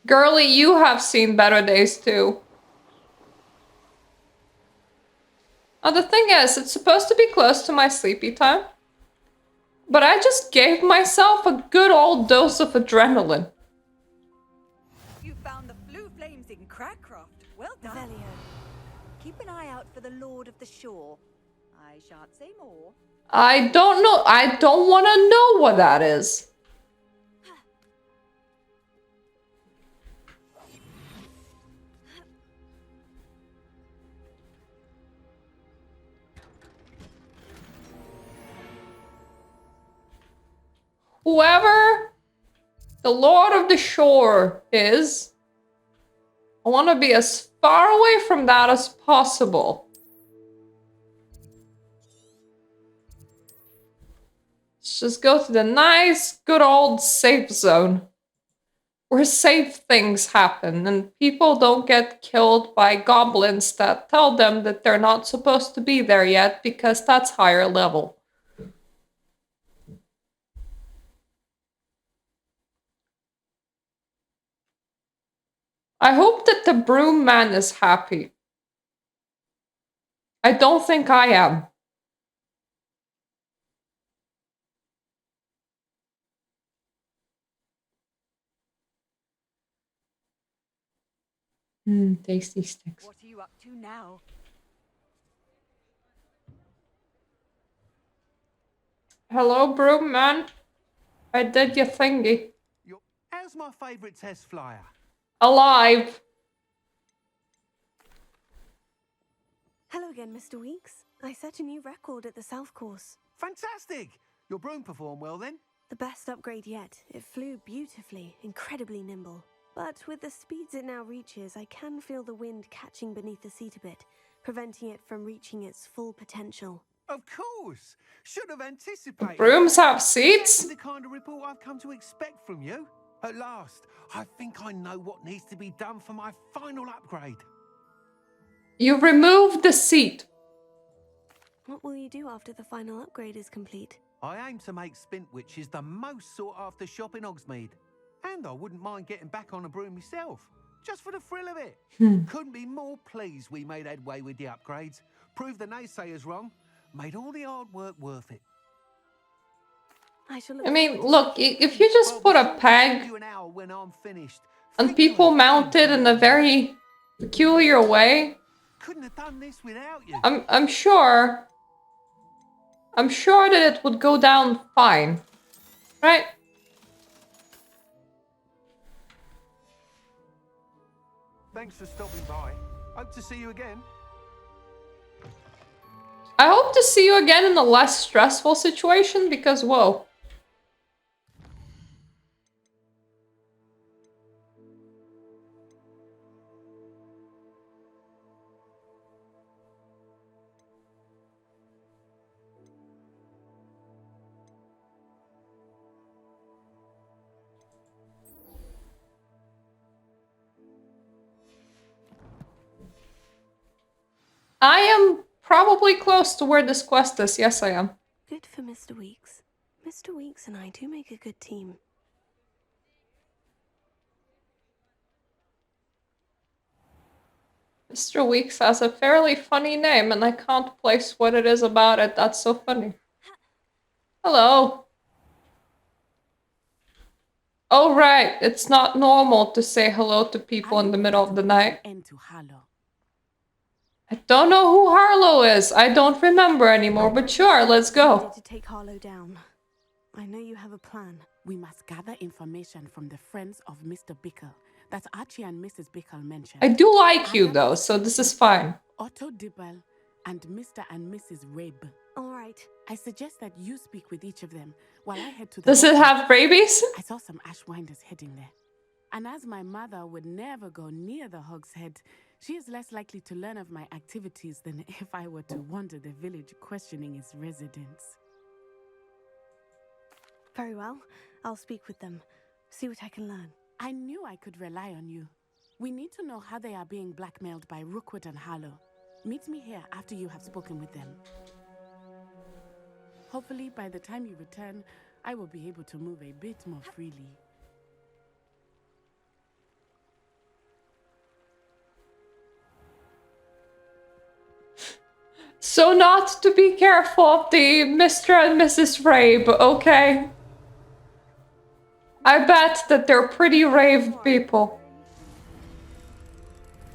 Girly, you have seen better days too. Now, the thing is, it's supposed to be close to my sleepy time. But I just gave myself a good old dose of adrenaline. You found the blue flames in Crackcroft. Well done. Keep an eye out for the Lord of the Shore. I shan't say more. I don't know. I don't want to know what that is. Whoever the Lord of the Shore is, I want to be as far away from that as possible. Let's just go to the nice, good old safe zone. Where safe things happen and people don't get killed by goblins that tell them that they're not supposed to be there yet because that's higher level. I hope that the broom man is happy. I don't think I am. Tasty sticks. What are you up to now? Hello, broom man. I did your thingy. How's my favourite test flyer? Alive. Hello again, Mr. Weeks. I set a new record at the South Course. Fantastic! Your broom performed well then? The best upgrade yet. It flew beautifully, incredibly nimble. But with the speeds it now reaches, I can feel the wind catching beneath the seat a bit, preventing it from reaching its full potential. Of course! Should have anticipated. Brooms have seats? That's the kind of report I've come to expect from you. At last, I think I know what needs to be done for my final upgrade. You removed the seat. What will you do after the final upgrade is complete? I aim to make Spintwitches the most sought-after shop in Hogsmeade. And I wouldn't mind getting back on a broom myself, just for the thrill of it. Couldn't be more pleased we made headway with the upgrades, proved the naysayers wrong, made all the hard work worth it. I mean, look, if you just put a peg and people mount it in a very peculiar way, couldn't have done this without you. I'm sure that it would go down fine, right? Thanks for stopping by. Hope to see you again. I hope to see you again in a less stressful situation because, whoa. I am probably close to where this quest is. Yes, I am. Good for Mr. Weeks. Mr. Weeks and I do make a good team. Mr. Weeks has a fairly funny name, and I can't place what it is about it that's so funny. Hello. Oh, right. It's not normal to say hello to people in the middle of the night. I don't know who Harlow is. I don't remember anymore, but sure, let's go. To take Harlow down. I know you have a plan. We must gather information from the friends of Mr. Bickle that Archie and Mrs. Bickle mentioned. I do like you, though, so this is fine. Otto Dibble and Mr. and Mrs. Rabe. All right. I suggest that you speak with each of them while I head to the... Does it have rabies? I saw some Ashwinders heading there. And as my mother would never go near the Hog's Head, she is less likely to learn of my activities than if I were to wander the village questioning its residents. Very well. I'll speak with them. See what I can learn. I knew I could rely on you. We need to know how they are being blackmailed by Rookwood and Harlow. Meet me here after you have spoken with them. Hopefully, by the time you return, I will be able to move a bit more freely. So not to be careful of the Mr. and Mrs. Rabe, okay? I bet that they're pretty rave people.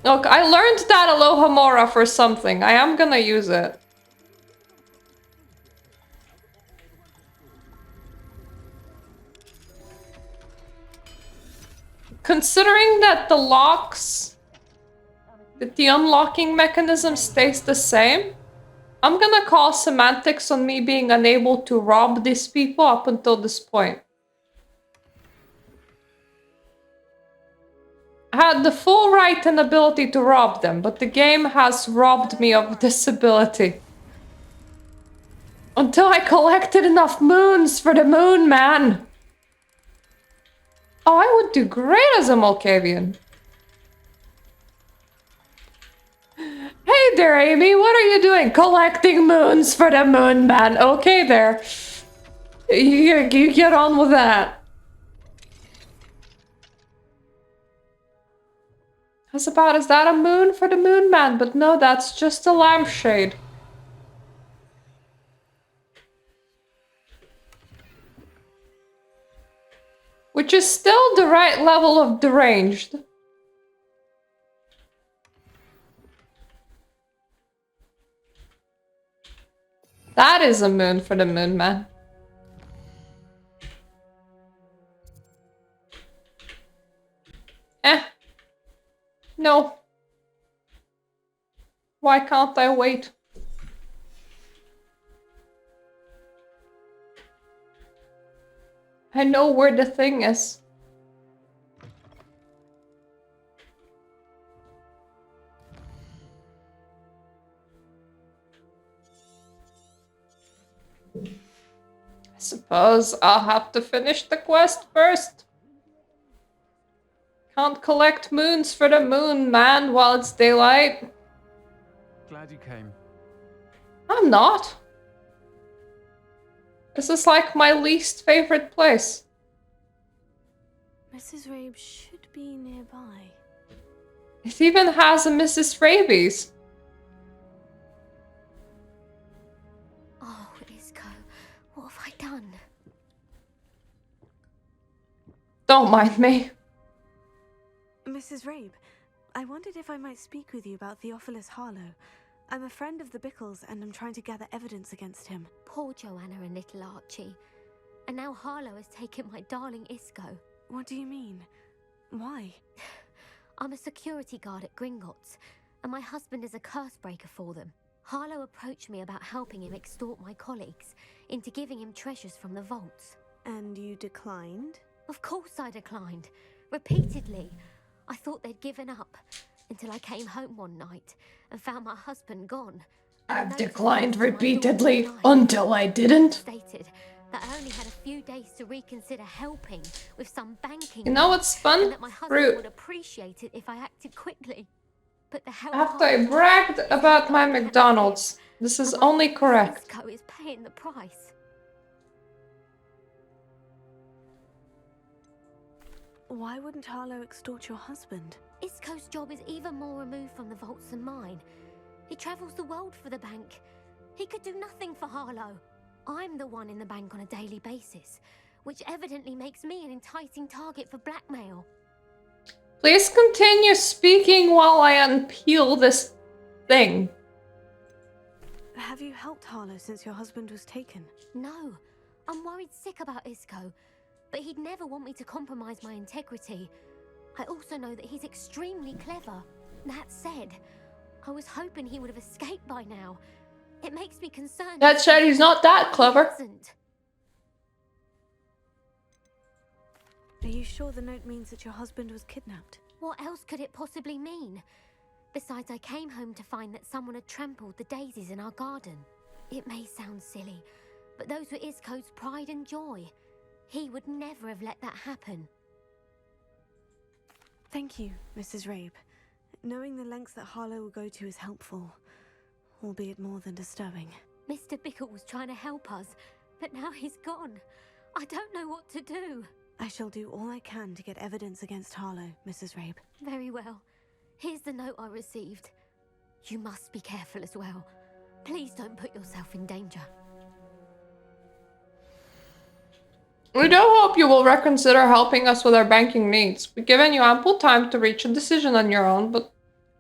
Look, I learned that Aloha Mora for something. I am gonna use it. Considering that the locks... that the unlocking mechanism stays the same, I'm gonna call semantics on me being unable to rob these people up until this point. I had the full right and ability to rob them, but the game has robbed me of this ability. Until I collected enough moons for the moon man. Oh, I would do great as a Malkavian. Hey there, Amy, what are you doing? Collecting moons for the moon man. Okay there. You get on with that. I was about, is that a moon for the moon man? But no, that's just a lampshade. Which is still the right level of deranged. That is a moon for the moon man. No. Why can't I wait? I know where the thing is. I suppose I'll have to finish the quest first. Can't collect moons for the moon man while it's daylight. Glad you came. I'm not. This is like my least favorite place. Mrs. Rabe should be nearby. It even has a Mrs. Rabies. Oh, Isco, what have I done? Don't mind me. Mrs. Rabe, I wondered if I might speak with you about Theophilus Harlow. I'm a friend of the Bickles and I'm trying to gather evidence against him. Poor Joanna and little Archie. And now Harlow has taken my darling Isco. What do you mean? Why? I'm a security guard at Gringotts, and my husband is a curse breaker for them. Harlow approached me about helping him extort my colleagues into giving him treasures from the vaults. And you declined? Of course I declined. Repeatedly. I thought they'd given up, until I came home one night and found my husband gone. I've declined repeatedly until I didn't. Stated that I only had a few days to reconsider helping with some banking. You know what's fun? And that my husband would appreciate it if I acted quickly. But the help After I bragged about my McDonald's, this is only correct. Isco is paying the price. Why wouldn't Harlow extort your husband? Isco's job is even more removed from the vaults than mine. He travels the world for the bank. He could do nothing for Harlow. I'm the one in the bank on a daily basis, which evidently makes me an enticing target for blackmail. Please continue speaking while I unpeel this thing. Have you helped Harlow since your husband was taken? No, I'm worried sick about Isco, but he'd never want me to compromise my integrity. I also know that he's extremely clever. That said, I was hoping he would have escaped by now. It makes me concerned. That said, he's not that clever. Are you sure the note means that your husband was kidnapped? What else could it possibly mean? Besides, I came home to find that someone had trampled the daisies in our garden. It may sound silly, but those were Isco's pride and joy. He would never have let that happen. Thank you, Mrs. Rabe. Knowing the lengths that Harlow will go to is helpful, albeit more than disturbing. Mr. Bickle was trying to help us, but now he's gone. I don't know what to do. I shall do all I can to get evidence against Harlow, Mrs. Rabe. Very well. Here's the note I received. You must be careful as well. Please don't put yourself in danger. We do hope you will reconsider helping us with our banking needs. We've given you ample time to reach a decision on your own, but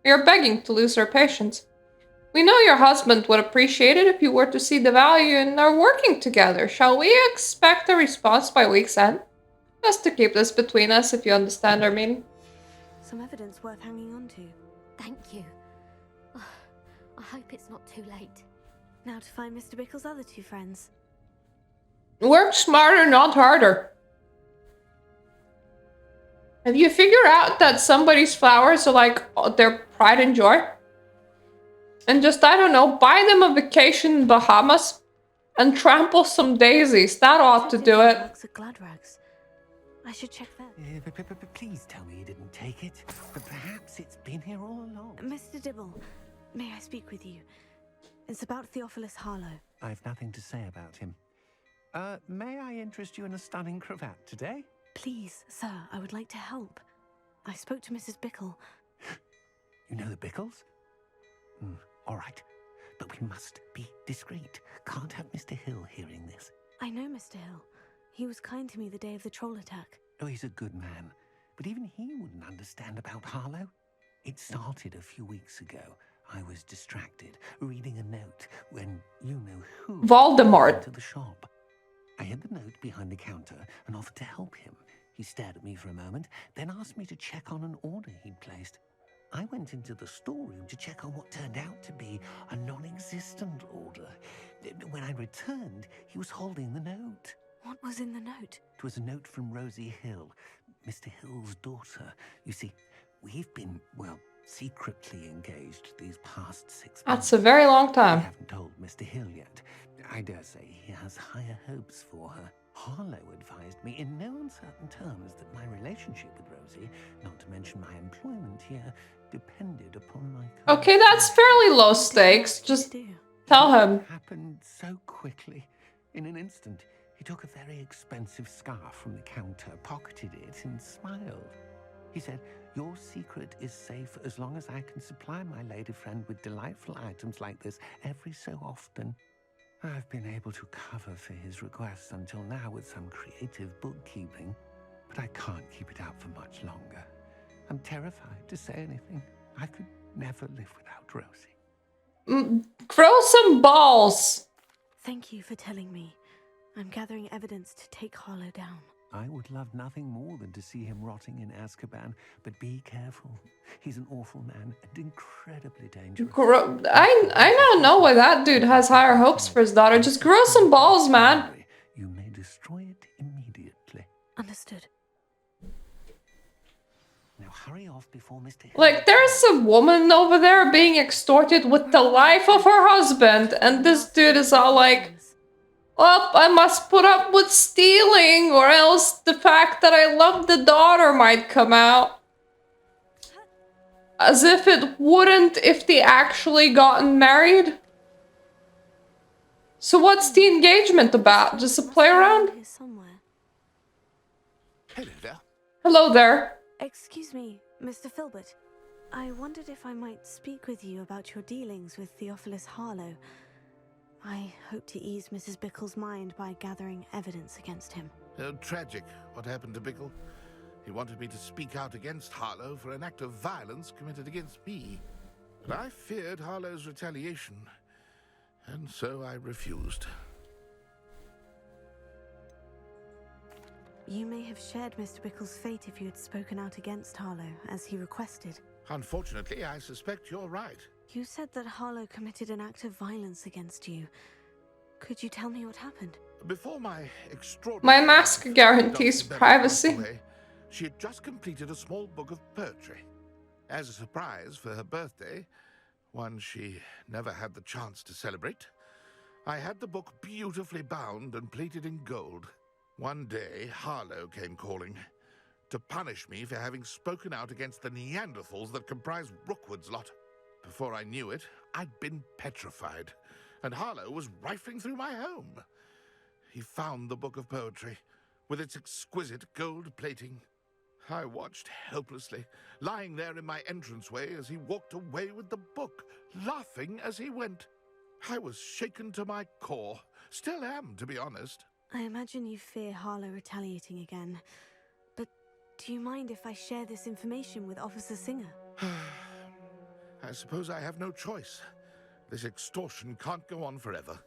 we are begging to lose our patience. We know your husband would appreciate it if you were to see the value in our working together. Shall we expect a response by week's end? Just to keep this between us, if you understand our meaning. Some evidence worth hanging on to. Thank you. I hope it's not too late. Now to find Mr. Bickle's other two friends. Work smarter, not harder. Have you figured out that somebody's flowers are like their pride and joy? And just, I don't know, buy them a vacation in Bahamas and trample some daisies. That ought to do it. Looks at Gladrags. I should check that. Please tell me you didn't take it. But perhaps it's been here all along. Mr. Dibble, may I speak with you? It's about Theophilus Harlow. I've nothing to say about him. May I interest you in a stunning cravat today? Please, sir, I would like to help. I spoke to Mrs. Bickle. You know the Bickles? All right. But we must be discreet. Can't have Mr. Hill hearing this. I know Mr. Hill. He was kind to me the day of the troll attack. Oh, he's a good man. But even he wouldn't understand about Harlow. It started a few weeks ago. I was distracted, reading a note when you-know-who Voldemort into the shop. I hid the note behind the counter and offered to help him. He stared at me for a moment, then asked me to check on an order he'd placed. I went into the storeroom to check on what turned out to be a non-existent order. When I returned, he was holding the note. What was in the note? It was a note from Rosie Hill, Mr. Hill's daughter. You see, we've been, well, secretly engaged these past 6 months. That's a very long time. I haven't told Mr. Hill yet. I dare say he has higher hopes for her. Harlow advised me in no uncertain terms that my relationship with Rosie, not to mention my employment here, depended upon my... Okay, that's fairly low stakes. Just tell him. It happened so quickly. In an instant, he took a very expensive scarf from the counter, pocketed it, and smiled. He said, "Your secret is safe as long as I can supply my lady friend with delightful items like this every so often." I've been able to cover for his requests until now with some creative bookkeeping, but I can't keep it out for much longer. I'm terrified to say anything. I could never live without Rosie. Grow some balls. Thank you for telling me. I'm gathering evidence to take Harlow down. I would love nothing more than to see him rotting in Azkaban, but be careful. He's an awful man and incredibly dangerous. I now know why that dude has higher hopes for his daughter. Just grow some balls, man. You may destroy it immediately. Understood. Now hurry off before Mr. Hill... Like, there's a woman over there being extorted with the life of her husband, and this dude is all like, "Well, I must put up with stealing, or else the fact that I love the daughter might come out." As if it wouldn't if they actually gotten married. So what's the engagement about? Just a play around? Here somewhere. Hello there. Hello there. Excuse me, Mr. Filbert. I wondered if I might speak with you about your dealings with Theophilus Harlow. I hope to ease Mrs. Bickle's mind by gathering evidence against him. Tragic what happened to Bickle. He wanted me to speak out against Harlow for an act of violence committed against me. But I feared Harlow's retaliation, and so I refused. You may have shared Mr. Bickle's fate if you had spoken out against Harlow, as he requested. Unfortunately, I suspect you're right. You said that Harlow committed an act of violence against you. Could you tell me what happened? Before my extraordinary... My mask guarantees privacy. She had just completed a small book of poetry. As a surprise for her birthday, one she never had the chance to celebrate, I had the book beautifully bound and plated in gold. One day, Harlow came calling to punish me for having spoken out against the Neanderthals that comprise Rookwood's lot. Before I knew it, I'd been petrified, and Harlow was rifling through my home. He found the book of poetry, with its exquisite gold plating. I watched helplessly, lying there in my entranceway as he walked away with the book, laughing as he went. I was shaken to my core. Still am, to be honest. I imagine you fear Harlow retaliating again. But do you mind if I share this information with Officer Singer? I suppose I have no choice. This extortion can't go on forever.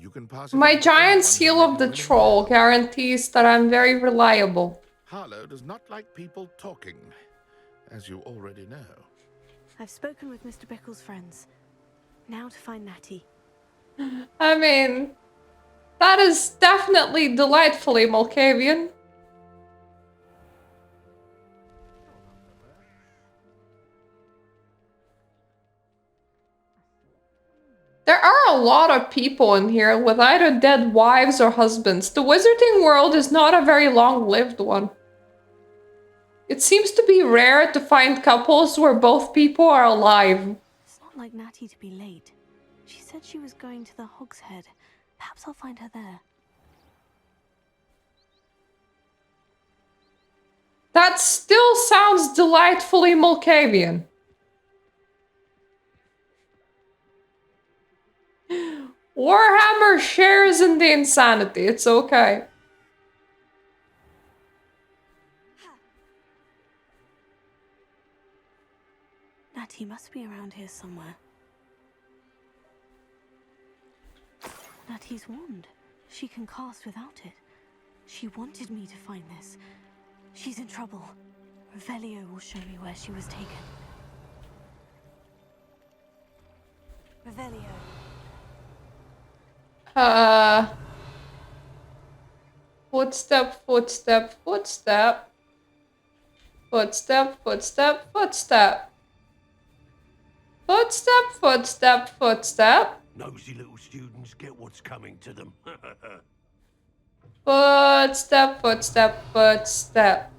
You can pass it My on to giant anyone seal who of the really troll guarantees that I'm very reliable. Harlow does not like people talking, as you already know. I've spoken with Mr. Bickle's friends. Now to find Natty. I mean, that is definitely delightfully Malkavian. There are a lot of people in here with either dead wives or husbands. The wizarding world is not a very long-lived one. It seems to be rare to find couples where both people are alive. It's not like Natty to be late. She said she was going to the Hog's Head. Perhaps I'll find her there. That still sounds delightfully Malkavian. Warhammer shares in the insanity. It's okay. Natty must be around here somewhere. Natty's wand. She can cast without it. She wanted me to find this. She's in trouble. Revelio will show me where she was taken. Revelio. Footstep, footstep, footstep. Footstep, footstep, footstep. Footstep, footstep, footstep. Nosy little students get what's coming to them. Footstep, footstep, footstep.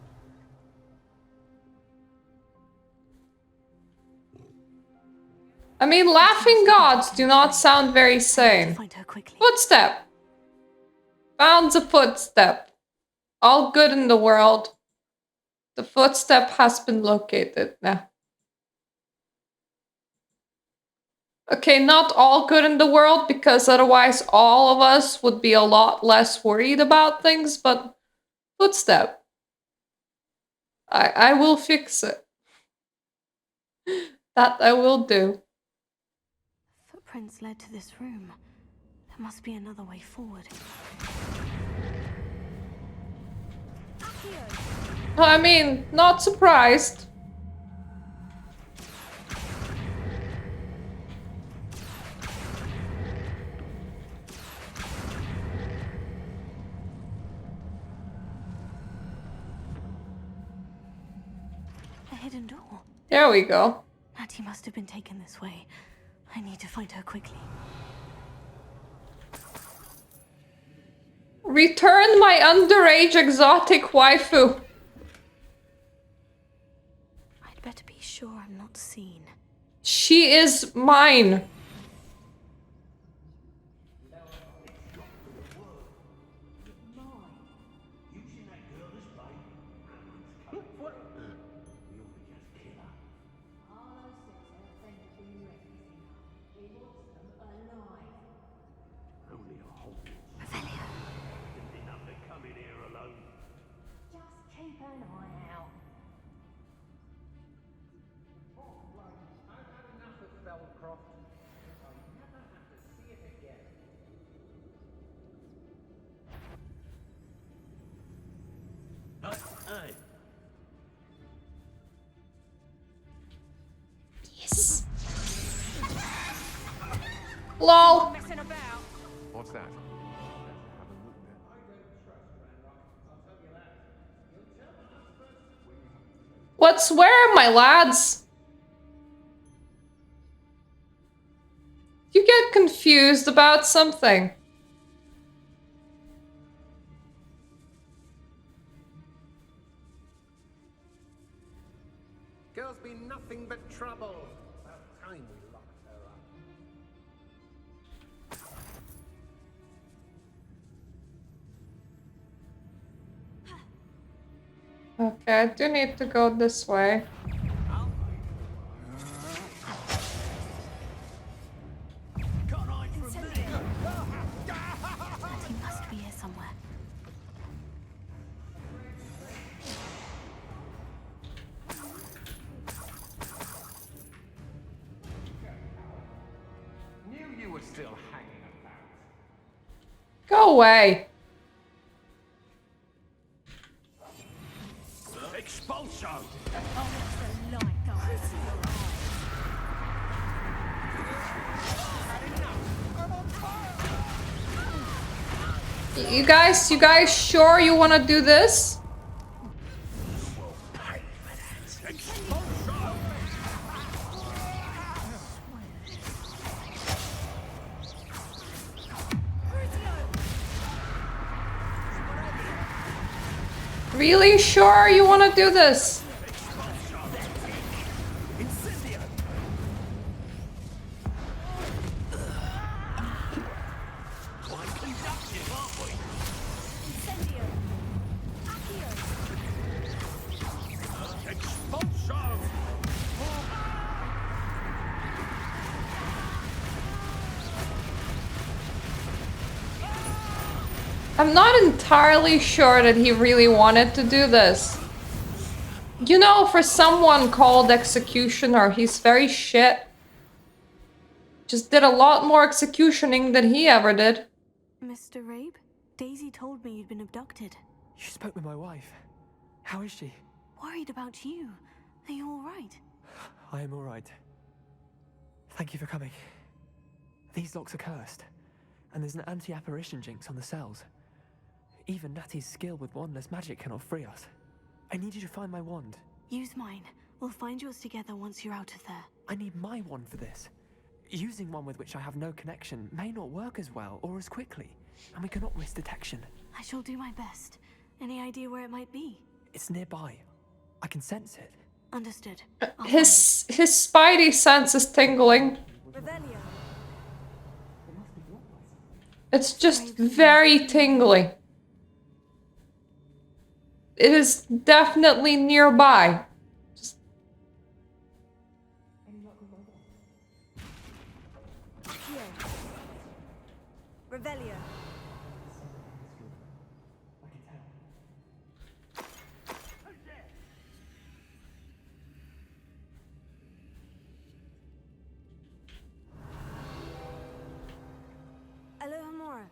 I mean, laughing gods do not sound very sane. Footstep. Found the footstep. All good in the world. The footstep has been located now. Okay, not all good in the world, because otherwise all of us would be a lot less worried about things, but footstep. I will fix it. That I will do. Footprints led to this room. There must be another way forward. I mean, not surprised. A hidden door. There we go. Natty must have been taken this way. I need to find her quickly. Return my underage exotic waifu. I I'd better be sure I'm not seen. She is mine. Only a Hogwarts. Didn't enough to come in here alone. Just keep an eye out. I've had enough of Feldcroft. I'll never have to see it again. Hey. Yes. LOL. What's that? What's where, my lads? You get confused about something. Girls be nothing but trouble. About time we locked her up. Okay, I do need to go this way. He must be here somewhere. Knew you were still hanging about. Go away. Expulso! You guys sure you want to do this? Really sure you want to do this? I'm not entirely sure that he really wanted to do this. You know, for someone called Executioner, he's very shit. Just did a lot more executioning than he ever did. Mr. Rabe, Daisy told me you'd been abducted. You spoke with my wife. How is she? Worried about you. Are you all right? I am all right. Thank you for coming. These locks are cursed, and there's an anti-apparition jinx on the cells. Even Natty's skill with wandless magic cannot free us. I need you to find my wand. Use mine. We'll find yours together once you're out of there. I need my wand for this. Using one with which I have no connection may not work as well or as quickly, and we cannot risk detection. I shall do my best. Any idea where it might be? It's nearby. I can sense it. Understood. His spidey sense is tingling. It's just very tingly. It is definitely nearby. Revelio. Alohomora.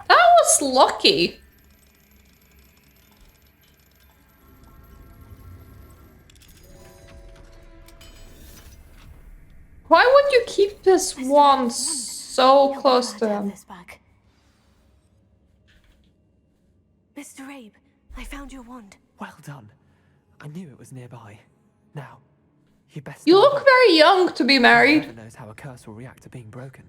That was lucky. Why would you keep this wand so close to him? Mr. Rabe, I found your wand. Well done. I knew it was nearby. Now, you best. You look very young to be married. Who knows how a curse will react to being broken?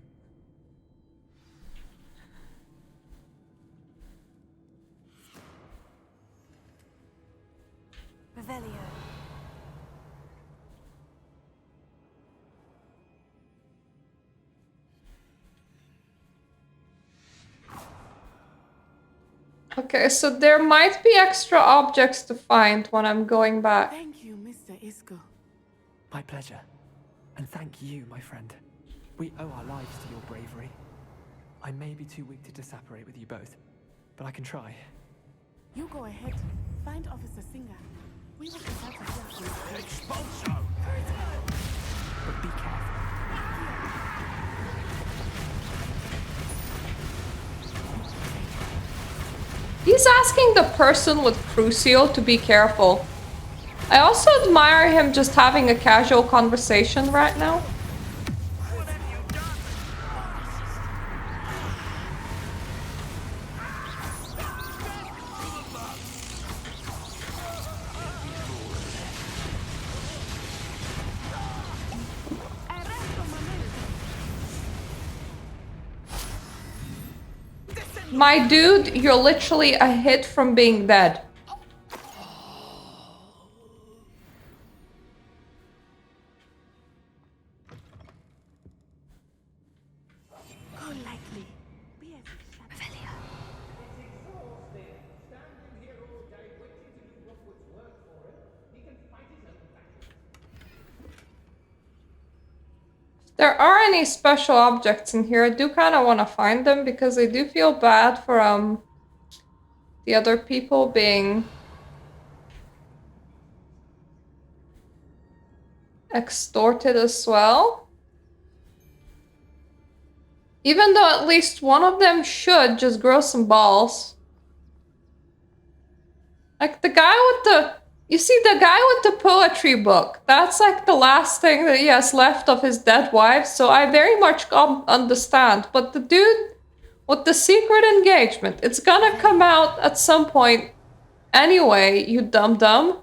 Revelio. Okay, so there might be extra objects to find when I'm going back. Thank you, Mr. Isco. My pleasure. And thank you, my friend. We owe our lives to your bravery. I may be too weak to disapparate with you both, but I can try. You go ahead. Find Officer Singer. We will get out of here. Expulso! But be careful. He's asking the person with Crucio to be careful. I also admire him just having a casual conversation right now. My dude, you're literally a hit from being dead. Go lightly. Be as Revelio. If there are any special objects in here, I do kind of want to find them because I do feel bad for the other people being extorted as well. Even though at least one of them should just grow some balls. Like the guy with the... You see, the guy with the poetry book, that's like the last thing that he has left of his dead wife, so I very much understand. But the dude with the secret engagement, it's gonna come out at some point anyway, you dum-dum.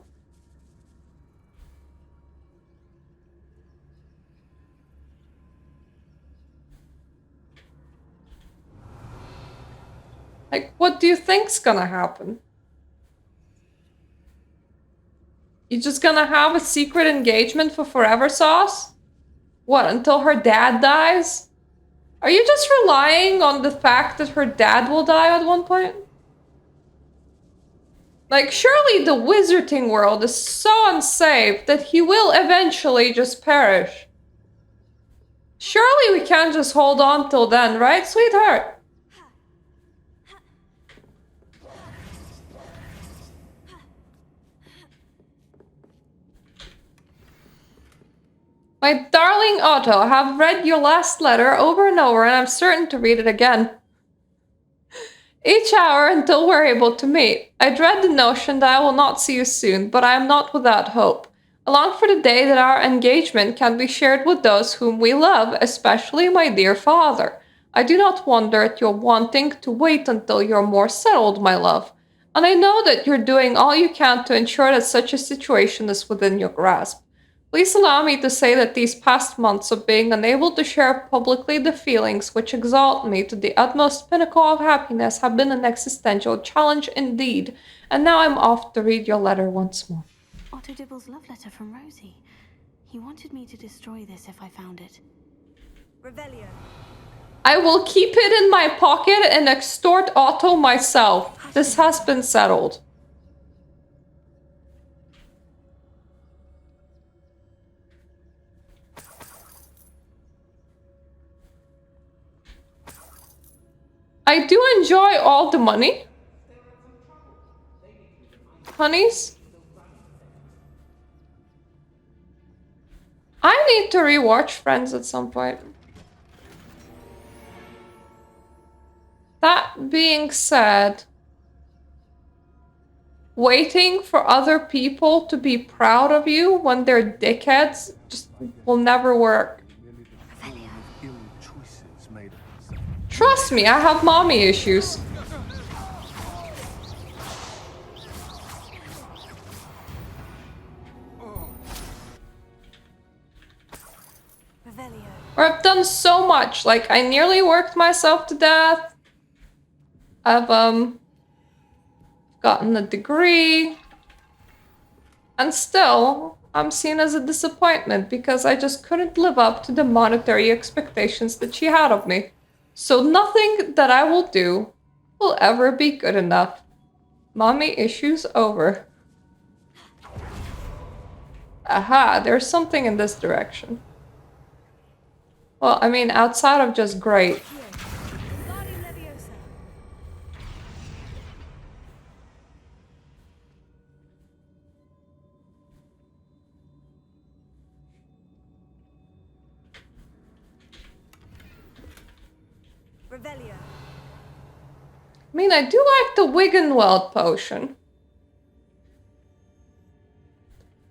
Like, what do you think's gonna happen? You just gonna have a secret engagement for Forever Sauce? What, until her dad dies? Are you just relying on the fact that her dad will die at one point? Like, surely the wizarding world is so unsafe that he will eventually just perish. Surely we can't just hold on till then, right, sweetheart? My darling Otto, I have read your last letter over and over, and I'm certain to read it again. Each hour until we're able to meet. I dread the notion that I will not see you soon, but I am not without hope. I long for the day that our engagement can be shared with those whom we love, especially my dear father. I do not wonder at your wanting to wait until you're more settled, my love. And I know that you're doing all you can to ensure that such a situation is within your grasp. Please allow me to say that these past months of being unable to share publicly the feelings which exalt me to the utmost pinnacle of happiness have been an existential challenge indeed, and now I'm off to read your letter once more. Otto Dibble's love letter from Rosie. He wanted me to destroy this if I found it. Revelio. I will keep it in my pocket and extort Otto myself. This has been settled. I do enjoy all the money. Honeys. I need to rewatch Friends at some point. That being said, waiting for other people to be proud of you when they're dickheads just will never work. Trust me, I have mommy issues. Or I've done so much, like I nearly worked myself to death. I've gotten a degree. And still, I'm seen as a disappointment because I just couldn't live up to the monetary expectations that she had of me. So nothing that I will do will ever be good enough. Mommy issues over. Aha, there's something in this direction. Well, I mean, outside of just great. Revelio. I mean, I do like the Wiggenweld potion.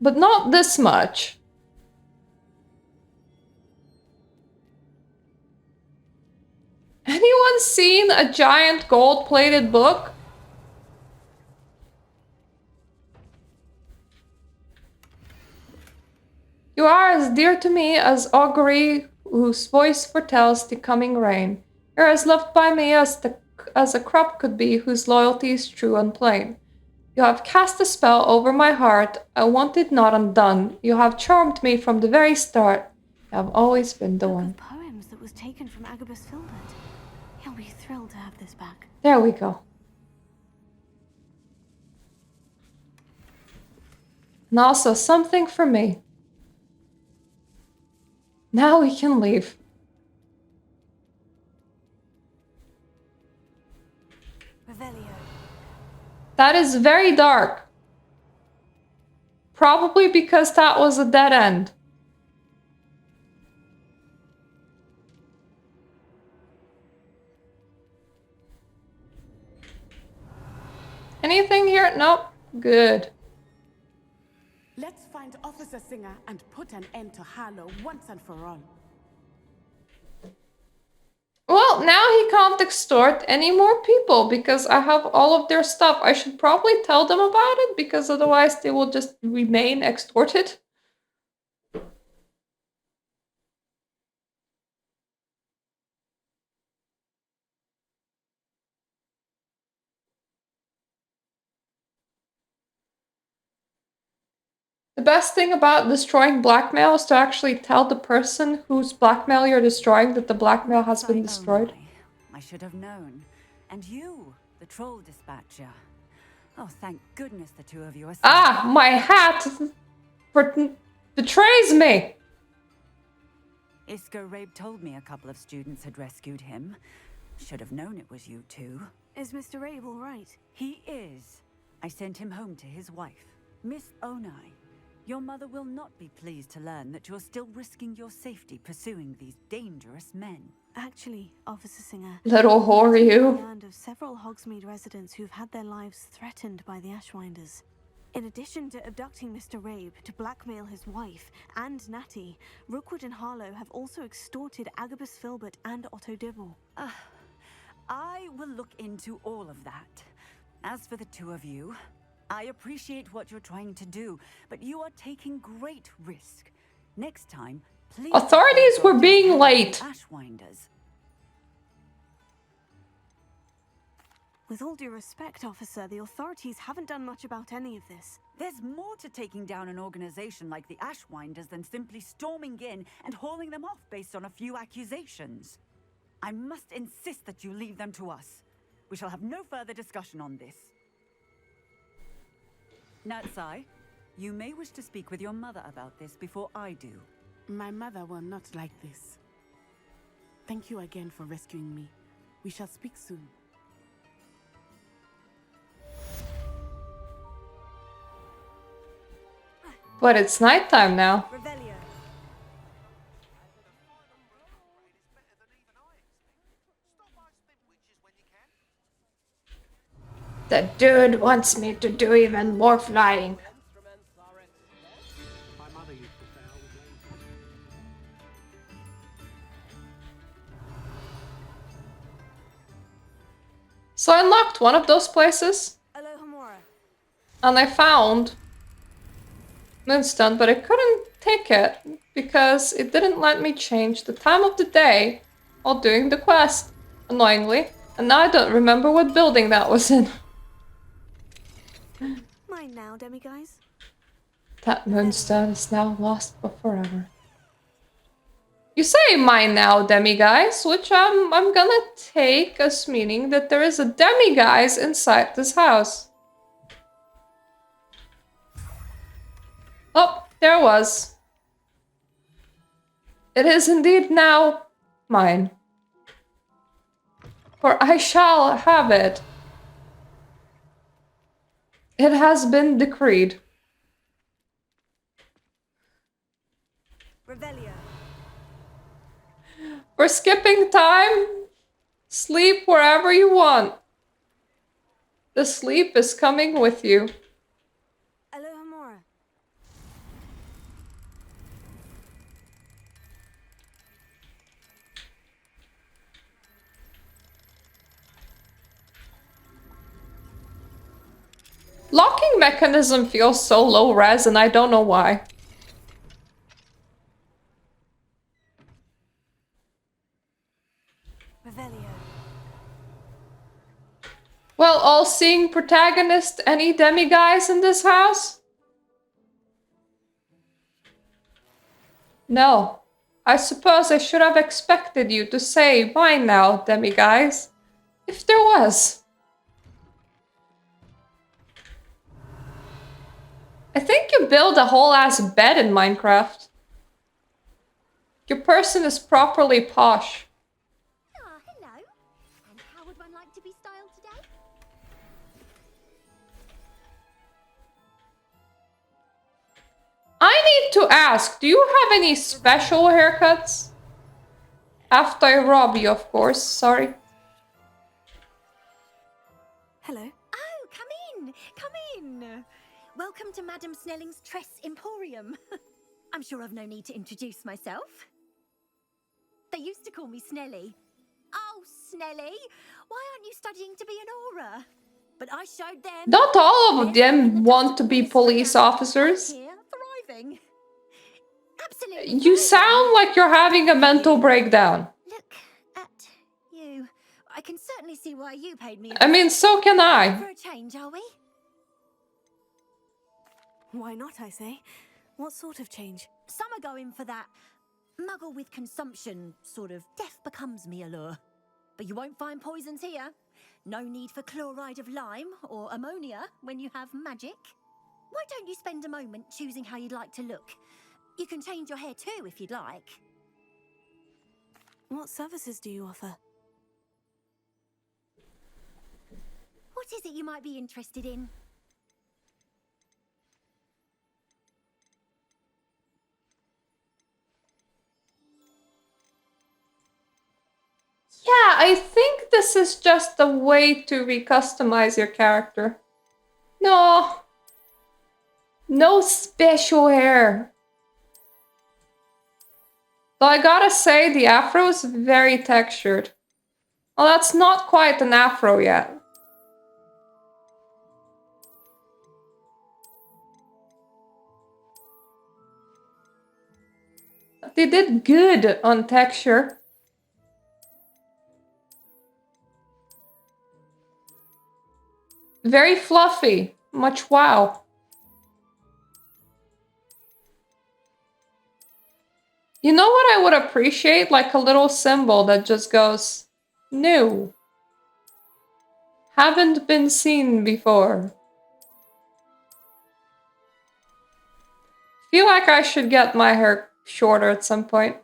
But not this much. Anyone seen a giant gold-plated book? You are as dear to me as augury whose voice foretells the coming rain. You're as loved by me as a crop could be whose loyalty is true and plain. You have cast a spell over my heart, I want it not undone. You have charmed me from the very start. You have always been the one. Poems that was taken from Agabus Filbert. He'll be thrilled to have this back. There we go. And also something for me. Now we can leave. Revelio. That is very dark. Probably because that was a dead end. Anything here? Nope. Good. Let's find Officer Singer and put an end to Harlow once and for all. Well, now he can't extort any more people because I have all of their stuff. I should probably tell them about it because otherwise they will just remain extorted. The best thing about destroying blackmail is to actually tell the person whose blackmail you're destroying that the blackmail has been destroyed. I should have known. And you, the troll dispatcher. Oh, thank goodness the two of you are safe. Ah, my hat betrays me. Isco Rabe told me a couple of students had rescued him. Should have known it was you two. Is Mr. Rabe all right? He is. I sent him home to his wife, Miss Onai. Your mother will not be pleased to learn that you're still risking your safety pursuing these dangerous men. Actually, Officer Singer, Little whore you. I learned of several Hogsmeade residents who've had their lives threatened by the Ashwinders. In addition to abducting Mr. Rabe to blackmail his wife and Natty, Rookwood and Harlow have also extorted Agabus Filbert and Otto Dibble. I will look into all of that. As for the two of you, I appreciate what you're trying to do, but you are taking great risk. Next time, please... Authorities were being late. Ashwinders. With all due respect, officer, the authorities haven't done much about any of this. There's more to taking down an organization like the Ashwinders than simply storming in and hauling them off based on a few accusations. I must insist that you leave them to us. We shall have no further discussion on this. Natsai, you may wish to speak with your mother about this before I do. My mother will not like this. Thank you again for rescuing me. We shall speak soon. But it's nighttime now. Revelio. The dude wants me to do even more flying. So I unlocked one of those places. And I found Moonstone, but I couldn't take it because it didn't let me change the time of the day while doing the quest, annoyingly. And now I don't remember what building that was in. Mine now, demiguise. That moonstone is now lost for forever. You say mine now, demiguise, which I'm gonna take as meaning that there is a demiguise inside this house. Oh, there was. It is indeed now mine. For I shall have it. It has been decreed. Revelio. For skipping time, sleep wherever you want. The sleep is coming with you. Alohomora. Locking mechanism feels so low res and I don't know why. Revelio. Well, all-seeing protagonist, any demiguise in this house? No. I suppose I should have expected you to say mine now, demiguise. If there was. I think you build a whole ass bed in Minecraft. Your person is properly posh. Hello. And how would one like to be styled today? I need to ask, do you have any special haircuts? After I rob you, of course, sorry. Hello. Oh, come in, come in. Welcome to Madame Snelling's Tress Emporium. I'm sure I've no need to introduce myself. They used to call me Snelly. Oh, Snelly, why aren't you studying to be an aura? But I showed them. Not all of them want to be police officers. Here, thriving. Absolutely. You sound like you're having a mental breakdown. Look at you. I can certainly see why you paid me. I mean, so can For I. a change, are we? Why not, I say? What sort of change? Some are going for that muggle with consumption, sort of death becomes me allure. But you won't find poisons here. No need for chloride of lime or ammonia when you have magic. Why don't you spend a moment choosing how you'd like to look? You can change your hair too if you'd like. What services do you offer? What is it you might be interested in? Yeah, I think this is just a way to recustomize your character. No. No special hair. Though I gotta say, the afro is very textured. Well, that's not quite an afro yet. They did good on texture. Very fluffy. Much wow. You know what I would appreciate? Like a little symbol that just goes, new. Haven't been seen before. Feel like I should get my hair shorter at some point.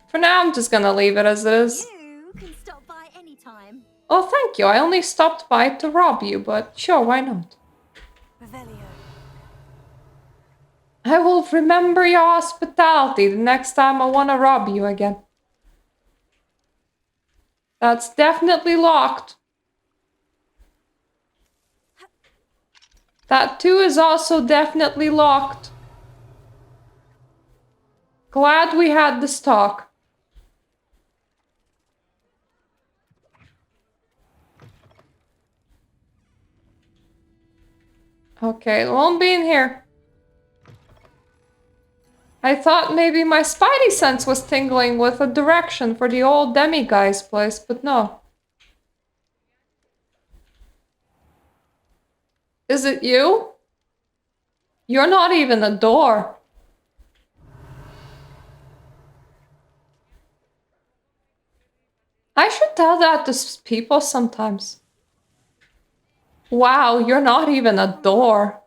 For now, I'm just gonna leave it as it is. You can stop by any time. Oh, thank you. I only stopped by to rob you, but sure, why not? Revelio. I will remember your hospitality the next time I want to rob you again. That's definitely locked. That too is also definitely locked. Glad we had this talk. Okay, it won't be in here. I thought maybe my spidey sense was tingling with a direction for the old demiguise place, but no. Is it you? You're not even a door. I should tell that to people sometimes. Wow, you're not even a door.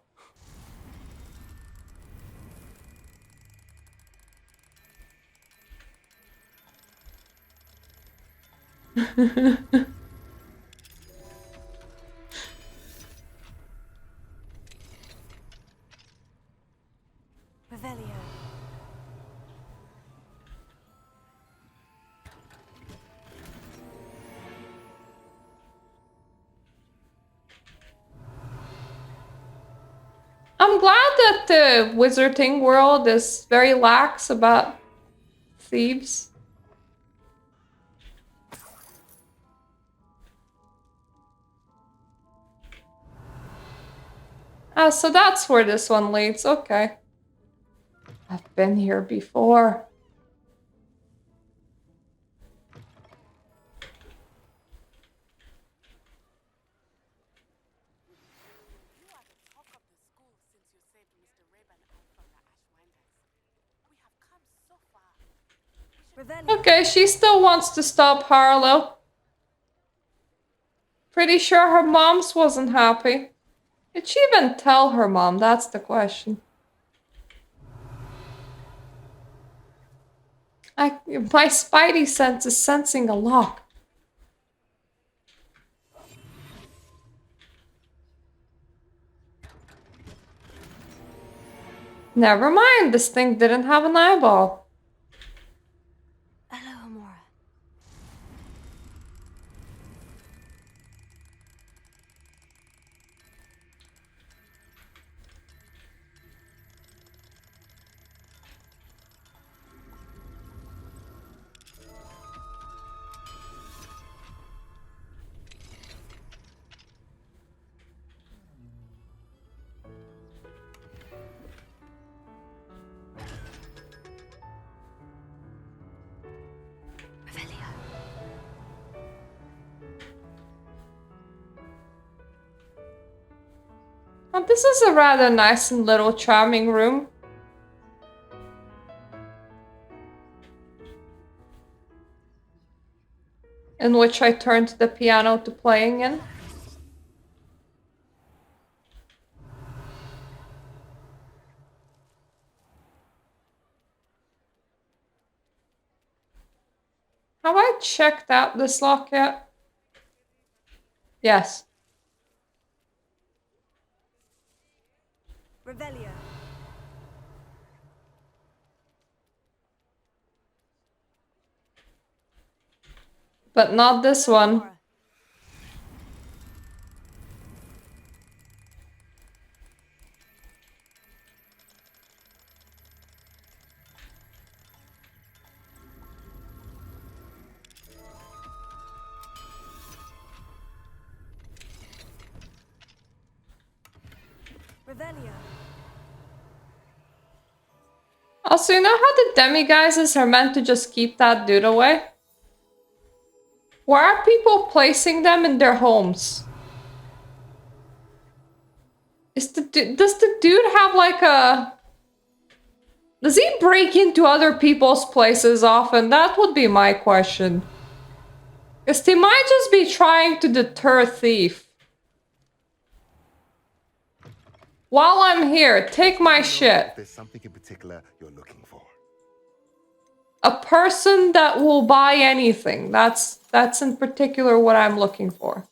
Revelio. I'm glad that the wizarding world is very lax about thieves. Ah, so that's where this one leads. Okay. I've been here before. Okay, she still wants to stop Harlow. Pretty sure her mom's wasn't happy. Did she even tell her mom? That's the question. My spidey sense is sensing a lock. Never mind, this thing didn't have an eyeball. Hello, Amora. Oh, this is a rather nice and little charming room. In which I turned the piano to playing in. Have I checked out this lock yet? Yes. Revelio. But not this one. Revelio. Also, you know how the demiguises are meant to just keep that dude away? Why are people placing them in their homes? Does the dude have like a... Does he break into other people's places often? That would be my question. Because they might just be trying to deter a thief. While I'm here, take my shit. There's something in particular you're looking for. A person that will buy anything. That's in particular what I'm looking for.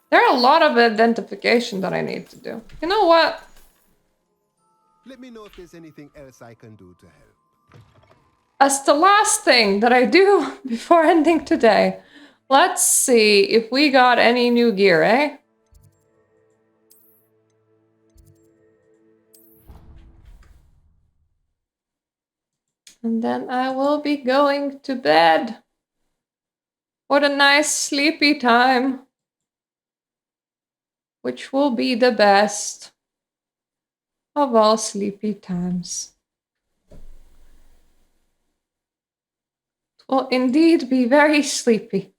There are a lot of identification that I need to do. You know what? Let me know if there's anything else I can do to help. As the last thing that I do before ending today, let's see if we got any new gear, eh? And then I will be going to bed. What a nice sleepy time. Which will be the best of all sleepy times. will indeed be very sleepy.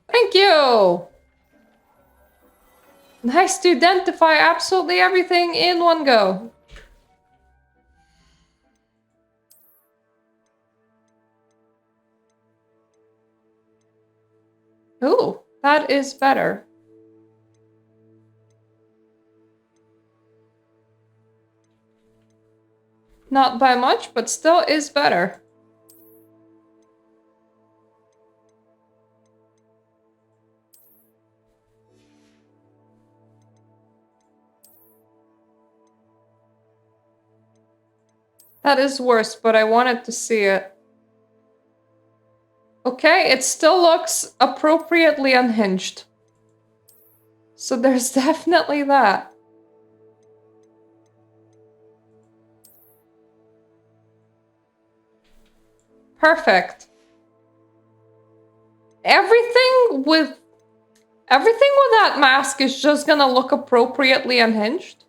Thank you! Nice to identify absolutely everything in one go. Ooh, that is better. Not by much, but still is better. That is worse, but I wanted to see it. Okay, it still looks appropriately unhinged. So there's definitely that. Perfect. Everything with that mask is just gonna look appropriately unhinged.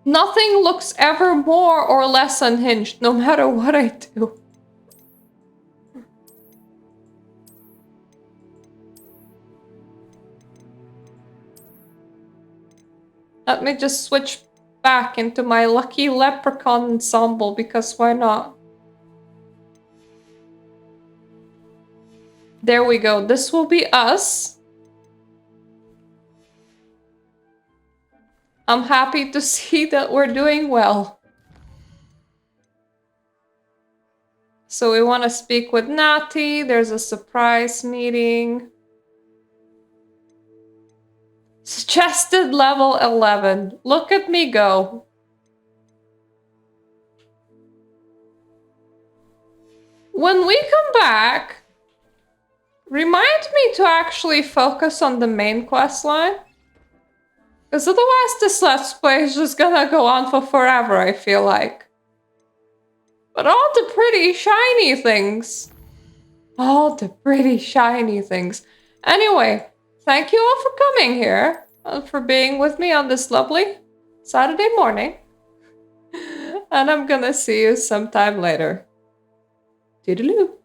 Nothing looks ever more or less unhinged, no matter what I do. Let me just switch back into my lucky leprechaun ensemble, because why not? There we go. This will be us. I'm happy to see that we're doing well. So we want to speak with Natty. There's a surprise meeting. Suggested level 11. Look at me go. When we come back, remind me to actually focus on the main quest line. Because otherwise this Let's Play is just gonna go on for forever, I feel like. But all the pretty shiny things. All the pretty shiny things. Anyway, thank you all for coming here. For being with me on this lovely Saturday morning. And I'm gonna see you sometime later. Toodaloo.